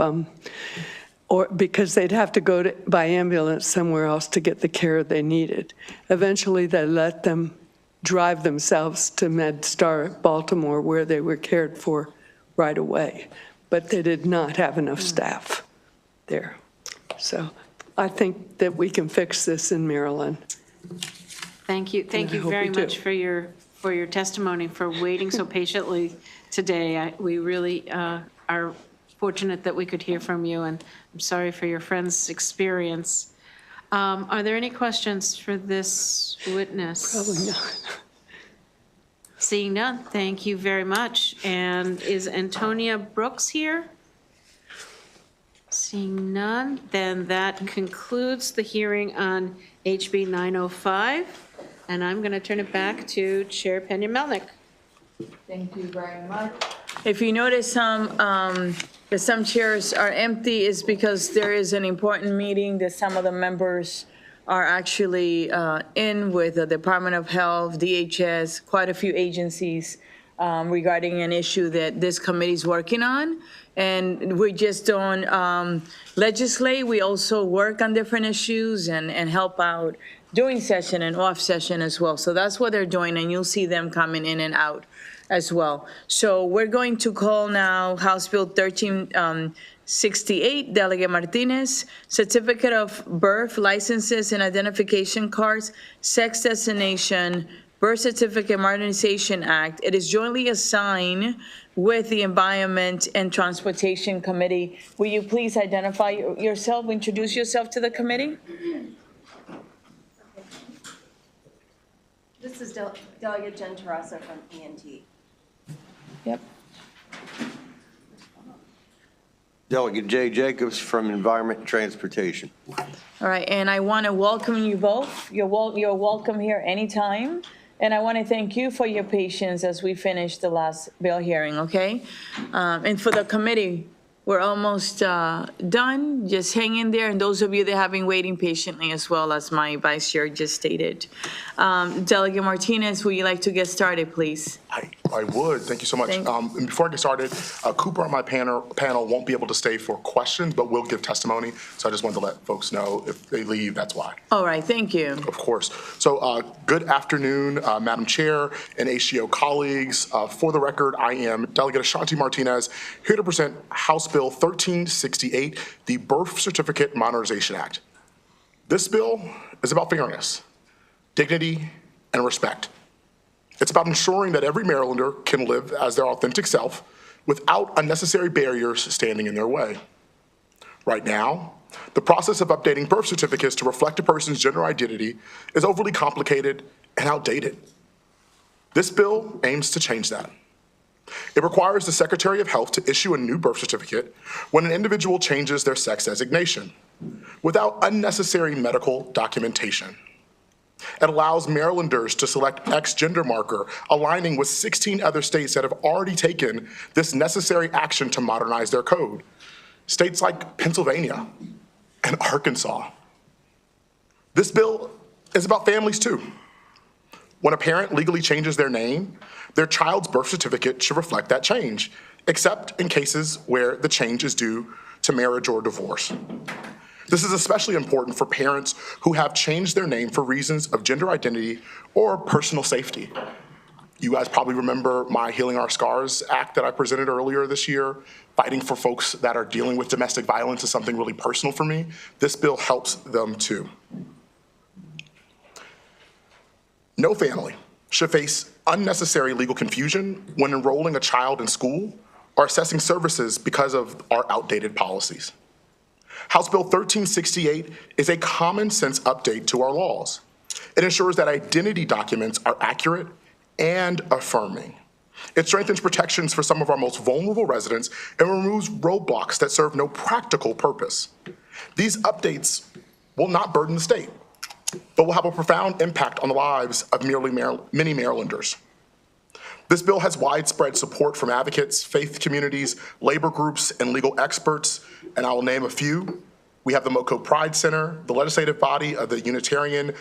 because they'd have to go by ambulance somewhere else to get the care they needed. Eventually, they let them drive themselves to MedStar Baltimore, where they were cared for right away. But they did not have enough staff there. So I think that we can fix this in Maryland. Thank you. Thank you very much for for your testimony, for waiting so patiently today. We really are fortunate that we could hear from you, and I'm sorry for your friend's experience. Are there any questions for this witness? Probably not. Seeing none, thank you very much. And is Antonia Brooks here? Seeing none, then that concludes the hearing on HB 905. And I'm going to turn it back to Chair Pena-Melnick. Thank you very much. If you notice that some chairs are empty, is because there is an important meeting that some of the members are actually in with the Department of Health, DHS, quite a few agencies regarding an issue that this committee is working on. And we just don't legislate, we also work on different issues and help out during session and off session as well. So that's what they're doing, and you'll see them coming in and out as well. So we're going to call now House Bill 1368, Delegate Martinez, Certificate of Birth, Licenses and Identification Cards, Sex Designation, Birth Certificate Modernization Act. It is jointly assigned with the Environment and Transportation Committee. Will you please identify yourself, introduce yourself to the committee? This is Delegate Jen Terrassa from ENT. Yep. Delegate Jay Jacobs from Environment and Transportation. All right, and I want to welcome you both. You're welcome here anytime. And I want to thank you for your patience as we finish the last bill hearing, okay? And for the committee, we're almost done. Just hang in there. And those of you that have been waiting patiently as well, as my vice chair just stated. Delegate Martinez, would you like to get started, please? I would. Thank you so much. And before I get started, Cooper on my panel won't be able to stay for questions, but will give testimony. So I just wanted to let folks know if they leave, that's why. All right, thank you. Of course. So good afternoon, Madam Chair and HGO colleagues. For the record, I am Delegate Ashanti Martinez, here to present House Bill 1368, the Birth Certificate Modernization Act. This bill is about fairness, dignity, and respect. It's about ensuring that every Marylander can live as their authentic self without unnecessary barriers standing in their way. Right now, the process of updating birth certificates to reflect a person's gender identity is overly complicated and outdated. This bill aims to change that. It requires the Secretary of Health to issue a new birth certificate when an individual changes their sex designation without unnecessary medical documentation. It allows Marylanders to select X gender marker, aligning with 16 other states that have already taken this necessary action to modernize their code. States like Pennsylvania and Arkansas. This bill is about families too. When a parent legally changes their name, their child's birth certificate should reflect that change, except in cases where the change is due to marriage or divorce. This is especially important for parents who have changed their name for reasons of gender identity or personal safety. You guys probably remember my Healing Our Scars Act that I presented earlier this year. Fighting for folks that are dealing with domestic violence is something really personal for me. This bill helps them too. No family should face unnecessary legal confusion when enrolling a child in school or assessing services because of our outdated policies. House Bill 1368 is a common sense update to our laws. It ensures that identity documents are accurate and affirming. It strengthens protections for some of our most vulnerable residents and removes roadblocks that serve no practical purpose. These updates will not burden the state, but will have a profound impact on the lives of many Marylanders. This bill has widespread support from advocates, faith communities, labor groups, and legal experts, and I will name a few. We have the MoCo Pride Center, the legislative body of the Unitarian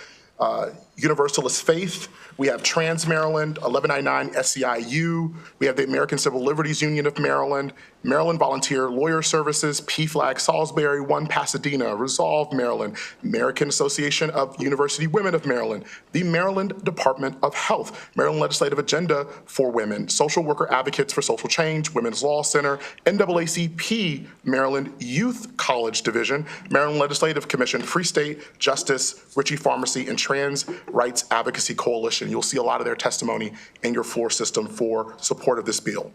Universalist Faith. We have Trans Maryland, 1199 SEIU. We have the American Civil Liberties Union of Maryland, Maryland Volunteer Lawyer Services, PFLAG Salisbury, One Pasadena, Resolve Maryland, American Association of University Women of Maryland, the Maryland Department of Health, Maryland Legislative Agenda for Women, Social Worker Advocates for Social Change, Women's Law Center, NAACP, Maryland Youth College Division, Maryland Legislative Commission, Free State Justice, Ritchie Pharmacy, and Trans Rights Advocacy Coalition. You'll see a lot of their testimony in your floor system for support of this bill.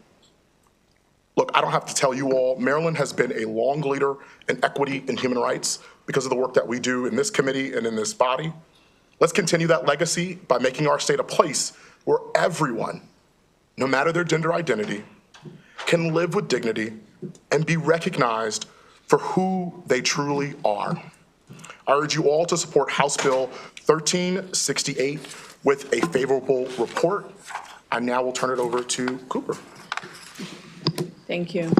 Look, I don't have to tell you all, Maryland has been a long leader in equity and human rights because of the work that we do in this committee and in this body. Let's continue that legacy by making our state a place where everyone, no matter their gender identity, can live with dignity and be recognized for who they truly are. I urge you all to support House Bill 1368 with a favorable report. I now will turn it over to Cooper. Thank you.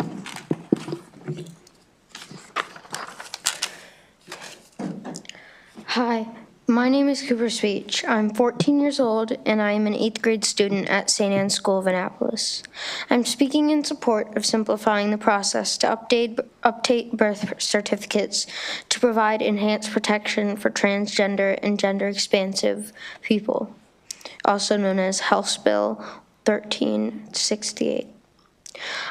Hi, my name is Cooper Speech. I'm 14 years old and I am an 8th grade student at St. Anne's School of Annapolis. I'm speaking in support of simplifying the process to update birth certificates to provide enhanced protection for transgender and gender expansive people, also known as House Bill 1368.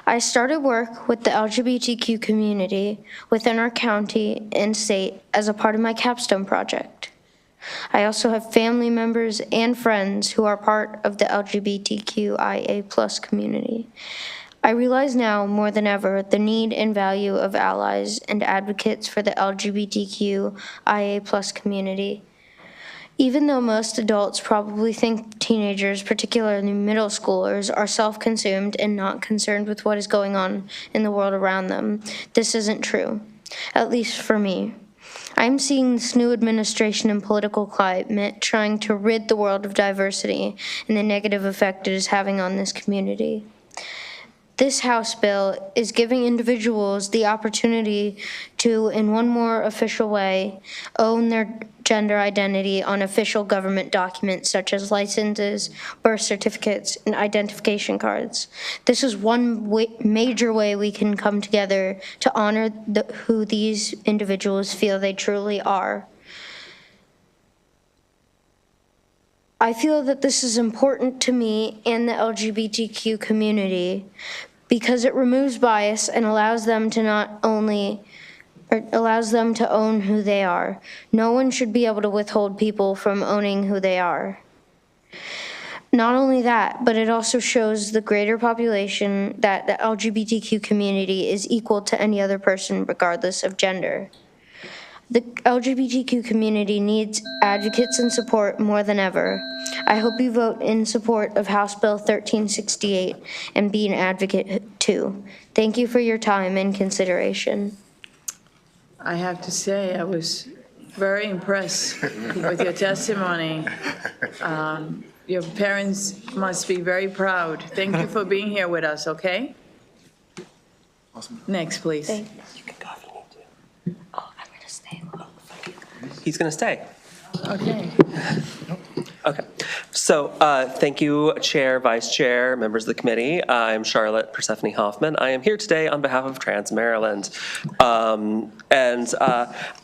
I started work with the LGBTQ community within our county and state as a part of my capstone project. I also have family members and friends who are part of the LGBTQIA+ community. I realize now more than ever the need and value of allies and advocates for the LGBTQIA+ community. Even though most adults probably think teenagers, particularly middle schoolers, are self-consumed and not concerned with what is going on in the world around them, this isn't true, at least for me. I'm seeing this new administration and political climate trying to rid the world of diversity and the negative effect it is having on this community. This House bill is giving individuals the opportunity to, in one more official way, own their gender identity on official government documents such as licenses, birth certificates, and identification cards. This is one major way we can come together to honor who these individuals feel they truly are. I feel that this is important to me and the LGBTQ community because it removes bias and allows them to own who they are. No one should be able to withhold people from owning who they are. Not only that, but it also shows the greater population that the LGBTQ community is equal to any other person regardless of gender. The LGBTQ community needs advocates and support more than ever. I hope you vote in support of House Bill 1368 and be an advocate too. Thank you for your time and consideration. I have to say, I was very impressed with your testimony. Your parents must be very proud. Thank you for being here with us, okay? Awesome. Next, please. Thank you. He's going to stay. Okay. Okay. So thank you, Chair, Vice Chair, members of the committee. I'm Charlotte Persephone Hoffman. I am here today on behalf of Trans Maryland. I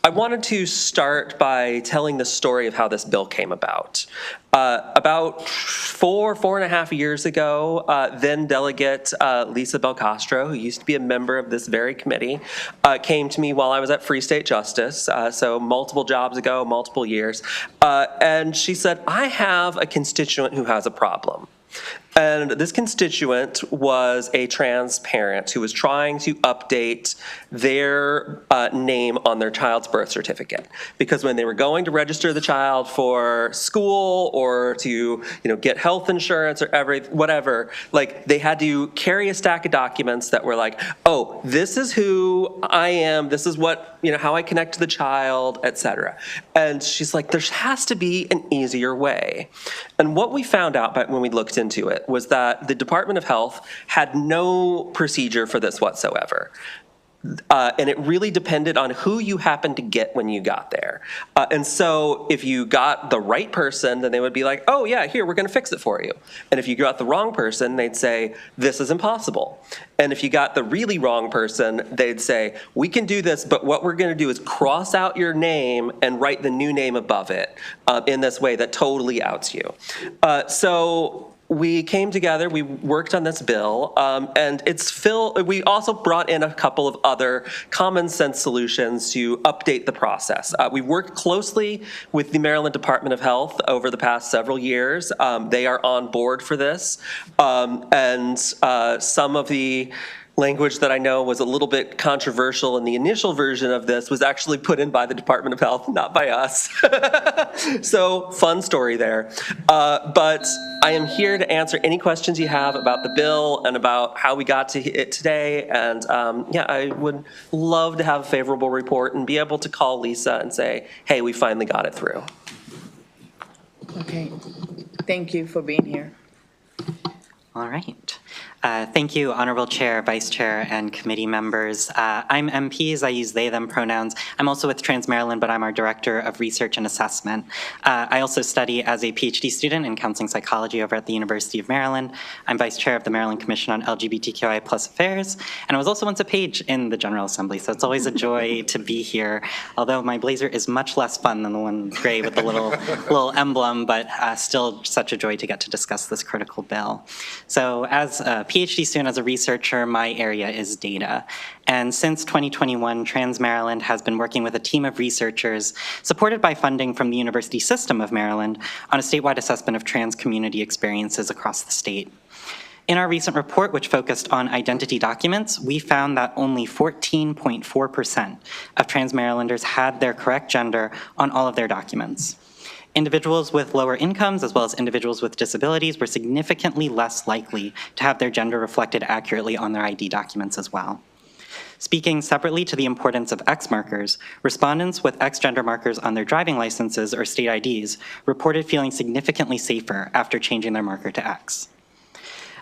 wanted to start by telling the story of how this bill came about. About 4.5 years ago, then Delegate Lisa Belcastro, who used to be a member of this very committee, came to me while I was at Free State Justice, so multiple jobs ago, multiple years, and she said, I have a constituent who has a problem. And this constituent was a trans parent who was trying to update their name on their child's birth certificate. Because when they were going to register the child for school or to get health insurance or whatever, like they had to carry a stack of documents that were like, oh, this is who I am, this is what, how I connect to the child, etc. And she's like, there has to be an easier way. And what we found out when we looked into it was that the Department of Health had no procedure for this whatsoever. And it really depended on who you happened to get when you got there. And so if you got the right person, then they would be like, oh yeah, here, we're gonna fix it for you. And if you got the wrong person, they'd say, this is impossible. And if you got the really wrong person, they'd say, we can do this, but what we're gonna do is cross out your name and write the new name above it in this way that totally outs you. So we came together, we worked on this bill, and we also brought in a couple of other common sense solutions to update the process. We worked closely with the Maryland Department of Health over the past several years. They are on board for this, and some of the language that I know was a little bit controversial in the initial version of this was actually put in by the Department of Health, not by us. So fun story there. But I am here to answer any questions you have about the bill and about how we got to it today. And yeah, I would love to have a favorable report and be able to call Lisa and say, hey, we finally got it through. Okay. Thank you for being here. All right. Thank you, Honorable Chair, Vice Chair, and committee members. I'm MPs. I use they, them pronouns. I'm also with Trans Maryland, but I'm our Director of Research and Assessment. I also study as a PhD student in counseling psychology over at the University of Maryland. I'm Vice Chair of the Maryland Commission on LGBTQI+ Affairs, and I was also once a page in the General Assembly, so it's always a joy to be here, although my blazer is much less fun than the one gray with the little emblem, but still such a joy to get to discuss this critical bill. So as a PhD student, as a researcher, my area is data. And since 2021, Trans Maryland has been working with a team of researchers supported by funding from the University System of Maryland on a statewide assessment of trans community experiences across the state. In our recent report, which focused on identity documents, we found that only 14.4% of Trans Marylanders had their correct gender on all of their documents. Individuals with lower incomes, as well as individuals with disabilities, were significantly less likely to have their gender reflected accurately on their ID documents as well. Speaking separately to the importance of X markers, respondents with X gender markers on their driving licenses or state IDs reported feeling significantly safer after changing their marker to X.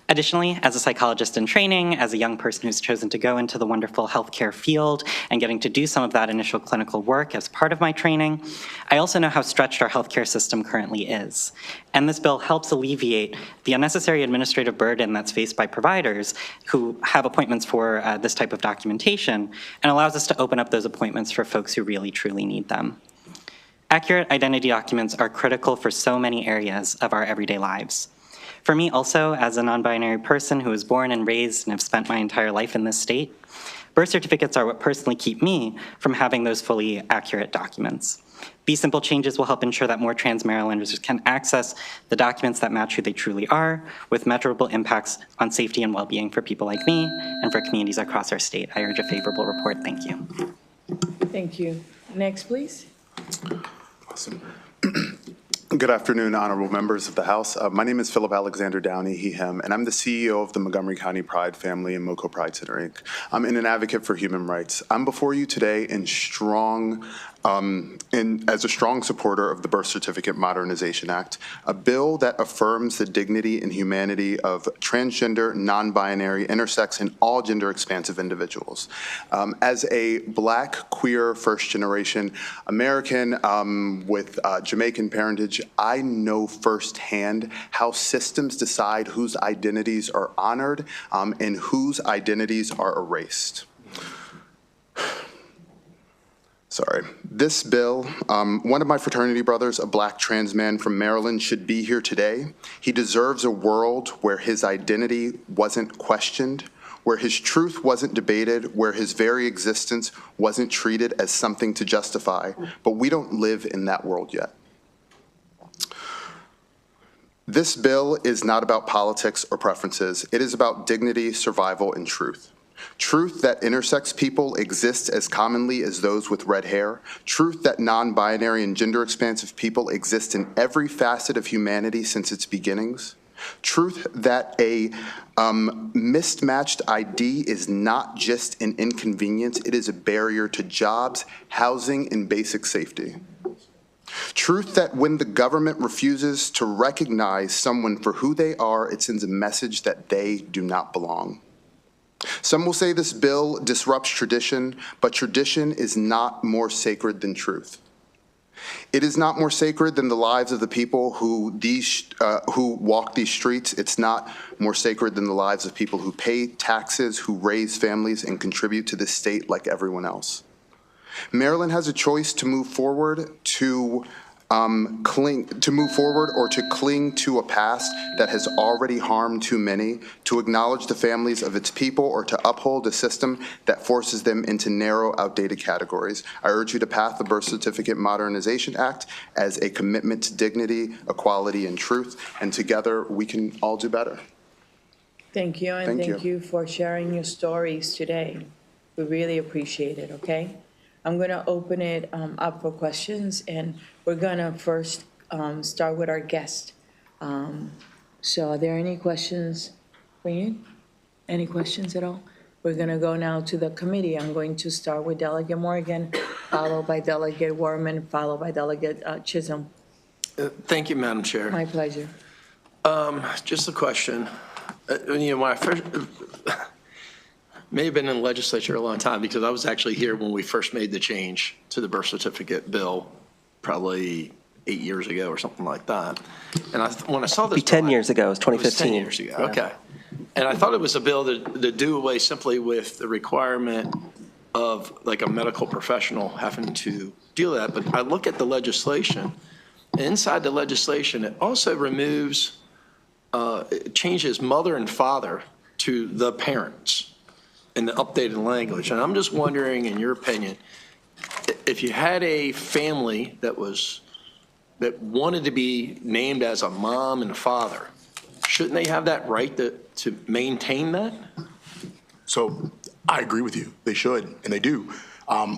Additionally, as a psychologist in training, as a young person who's chosen to go into the wonderful healthcare field and getting to do some of that initial clinical work as part of my training, I also know how stretched our healthcare system currently is. And this bill helps alleviate the unnecessary administrative burden that's faced by providers who have appointments for this type of documentation and allows us to open up those appointments for folks who really, truly need them. Accurate identity documents are critical for so many areas of our everyday lives. For me also, as a non-binary person who was born and raised and have spent my entire life in this state, birth certificates are what personally keep me from having those fully accurate documents. These simple changes will help ensure that more Trans Marylanders can access the documents that match who they truly are, with measurable impacts on safety and well-being for people like me and for communities across our state. I urge a favorable report. Thank you. Thank you. Next, please. Awesome. Good afternoon, honorable members of the House. My name is Philip Alexander Downey, he, him, and I'm the CEO of the Montgomery County Pride Family and MoCo Pride Center, Inc. I'm an advocate for human rights. I'm before you today as a strong supporter of the Birth Certificate Modernization Act, a bill that affirms the dignity and humanity of transgender, non-binary, intersex, and all gender-expansive individuals. As a Black, queer, first-generation American with Jamaican parentage, I know firsthand how systems decide whose identities are honored and whose identities are erased. Sorry. This bill, one of my fraternity brothers, a Black trans man from Maryland, should be here today. He deserves a world where his identity wasn't questioned, where his truth wasn't debated, where his very existence wasn't treated as something to justify. But we don't live in that world yet. This bill is not about politics or preferences. It is about dignity, survival, and truth. Truth that intersex people exist as commonly as those with red hair. Truth that non-binary and gender-expansive people exist in every facet of humanity since its beginnings. Truth that a mismatched ID is not just an inconvenience, it is a barrier to jobs, housing, and basic safety. Truth that when the government refuses to recognize someone for who they are, it sends a message that they do not belong. Some will say this bill disrupts tradition, but tradition is not more sacred than truth. It is not more sacred than the lives of the people who walk these streets. It's not more sacred than the lives of people who pay taxes, who raise families, and contribute to this state like everyone else. Maryland has a choice to move forward to to move forward or to cling to a past that has already harmed too many, to acknowledge the families of its people, or to uphold a system that forces them into narrow, outdated categories. I urge you to pass the Birth Certificate Modernization Act as a commitment to dignity, equality, and truth, and together we can all do better. Thank you, and thank you for sharing your stories today. We really appreciate it, okay? I'm going to open it up for questions, and we're going to first start with our guest. So are there any questions for you? Any questions at all? We're going to go now to the committee. I'm going to start with Delegate Morgan, followed by Delegate Werman, followed by Delegate Chisholm. Thank you, Madam Chair. My pleasure. Just a question. When I first, may have been in the legislature a long time, because I was actually here when we first made the change to the birth certificate bill, probably 8 years ago or something like that. And when I saw this, 10 years ago, it was 2015. It was 10 years ago. Okay. And I thought it was a bill to do away simply with the requirement of like a medical professional having to deal with that. But I look at the legislation, and inside the legislation, it also removes, it changes mother and father to the parents in the updated language. And I'm just wondering, in your opinion, if you had a family that wanted to be named as a mom and a father, shouldn't they have that right to maintain that? So I agree with you. They should, and they do.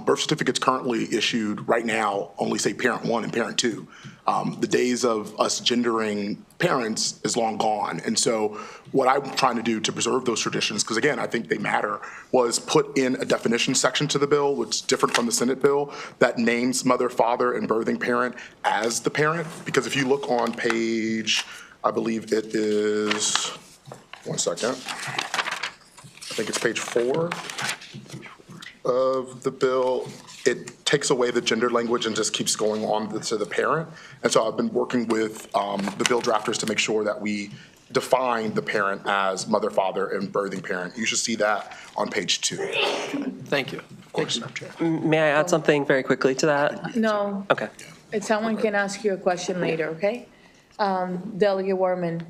Birth certificates currently issued right now only say parent one and parent two. The days of us gendering parents is long gone. And so what I'm trying to do to preserve those traditions, because again, I think they matter, was put in a definition section to the bill, which is different from the Senate bill, that names mother, father, and birthing parent as the parent. Because if you look on page, I believe it is, one second, I think it's page 4 of the bill. It takes away the gender language and just keeps going on to the parent. And so I've been working with the bill drafters to make sure that we define the parent as mother, father, and birthing parent. You should see that on page 2. Thank you. Of course, Madam Chair. May I add something very quickly to that? No. Okay. Someone can ask you a question later, okay? Delegate Werman.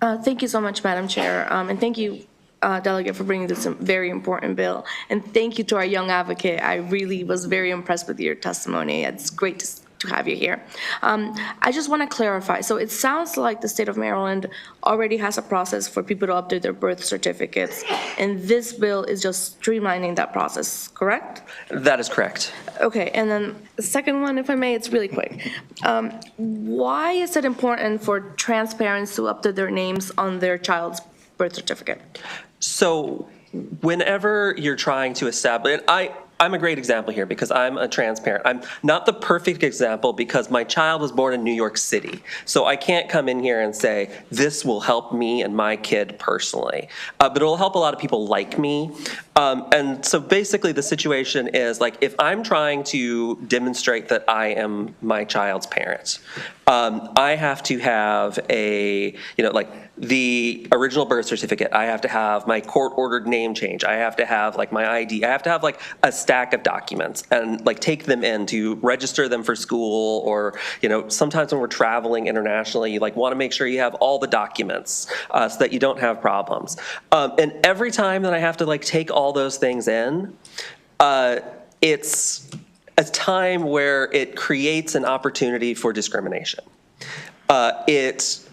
Thank you so much, Madam Chair, and thank you, Delegate, for bringing this very important bill. And thank you to our young advocate. I really was very impressed with your testimony. It's great to have you here. I just want to clarify. So it sounds like the state of Maryland already has a process for people to update their birth certificates, and this bill is just streamlining that process, correct? That is correct. Okay, and then the second one, if I may, it's really quick. Why is it important for trans parents to update their names on their child's birth certificate? So whenever you're trying to establish, and I'm a great example here because I'm a trans parent. I'm not the perfect example because my child was born in New York City. So I can't come in here and say, this will help me and my kid personally. But it'll help a lot of people like me. And so basically the situation is like, if I'm trying to demonstrate that I am my child's parent, I have to have like the original birth certificate. I have to have my court-ordered name change. I have to have like my ID. I have to have like a stack of documents and like take them in to register them for school, or sometimes when we're traveling internationally, you like want to make sure you have all the documents so that you don't have problems. And every time that I have to like take all those things in, it's a time where it creates an opportunity for discrimination. It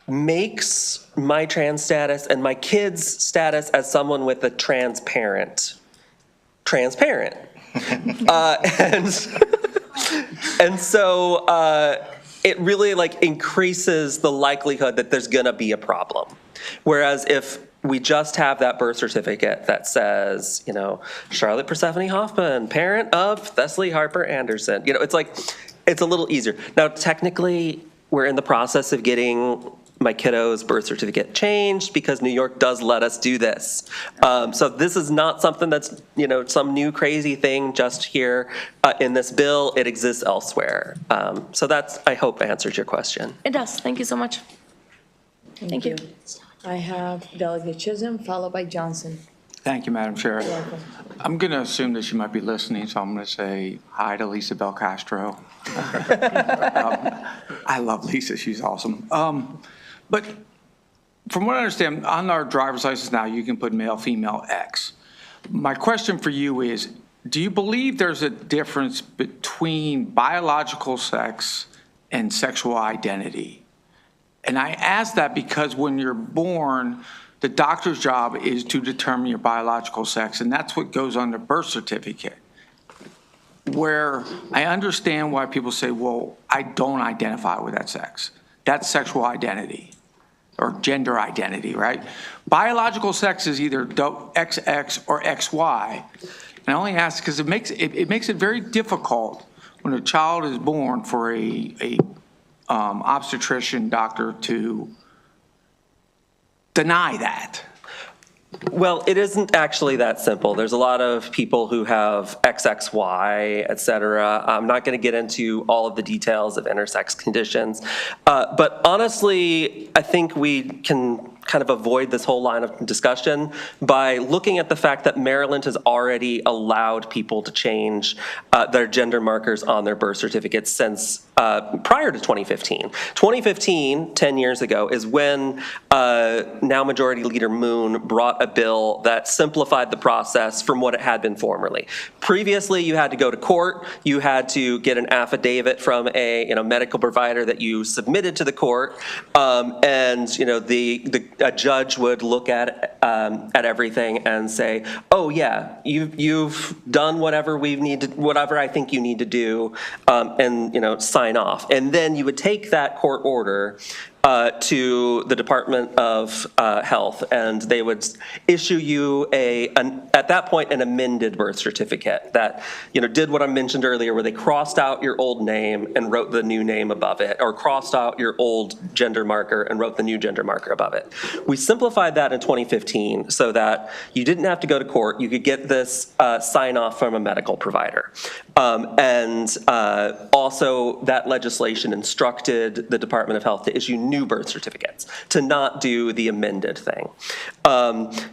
makes my trans status and my kid's status as someone with a transparent. And so it really like increases the likelihood that there's gonna be a problem. Whereas if we just have that birth certificate that says, Charlotte Persephone Hoffman, parent of Thessaly Harper Anderson, it's like, it's a little easier. Now, technically, we're in the process of getting my kiddo's birth certificate changed because New York does let us do this. So this is not something that's, some new crazy thing just here in this bill. It exists elsewhere. So that's, I hope, answers your question. It does. Thank you so much. Thank you. I have Delegate Chisholm, followed by Johnson. Thank you, Madam Chair. I'm going to assume that she might be listening, so I'm going to say hi to Lisa Bel Castro. I love Lisa. She's awesome. But from what I understand, on our driver's license now, you can put male, female, X. My question for you is, do you believe there's a difference between biological sex and sexual identity? And I ask that because when you're born, the doctor's job is to determine your biological sex, and that's what goes on the birth certificate. Where I understand why people say, well, I don't identify with that sex. That's sexual identity or gender identity, right? Biological sex is either XX or XY. And I only ask because it makes it very difficult when a child is born for a obstetrician doctor to deny that. Well, it isn't actually that simple. There's a lot of people who have XXY, et cetera. I'm not going to get into all of the details of intersex conditions. But honestly, I think we can kind of avoid this whole line of discussion by looking at the fact that Maryland has already allowed people to change their gender markers on their birth certificates since prior to 2015. 2015, 10 years ago, is when now Majority Leader Moon brought a bill that simplified the process from what it had been formerly. Previously, you had to go to court, you had to get an affidavit from a medical provider that you submitted to the court, and a judge would look at everything and say, oh yeah, you've done whatever I think you need to do, and sign off. And then you would take that court order to the Department of Health, and they would issue you at that point an amended birth certificate that did what I mentioned earlier, where they crossed out your old name and wrote the new name above it, or crossed out your old gender marker and wrote the new gender marker above it. We simplified that in 2015 so that you didn't have to go to court. You could get this sign off from a medical provider, and also that legislation instructed the Department of Health to issue new birth certificates, to not do the amended thing.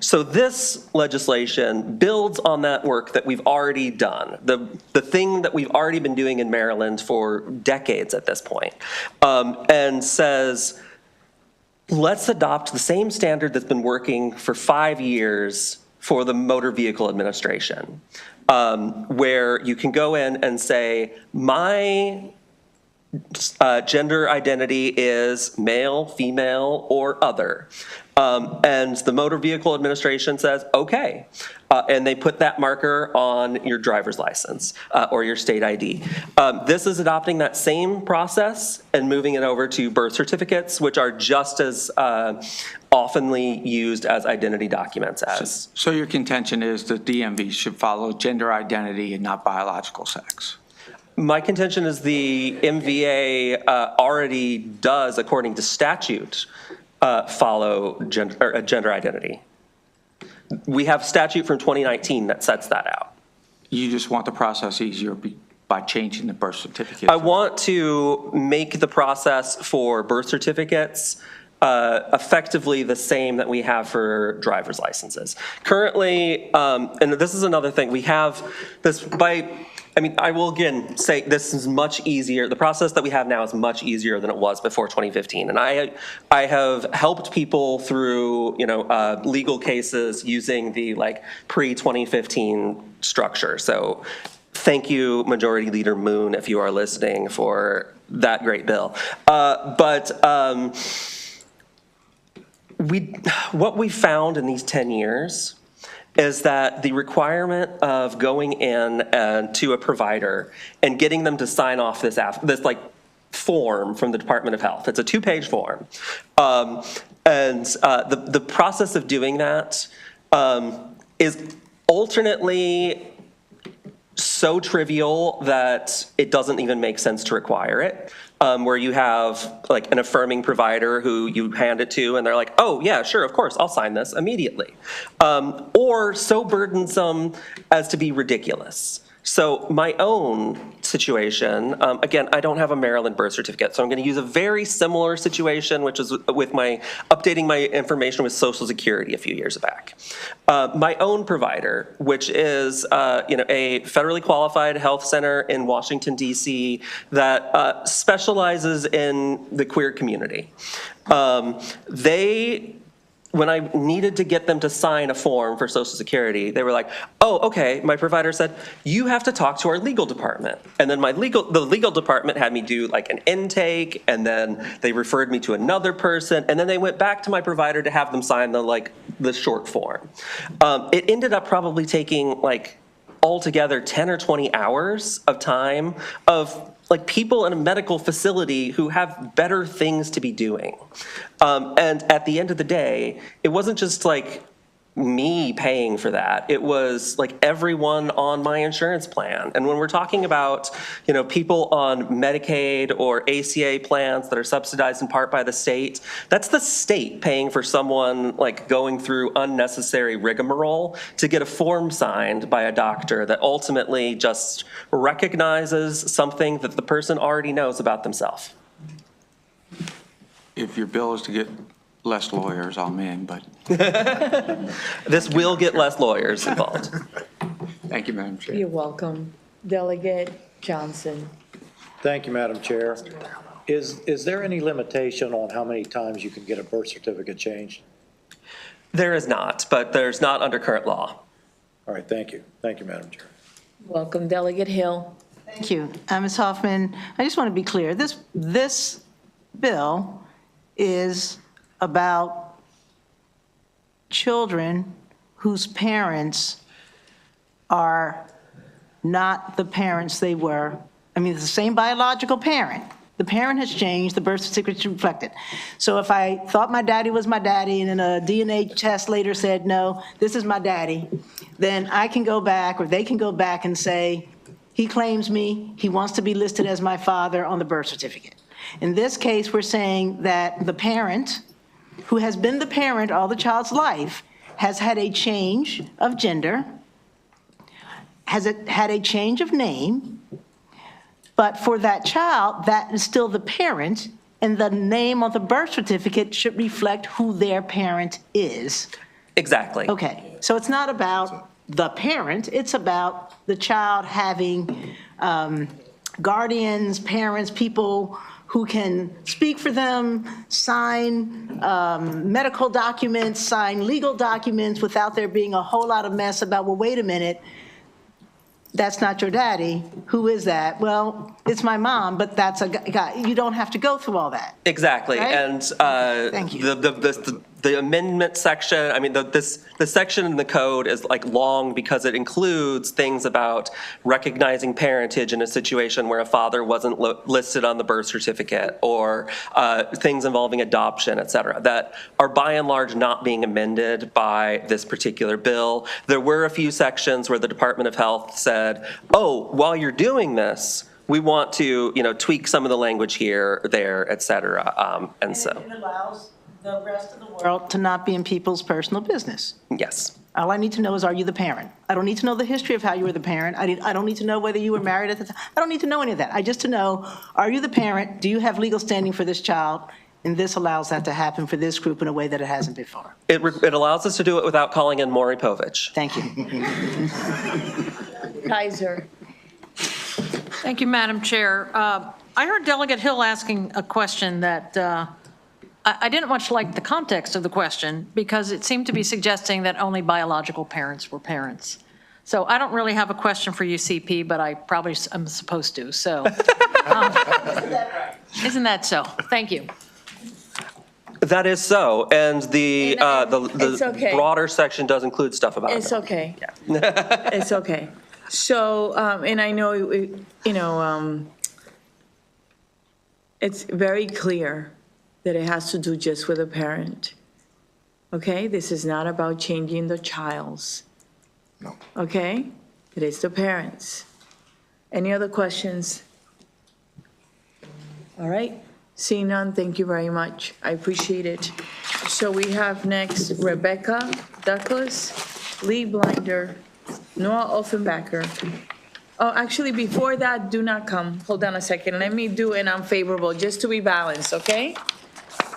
So this legislation builds on that work that we've already done, the thing that we've already been doing in Maryland for decades at this point, and says, let's adopt the same standard that's been working for 5 years for the Motor Vehicle Administration, where you can go in and say, my gender identity is male, female, or other. And the Motor Vehicle Administration says, okay. And they put that marker on your driver's license or your state ID. This is adopting that same process and moving it over to birth certificates, which are just as oftenly used as identity documents as. So your contention is that DMV should follow gender identity and not biological sex? My contention is the MVA already does, according to statute, follow gender identity. We have statute from 2019 that sets that out. You just want the process easier by changing the birth certificate? I want to make the process for birth certificates effectively the same that we have for driver's licenses. Currently, and this is another thing, we have this I will again say this is much easier. The process that we have now is much easier than it was before 2015. And I have helped people through, legal cases using the pre-2015 structure. So thank you, Majority Leader Moon, if you are listening, for that great bill. What we found in these 10 years is that the requirement of going in to a provider and getting them to sign off this form from the Department of Health. It's a 2-page form. And the process of doing that is alternately so trivial that it doesn't even make sense to require it. Where you have an affirming provider who you hand it to and they're like, oh yeah, sure, of course, I'll sign this immediately. Or so burdensome as to be ridiculous. So my own situation, again, I don't have a Maryland birth certificate, so I'm going to use a very similar situation, which is with my updating my information with Social Security a few years back. My own provider, which is a federally qualified health center in Washington, D.C. that specializes in the queer community. When I needed to get them to sign a form for Social Security, they were like, oh, okay, my provider said, you have to talk to our legal department. And then the legal department had me do like an intake, and then they referred me to another person, and then they went back to my provider to have them sign the short form. It ended up probably taking altogether 10 or 20 hours of time of people in a medical facility who have better things to be doing. And at the end of the day, it wasn't just me paying for that. It was everyone on my insurance plan. And when we're talking about, people on Medicaid or ACA plans that are subsidized in part by the state, that's the state paying for someone going through unnecessary rigmarole to get a form signed by a doctor that ultimately just recognizes something that the person already knows about themselves. If your bill is to get less lawyers, I'm in, but. This will get less lawyers involved. Thank you, Madam Chair. You're welcome. Delegate Johnson. Thank you, Madam Chair. Is there any limitation on how many times you can get a birth certificate changed? There is not, but there's not under current law. All right, thank you. Thank you, Madam Chair. Welcome, Delegate Hill. Thank you. Ms. Hoffman, I just want to be clear. This bill is about children whose parents are not the parents they were. I mean, it's the same biological parent. The parent has changed, the birth certificate should reflect it. So if I thought my daddy was my daddy and then a DNA test later said, no, this is my daddy, then I can go back, or they can go back and say, he claims me, he wants to be listed as my father on the birth certificate. In this case, we're saying that the parent, who has been the parent all the child's life, has had a change of gender, has had a change of name, but for that child, that is still the parent, and the name on the birth certificate should reflect who their parent is. Exactly. Okay, so it's not about the parent, it's about the child having guardians, parents, people who can speak for them, sign medical documents, sign legal documents without there being a whole lot of mess about, well, wait a minute, that's not your daddy. Who is that? Well, it's my mom, but that's a guy. You don't have to go through all that. Exactly. Right? And Thank you. the amendment section, I mean, the section in the code is long because it includes things about recognizing parentage in a situation where a father wasn't listed on the birth certificate, or things involving adoption, et cetera, that are by and large not being amended by this particular bill. There were a few sections where the Department of Health said, oh, while you're doing this, we want to, tweak some of the language here, there, et cetera. And so it allows the rest of the world to not be in people's personal business. Yes. All I need to know is, are you the parent? I don't need to know the history of how you were the parent. I don't need to know whether you were married at the time. I don't need to know any of that. I just to know, are you the parent? Do you have legal standing for this child? And this allows that to happen for this group in a way that it hasn't before. It allows us to do it without calling in Maury Povich. Thank you. Kaiser. Thank you, Madam Chair. I heard Delegate Hill asking a question that I didn't much like the context of the question, because it seemed to be suggesting that only biological parents were parents. So I don't really have a question for you, CP, but I probably am supposed to. So isn't that so? Thank you. That is so, and the It's okay. broader section does include stuff about it. It's okay. It's okay. So, and I know, it's very clear that it has to do just with a parent. Okay? This is not about changing the child's. No. Okay? It is the parents. Any other questions? All right. Seeing none, thank you very much. I appreciate it. So we have next Rebecca Douglas, Lee Blinder, Noah Offenbacher, Oh, actually, before that, do not come. Hold on a second. Let me do an unfavorable, just to be balanced, okay?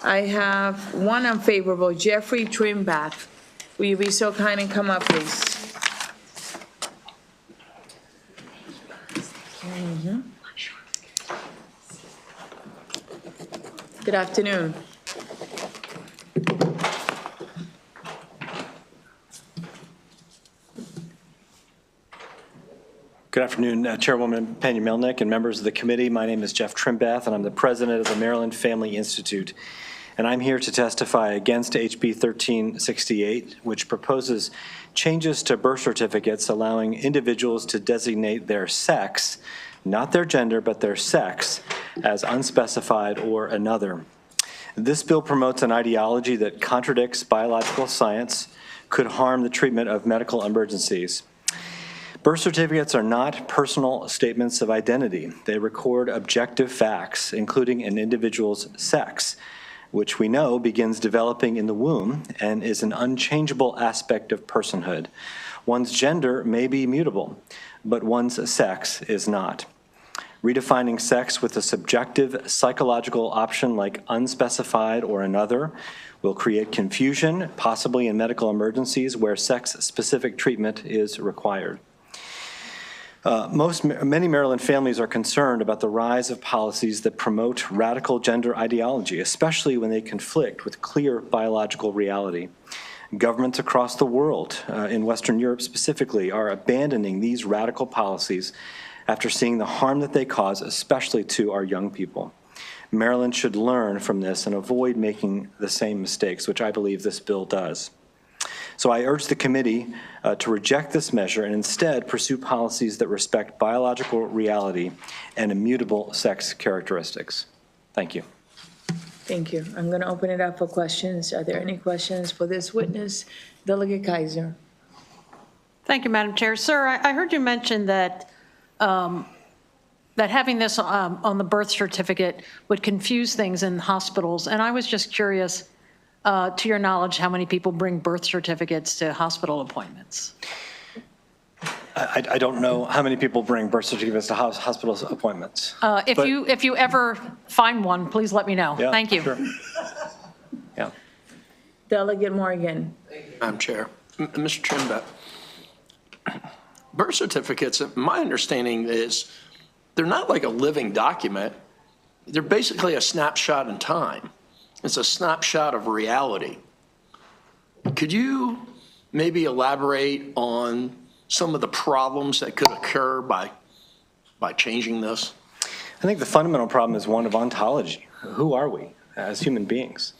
I have one unfavorable, Jeffrey Trimbath. Will you be so kind and come up, please? Good afternoon. Good afternoon, Chairwoman Pena-Melnick and members of the committee. My name is Jeff Trimbath, and I'm the president of the Maryland Family Institute. And I'm here to testify against HB 1368, which proposes changes to birth certificates allowing individuals to designate their sex, not their gender, but their sex, as unspecified or another. This bill promotes an ideology that contradicts biological science, could harm the treatment of medical emergencies. Birth certificates are not personal statements of identity. They record objective facts, including an individual's sex, which we know begins developing in the womb and is an unchangeable aspect of personhood. One's gender may be mutable, but one's sex is not. Redefining sex with a subjective psychological option like unspecified or another will create confusion, possibly in medical emergencies where sex-specific treatment is required. Many Maryland families are concerned about the rise of policies that promote radical gender ideology, especially when they conflict with clear biological reality. Governments across the world, in Western Europe specifically, are abandoning these radical policies after seeing the harm that they cause, especially to our young people. Maryland should learn from this and avoid making the same mistakes, which I believe this bill does. So I urge the committee to reject this measure and instead pursue policies that respect biological reality and immutable sex characteristics. Thank you. Thank you. I'm going to open it up for questions. Are there any questions for this witness? Delegate Kaiser. Thank you, Madam Chair. Sir, I heard you mention that that having this on the birth certificate would confuse things in hospitals, and I was just curious, to your knowledge, how many people bring birth certificates to hospital appointments? I don't know how many people bring birth certificates to hospital appointments. If you ever find one, please let me know. Yeah, Thank you. Sure. Yeah. Delegate Morgan. Madam Chair. Mr. Trimbath, birth certificates, my understanding is they're not like a living document. They're basically a snapshot in time. It's a snapshot of reality. Could you maybe elaborate on some of the problems that could occur by changing this? I think the fundamental problem is one of ontology. Who are we as human beings?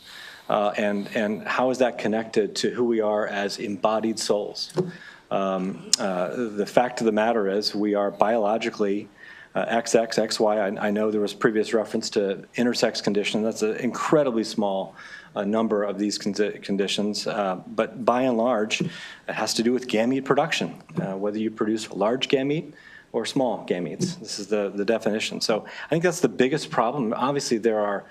And how is that connected to who we are as embodied souls? The fact of the matter is we are biologically XX, XY. I know there was previous reference to intersex condition. That's an incredibly small number of these conditions. But by and large, it has to do with gamete production, whether you produce large gamete or small gametes. This is the definition. So I think that's the biggest problem. Obviously, there are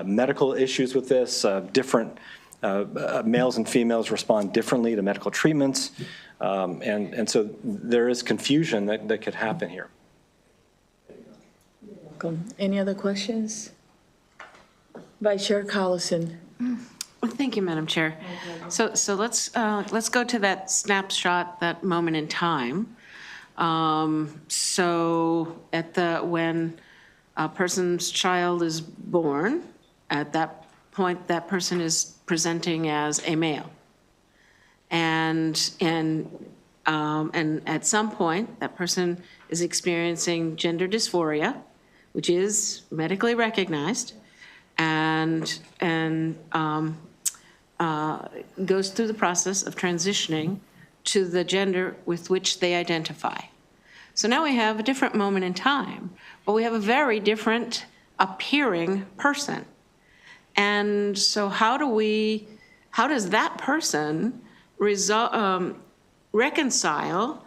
medical issues with this. Different males and females respond differently to medical treatments. And so there is confusion that could happen here. Welcome. Any other questions? Vice Chair Collison. Well, thank you, Madam Chair. So let's go to that snapshot, that moment in time. So when a person's child is born, at that point, that person is presenting as a male. And at some point, that person is experiencing gender dysphoria, which is medically recognized, and goes through the process of transitioning to the gender with which they identify. So now we have a different moment in time, but we have a very different appearing person. And so how does that person reconcile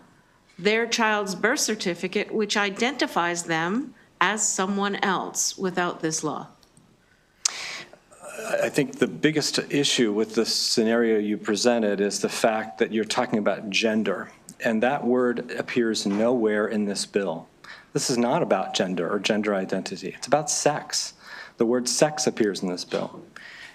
their child's birth certificate, which identifies them as someone else, without this law? I think the biggest issue with the scenario you presented is the fact that you're talking about gender. and that word appears nowhere in this bill. This is not about gender or gender identity. It's about sex. The word sex appears in this bill.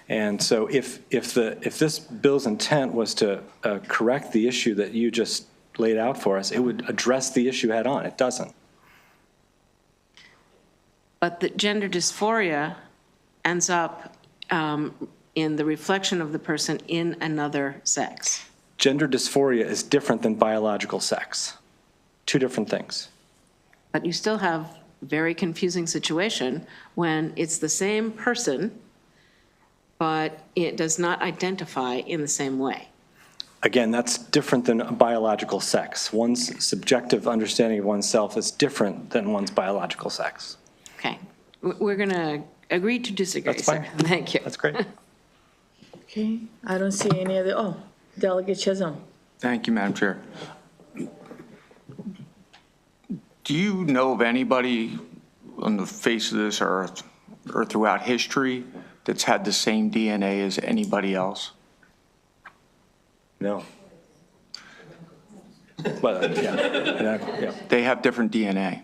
And so if this bill's intent was to correct the issue that you just laid out for us, it would address the issue head on. It doesn't. But the gender dysphoria ends up in the reflection of the person in another sex. Gender dysphoria is different than biological sex. Two different things. But you still have a very confusing situation when it's the same person, but it does not identify in the same way. Again, that's different than a biological sex. One's subjective understanding of oneself is different than one's biological sex. Okay. We're going to agree to disagree, That's fine. sir. Thank you. That's great. Okay, I don't see any other, oh, Delegate Chisholm. Thank you, Madam Chair. Do you know of anybody on the face of this earth or throughout history that's had the same DNA as anybody else? No. Well, yeah. They have different DNA.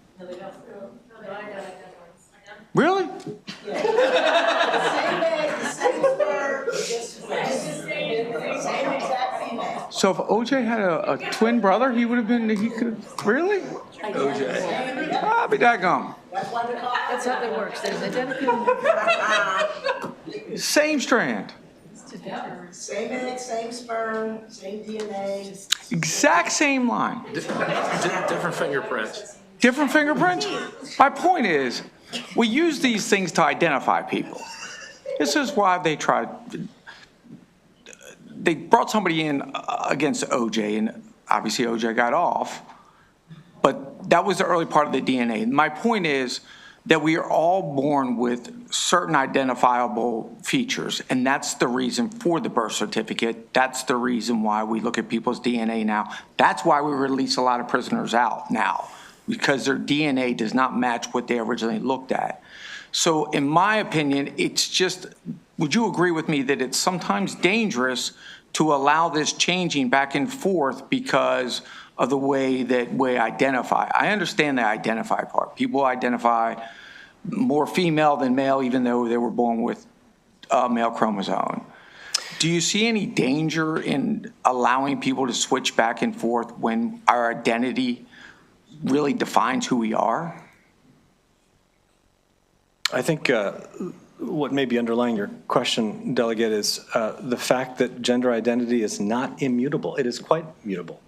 Really? So if OJ had a twin brother, he would have been, he could, really? OJ. I'll be daggone. That's how that works. There's identical. Same strand. Same egg, same sperm, same DNA. Exact same line. Different fingerprints. Different fingerprints? My point is, we use these things to identify people. This is why they brought somebody in against OJ, and obviously OJ got off, but that was the early part of the DNA. My point is that we are all born with certain identifiable features, and that's the reason for the birth certificate. That's the reason why we look at people's DNA now. That's why we release a lot of prisoners out now, because their DNA does not match what they originally looked at. So in my opinion, it's just, would you agree with me that it's sometimes dangerous to allow this changing back and forth because of the way that we identify? I understand the identify part. People identify more female than male, even though they were born with a male chromosome. Do you see any danger in allowing people to switch back and forth when our identity really defines who we are? I think what may be underlying your question, Delegate, is the fact that gender identity is not immutable. It is quite mutable.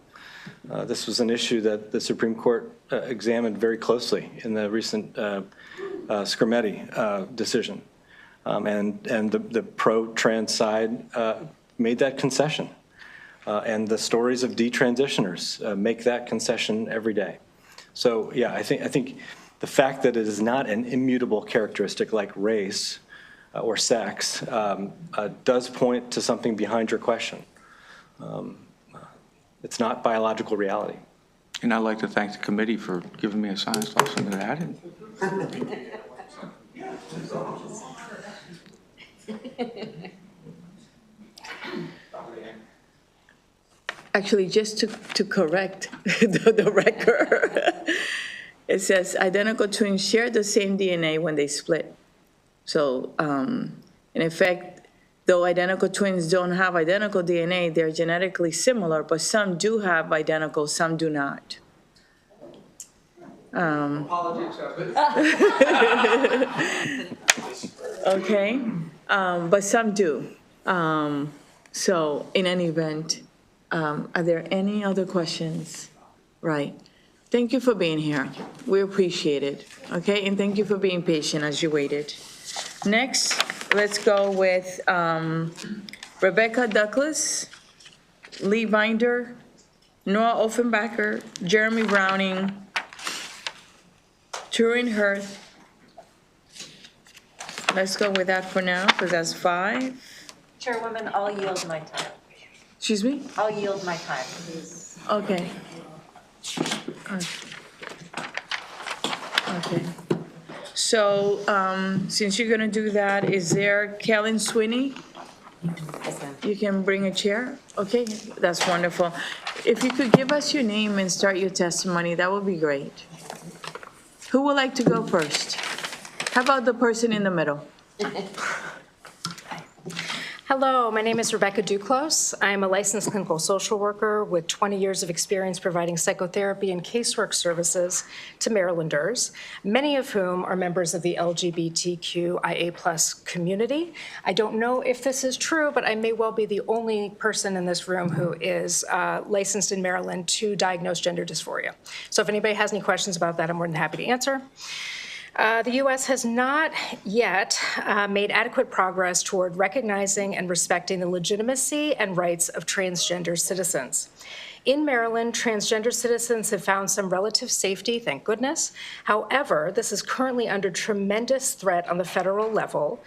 This was an issue that the Supreme Court examined very closely in the recent Scarametti decision. And the pro-trans side made that concession. And the stories of detransitioners make that concession every day. So, yeah, I think the fact that it is not an immutable characteristic like race or sex does point to something behind your question. It's not biological reality. And I'd like to thank the committee for giving me a science lesson that I didn't. Actually, just to correct the record, it says identical twins share the same DNA when they split. So in effect, though identical twins don't have identical DNA, they're genetically similar, but some do have identical, some do not. Okay, but some do. So in any event, are there any other questions? Right. Thank you for being here. We appreciate it. Okay, and thank you for being patient as you waited. Next, let's go with Rebecca Douglas, Lee Binder, Noah Offenbacher, Jeremy Browning, Turin Hirth. Let's go with that for now, because that's 5. Chairwoman, I'll yield my time. Excuse me? I'll yield my time, please. Okay. Okay. So, since you're gonna do that, is there Kellen Sweeney? You can bring a chair? Okay, that's wonderful. If you could give us your name and start your testimony, that would be great. Who would like to go first? How about the person in the middle? Hello, my name is Rebecca Duclos. I am a licensed clinical social worker with 20 years of experience providing psychotherapy and casework services to Marylanders, many of whom are members of the LGBTQIA+ community. I don't know if this is true, but I may well be the only person in this room who is licensed in Maryland to diagnose gender dysphoria. So if anybody has any questions about that, I'm more than happy to answer. The U.S. has not yet made adequate progress toward recognizing and respecting the legitimacy and rights of transgender citizens. In Maryland, transgender citizens have found some relative safety, thank goodness. However, this is currently under tremendous threat on the federal level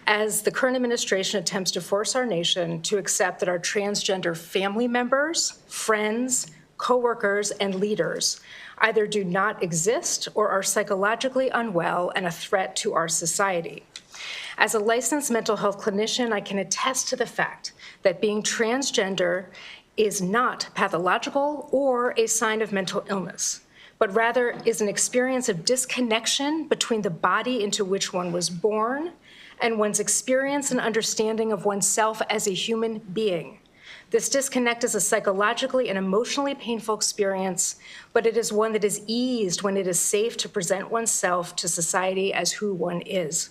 as the current administration attempts to force our nation to accept that our transgender family members, friends, coworkers, and leaders either do not exist or are psychologically unwell and a threat to our society. As a licensed mental health clinician, I can attest to the fact that being transgender is not pathological or a sign of mental illness, but rather is an experience of disconnection between the body into which one was born and one's experience and understanding of oneself as a human being. This disconnect is a psychologically and emotionally painful experience, but it is one that is eased when it is safe to present oneself to society as who one is.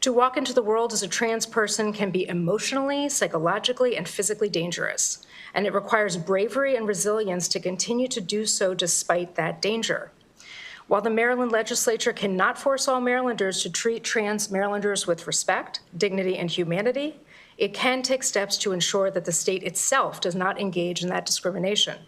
To walk into the world as a trans person can be emotionally, psychologically, and physically dangerous, and it requires bravery and resilience to continue to do so despite that danger. While the Maryland legislature cannot force all Marylanders to treat trans Marylanders with respect, dignity, and humanity, it can take steps to ensure that the state itself does not engage in that discrimination.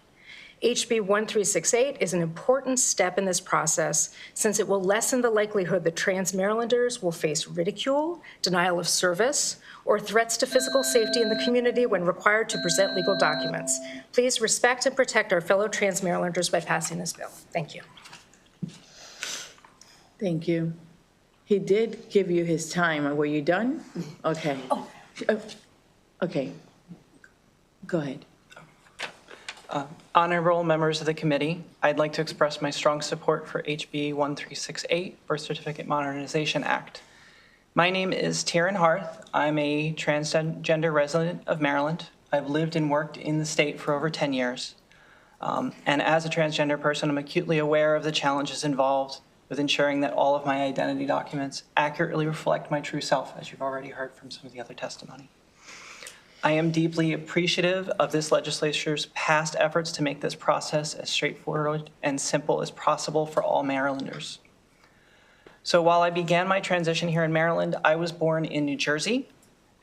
HB 1368 is an important step in this process since it will lessen the likelihood that trans Marylanders will face ridicule, denial of service, or threats to physical safety in the community when required to present legal documents. Please respect and protect our fellow trans Marylanders by passing this bill. Thank you. Thank you. He did give you his time. Were you done? Okay. Okay. Go ahead. Honorable members of the committee, I'd like to express my strong support for HB 1368, Birth Certificate Modernization Act. My name is Taryn Harth. I'm a transgender resident of Maryland. I've lived and worked in the state for over 10 years. And as a transgender person, I'm acutely aware of the challenges involved with ensuring that all of my identity documents accurately reflect my true self, as you've already heard from some of the other testimony. I am deeply appreciative of this legislature's past efforts to make this process as straightforward and simple as possible for all Marylanders. So while I began my transition here in Maryland, I was born in New Jersey,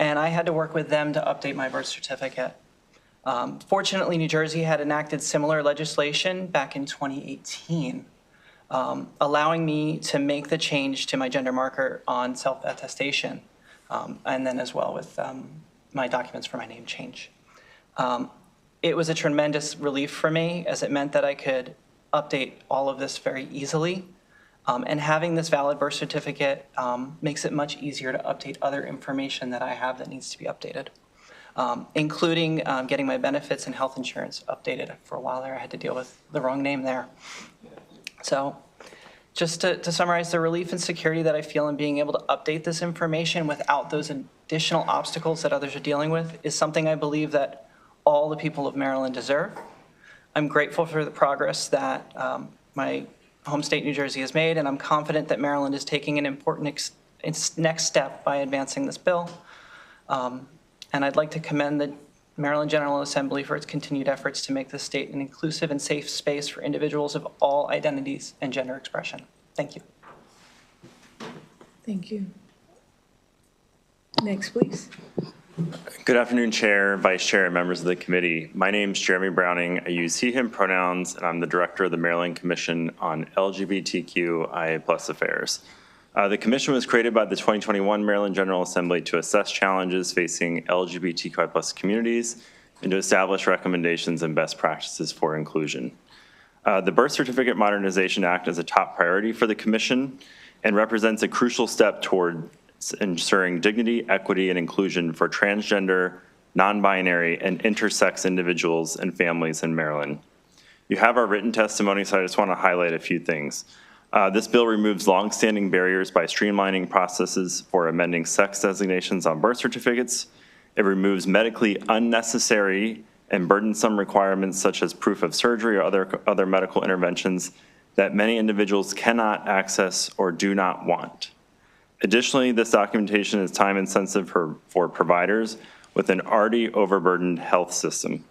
and I had to work with them to update my birth certificate. Fortunately, New Jersey had enacted similar legislation back in 2018. Allowing me to make the change to my gender marker on self-attestation, and then as well with my documents for my name change. It was a tremendous relief for me as it meant that I could update all of this very easily. And having this valid birth certificate makes it much easier to update other information that I have that needs to be updated, including getting my benefits and health insurance updated. For a while there, I had to deal with the wrong name there. So just to summarize, the relief and security that I feel in being able to update this information without those additional obstacles that others are dealing with is something I believe that all the people of Maryland deserve. I'm grateful for the progress that my home state, New Jersey, has made, and I'm confident that Maryland is taking an important next step by advancing this bill. And I'd like to commend the Maryland General Assembly for its continued efforts to make the state an inclusive and safe space for individuals of all identities and gender expression. Thank you. Thank you. Next, please. Good afternoon, Chair, Vice Chair, and members of the committee. My name is Jeremy Browning. I use he, him pronouns, and I'm the director of the Maryland Commission on LGBTQIA+ affairs. The commission was created by the 2021 Maryland General Assembly to assess challenges facing LGBTQI+ communities and to establish recommendations and best practices for inclusion. The Birth Certificate Modernization Act is a top priority for the commission and represents a crucial step toward ensuring dignity, equity, and inclusion for transgender, non-binary, and intersex individuals and families in Maryland. You have our written testimony, so I just want to highlight a few things. This bill removes longstanding barriers by streamlining processes for amending sex designations on birth certificates. It removes medically unnecessary and burdensome requirements such as proof of surgery or other medical interventions that many individuals cannot access or do not want. Additionally, this documentation is time intensive for providers with an already overburdened health system.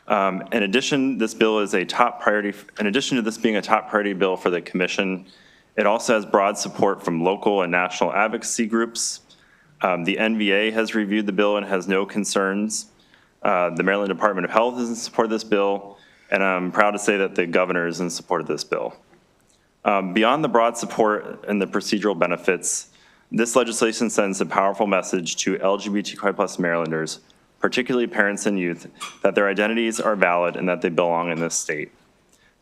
In addition, this bill is a top priority. In addition to this being a top priority bill for the Commission, it also has broad support from local and national advocacy groups. The NVA has reviewed the bill and has no concerns. The Maryland Department of Health is in support of this bill, and I'm proud to say that the governor is in support of this bill. Beyond the broad support and the procedural benefits, this legislation sends a powerful message to LGBTQI+ Marylanders, particularly parents and youth, that their identities are valid and that they belong in this state.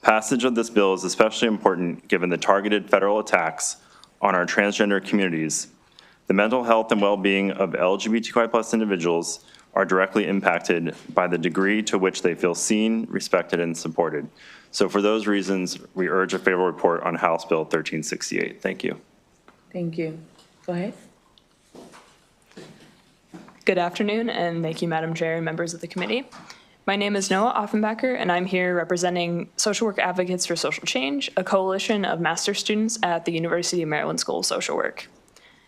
Passage of this bill is especially important given the targeted federal attacks on our transgender communities. The mental health and well-being of LGBTQI+ individuals are directly impacted by the degree to which they feel seen, respected, and supported. So for those reasons, we urge a favorable report on House Bill 1368. Thank you. Thank you. Go ahead. Good afternoon, and thank you, Madam Chair and members of the committee. My name is Noah Offenbacher, and I'm here representing Social Work Advocates for Social Change, a coalition of master's students at the University of Maryland School of Social Work.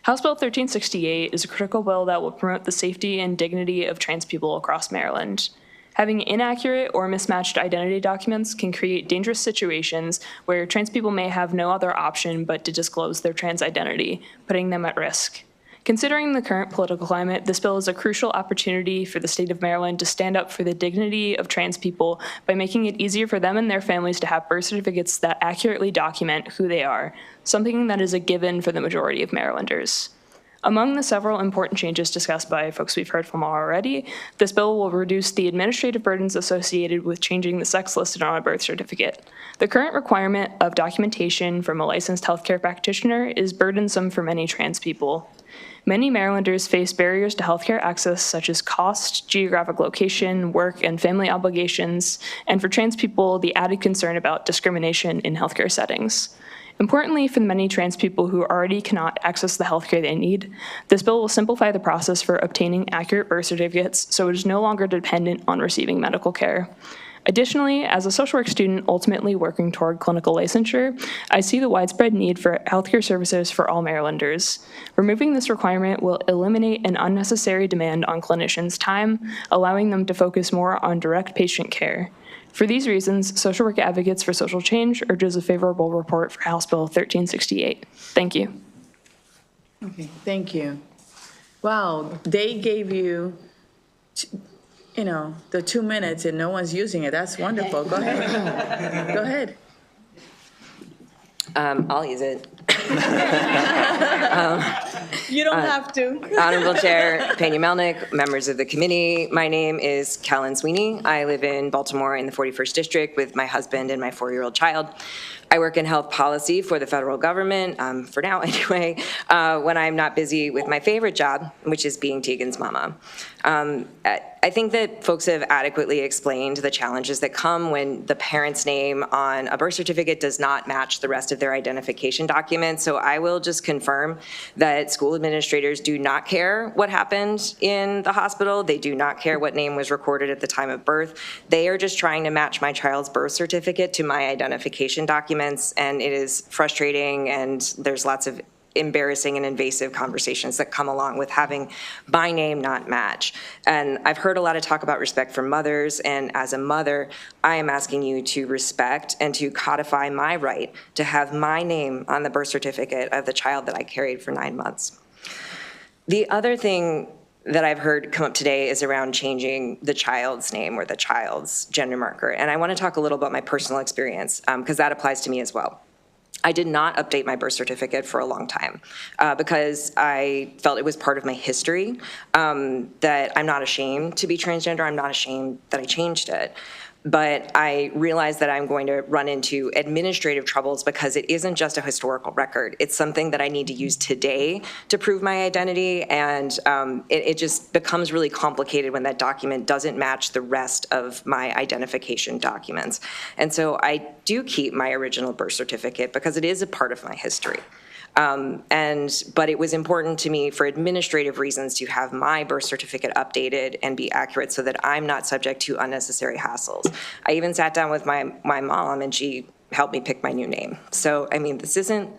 House Bill 1368 is a critical bill that will promote the safety and dignity of trans people across Maryland. Having inaccurate or mismatched identity documents can create dangerous situations where trans people may have no other option but to disclose their trans identity, putting them at risk. Considering the current political climate, this bill is a crucial opportunity for the state of Maryland to stand up for the dignity of trans people by making it easier for them and their families to have birth certificates that accurately document who they are, something that is a given for the majority of Marylanders. Among the several important changes discussed by folks we've heard from already, this bill will reduce the administrative burdens associated with changing the sex listed on a birth certificate. The current requirement of documentation from a licensed healthcare practitioner is burdensome for many trans people. Many Marylanders face barriers to healthcare access such as cost, geographic location, work, and family obligations, and for trans people, the added concern about discrimination in healthcare settings. Importantly, for the many trans people who already cannot access the healthcare they need, this bill will simplify the process for obtaining accurate birth certificates so it is no longer dependent on receiving medical care. Additionally, as a social work student ultimately working toward clinical licensure, I see the widespread need for healthcare services for all Marylanders. Removing this requirement will eliminate an unnecessary demand on clinicians' time, allowing them to focus more on direct patient care. For these reasons, Social Work Advocates for Social Change urges a favorable report for House Bill 1368. Thank you. Okay, thank you. Wow, they gave you, the 2 minutes and no one's using it. That's wonderful. Go ahead. Go ahead. I'll use it. You don't have to. Honorable Chair Pena Melnick, members of the committee, my name is Kellen Sweeney. I live in Baltimore in the 41st District with my husband and my 4-year-old child. I work in health policy for the federal government, for now anyway, when I'm not busy with my favorite job, which is being Tegan's mama. I think that folks have adequately explained the challenges that come when the parent's name on a birth certificate does not match the rest of their identification documents. So I will just confirm that school administrators do not care what happened in the hospital. They do not care what name was recorded at the time of birth. They are just trying to match my child's birth certificate to my identification documents, and it is frustrating, and there's lots of embarrassing and invasive conversations that come along with having my name not match. And I've heard a lot of talk about respect for mothers, and as a mother, I am asking you to respect and to codify my right to have my name on the birth certificate of the child that I carried for 9 months. The other thing that I've heard come up today is around changing the child's name or the child's gender marker. And I want to talk a little about my personal experience, because that applies to me as well. I did not update my birth certificate for a long time because I felt it was part of my history, that I'm not ashamed to be transgender. I'm not ashamed that I changed it. But I realize that I'm going to run into administrative troubles because it isn't just a historical record. It's something that I need to use today to prove my identity, and it just becomes really complicated when that document doesn't match the rest of my identification documents. And so I do keep my original birth certificate because it is a part of my history. But it was important to me for administrative reasons to have my birth certificate updated and be accurate so that I'm not subject to unnecessary hassles. I even sat down with my mom and she helped me pick my new name. So, I mean, this isn't,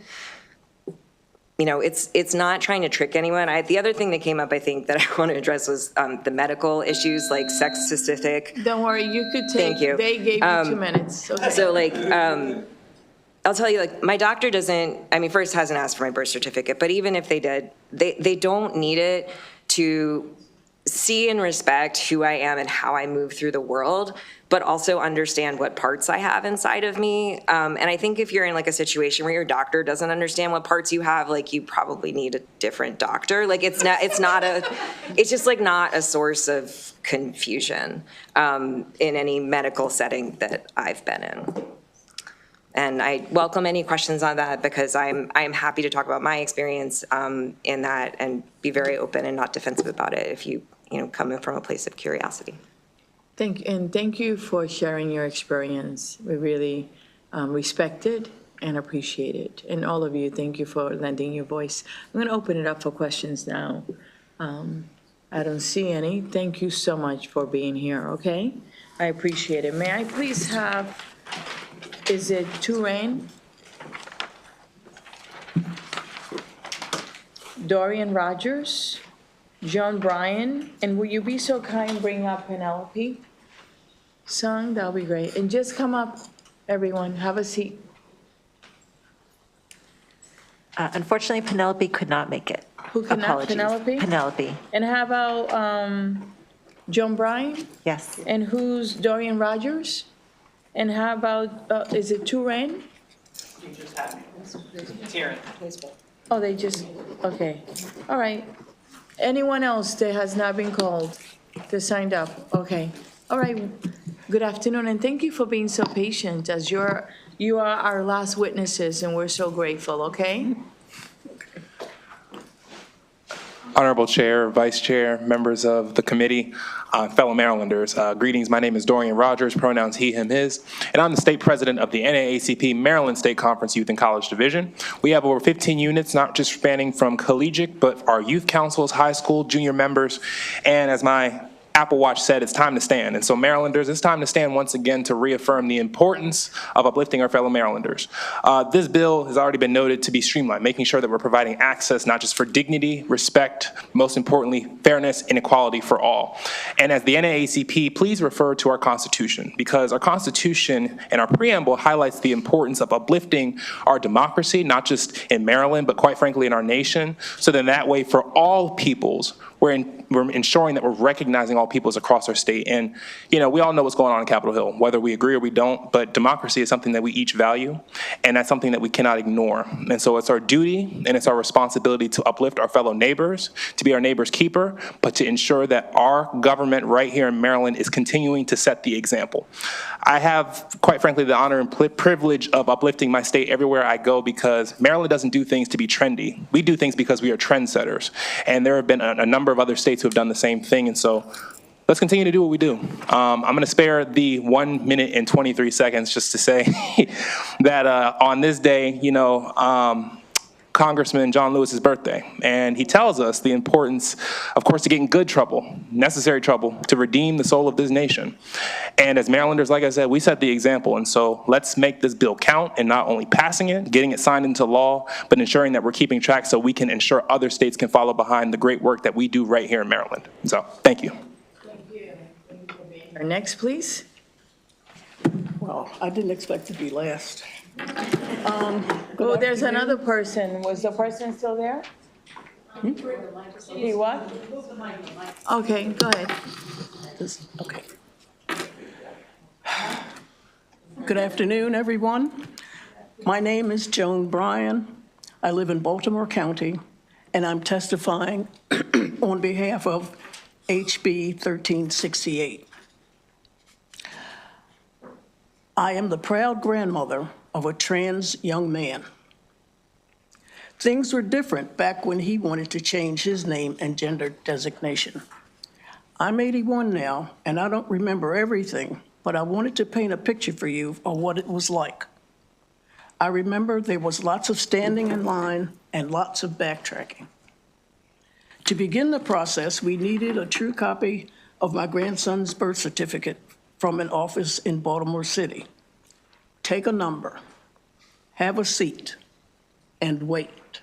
it's not trying to trick anyone. The other thing that came up, I think, that I want to address was the medical issues, like sex-specific. Don't worry, you could take, Thank you. they gave you 2 minutes. Okay. So I'll tell you, my doctor first hasn't asked for my birth certificate, but even if they did, they don't need it to see and respect who I am and how I move through the world, but also understand what parts I have inside of me. And I think if you're in a situation where your doctor doesn't understand what parts you have, you probably need a different doctor. It's just not a source of confusion in any medical setting that I've been in. And I welcome any questions on that because I'm happy to talk about my experience in that and be very open and not defensive about it if you come in from a place of curiosity. Thank you for sharing your experience. We really respect it and appreciate it. And all of you, thank you for lending your voice. I'm going to open it up for questions now. I don't see any. Thank you so much for being here, okay? I appreciate it. May I please have, is it Turain? Dorian Rogers? John Bryan? And will you be so kind, bring up Penelope Sung? That'll be great. And just come up, everyone, have a seat. Unfortunately, Penelope could not make it. Who cannot? Apologies. Penelope? Penelope. And how about John Bryan? Yes. And who's Dorian Rogers? And how about, is it Turain? You just had me. Taryn. Oh, they just, okay. All right. Anyone else that has not been called, that signed up? Okay. All right. Good afternoon, and thank you for being so patient, as you are our last witnesses, and we're so grateful, okay? Honorable Chair, Vice Chair, members of the committee, fellow Marylanders, greetings. My name is Dorian Rogers, pronouns he, him, his, and I'm the state president of the NAACP Maryland State Conference Youth and College Division. We have over 15 units, not just spanning from collegiate, but our youth councils, high school, junior members, and as my Apple Watch said, it's time to stand. And so Marylanders, it's time to stand once again to reaffirm the importance of uplifting our fellow Marylanders. This bill has already been noted to be streamlined, making sure that we're providing access not just for dignity, respect, most importantly, fairness and equality for all. And as the NAACP, please refer to our Constitution, because our Constitution and our preamble highlights the importance of uplifting our democracy, not just in Maryland, but quite frankly in our nation, so then that way for all peoples, we're ensuring that we're recognizing all peoples across our state. And, we all know what's going on in Capitol Hill, whether we agree or we don't, but democracy is something that we each value, and that's something that we cannot ignore. And so it's our duty and it's our responsibility to uplift our fellow neighbors, to be our neighbor's keeper, but to ensure that our government right here in Maryland is continuing to set the example. I have, quite frankly, the honor and privilege of uplifting my state everywhere I go, because Maryland doesn't do things to be trendy. We do things because we are trendsetters. And there have been a number of other states who have done the same thing. And so let's continue to do what we do. I'm going to spare the 1 minute and 23 seconds just to say that on this day, Congressman John Lewis's birthday, and he tells us the importance, of course, to get in good trouble, necessary trouble, to redeem the soul of this nation. And as Marylanders, like I said, we set the example, and so let's make this bill count, and not only passing it, getting it signed into law, but ensuring that we're keeping track so we can ensure other states can follow behind the great work that we do right here in Maryland. So, thank you. Thank you. Next, please. Well, I didn't expect to be last. Oh, there's another person. Was the person still there? He what? Okay, go ahead. Okay. Good afternoon, everyone. My name is Joan Bryan. I live in Baltimore County, and I'm testifying on behalf of HB 1368. I am the proud grandmother of a trans young man. Things were different back when he wanted to change his name and gender designation. I'm 81 now, and I don't remember everything, but I wanted to paint a picture for you of what it was like. I remember there was lots of standing in line and lots of backtracking. To begin the process, we needed a true copy of my grandson's birth certificate from an office in Baltimore City. Take a number, have a seat, and wait.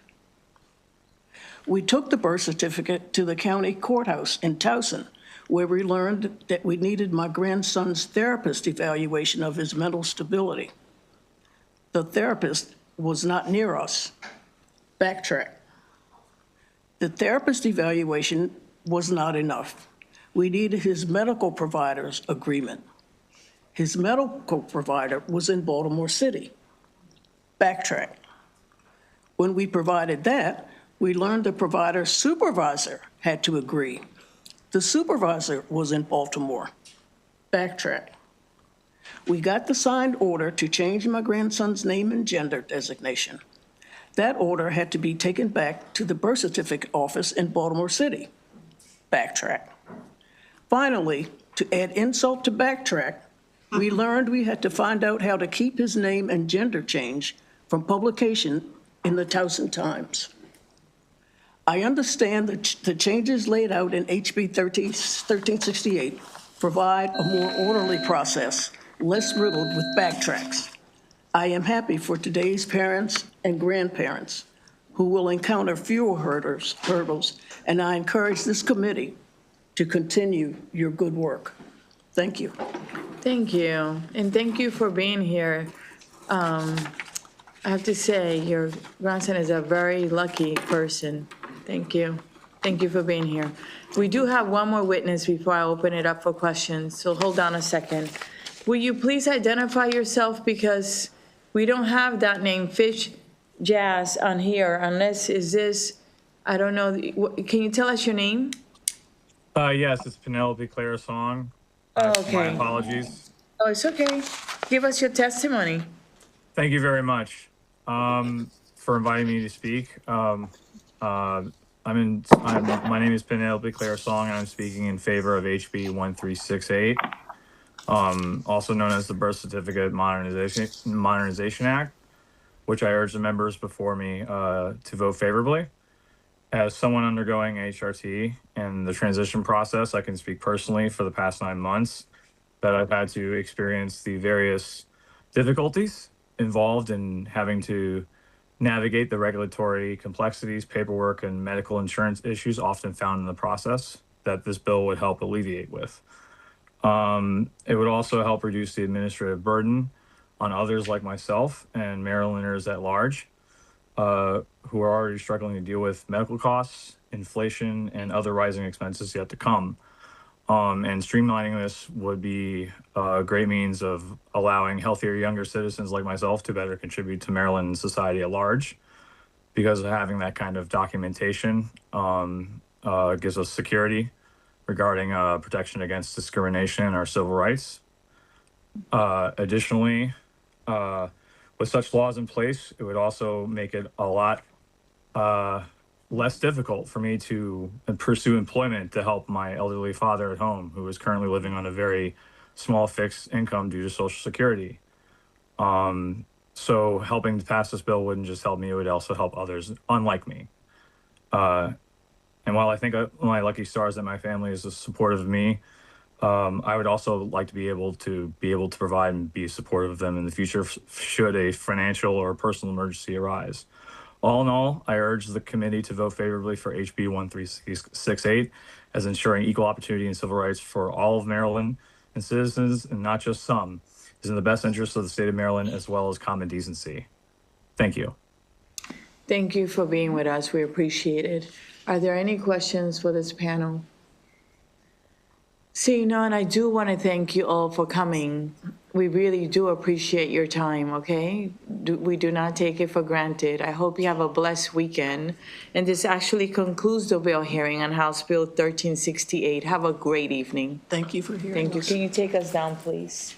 We took the birth certificate to the county courthouse in Towson, where we learned that we needed my grandson's therapist evaluation of his mental stability. The therapist was not near us. Backtrack. The therapist evaluation was not enough. We needed his medical provider's agreement. His medical provider was in Baltimore City. Backtrack. When we provided that, we learned the provider's supervisor had to agree. The supervisor was in Baltimore. Backtrack. We got the signed order to change my grandson's name and gender designation. That order had to be taken back to the birth certificate office in Baltimore City. Backtrack. Finally, to add insult to backtrack, we learned we had to find out how to keep his name and gender change from publication in the Towson Times. I understand that the changes laid out in HB 1368 provide a more orderly process, less riddled with backtracks. I am happy for today's parents and grandparents who will encounter fewer hurdles, and I encourage this committee to continue your good work. Thank you. Thank you, and thank you for being here. I have to say, your grandson is a very lucky person. Thank you. Thank you for being here. We do have one more witness before I open it up for questions, so hold on a second. Will you please identify yourself, because we don't have that name, Fish Jazz, on here, unless is this, I don't know, can you tell us your name? Yes, it's Penelope Claire Song. Oh, okay. My apologies. Oh, it's okay. Give us your testimony. Thank you very much for inviting me to speak. My name is Penelope Claire Song, and I'm speaking in favor of HB 1368, also known as the Birth Certificate Modernization Act, which I urge the members before me to vote favorably. As someone undergoing HRT and the transition process, I can speak personally for the past 9 months that I've had to experience the various difficulties involved in having to navigate the regulatory complexities, paperwork, and medical insurance issues often found in the process that this bill would help alleviate with. It would also help reduce the administrative burden on others like myself and Marylanders at large, who are already struggling to deal with medical costs, inflation, and other rising expenses yet to come. And streamlining this would be a great means of allowing healthier younger citizens like myself to better contribute to Maryland and society at large, because of having that kind of documentation gives us security regarding protection against discrimination and our civil rights. Additionally, with such laws in place, it would also make it a lot less difficult for me to pursue employment to help my elderly father at home, who is currently living on a very small fixed income due to Social Security. So helping to pass this bill wouldn't just help me, it would also help others unlike me. And while I think my lucky stars that my family is supportive of me, I would also like to be able to provide and be supportive of them in the future should a financial or personal emergency arise. All in all, I urge the committee to vote favorably for HB 1368 as ensuring equal opportunity and civil rights for all of Maryland and citizens, and not just some, is in the best interest of the state of Maryland as well as common decency. Thank you. Thank you for being with us. We appreciate it. Are there any questions for this panel? Seeing none, I do want to thank you all for coming. We really do appreciate your time, okay? We do not take it for granted. I hope you have a blessed weekend. And this actually concludes the bill hearing on House Bill 1368. Have a great evening. Thank you for hearing us. Thank you. Can you take us down, please?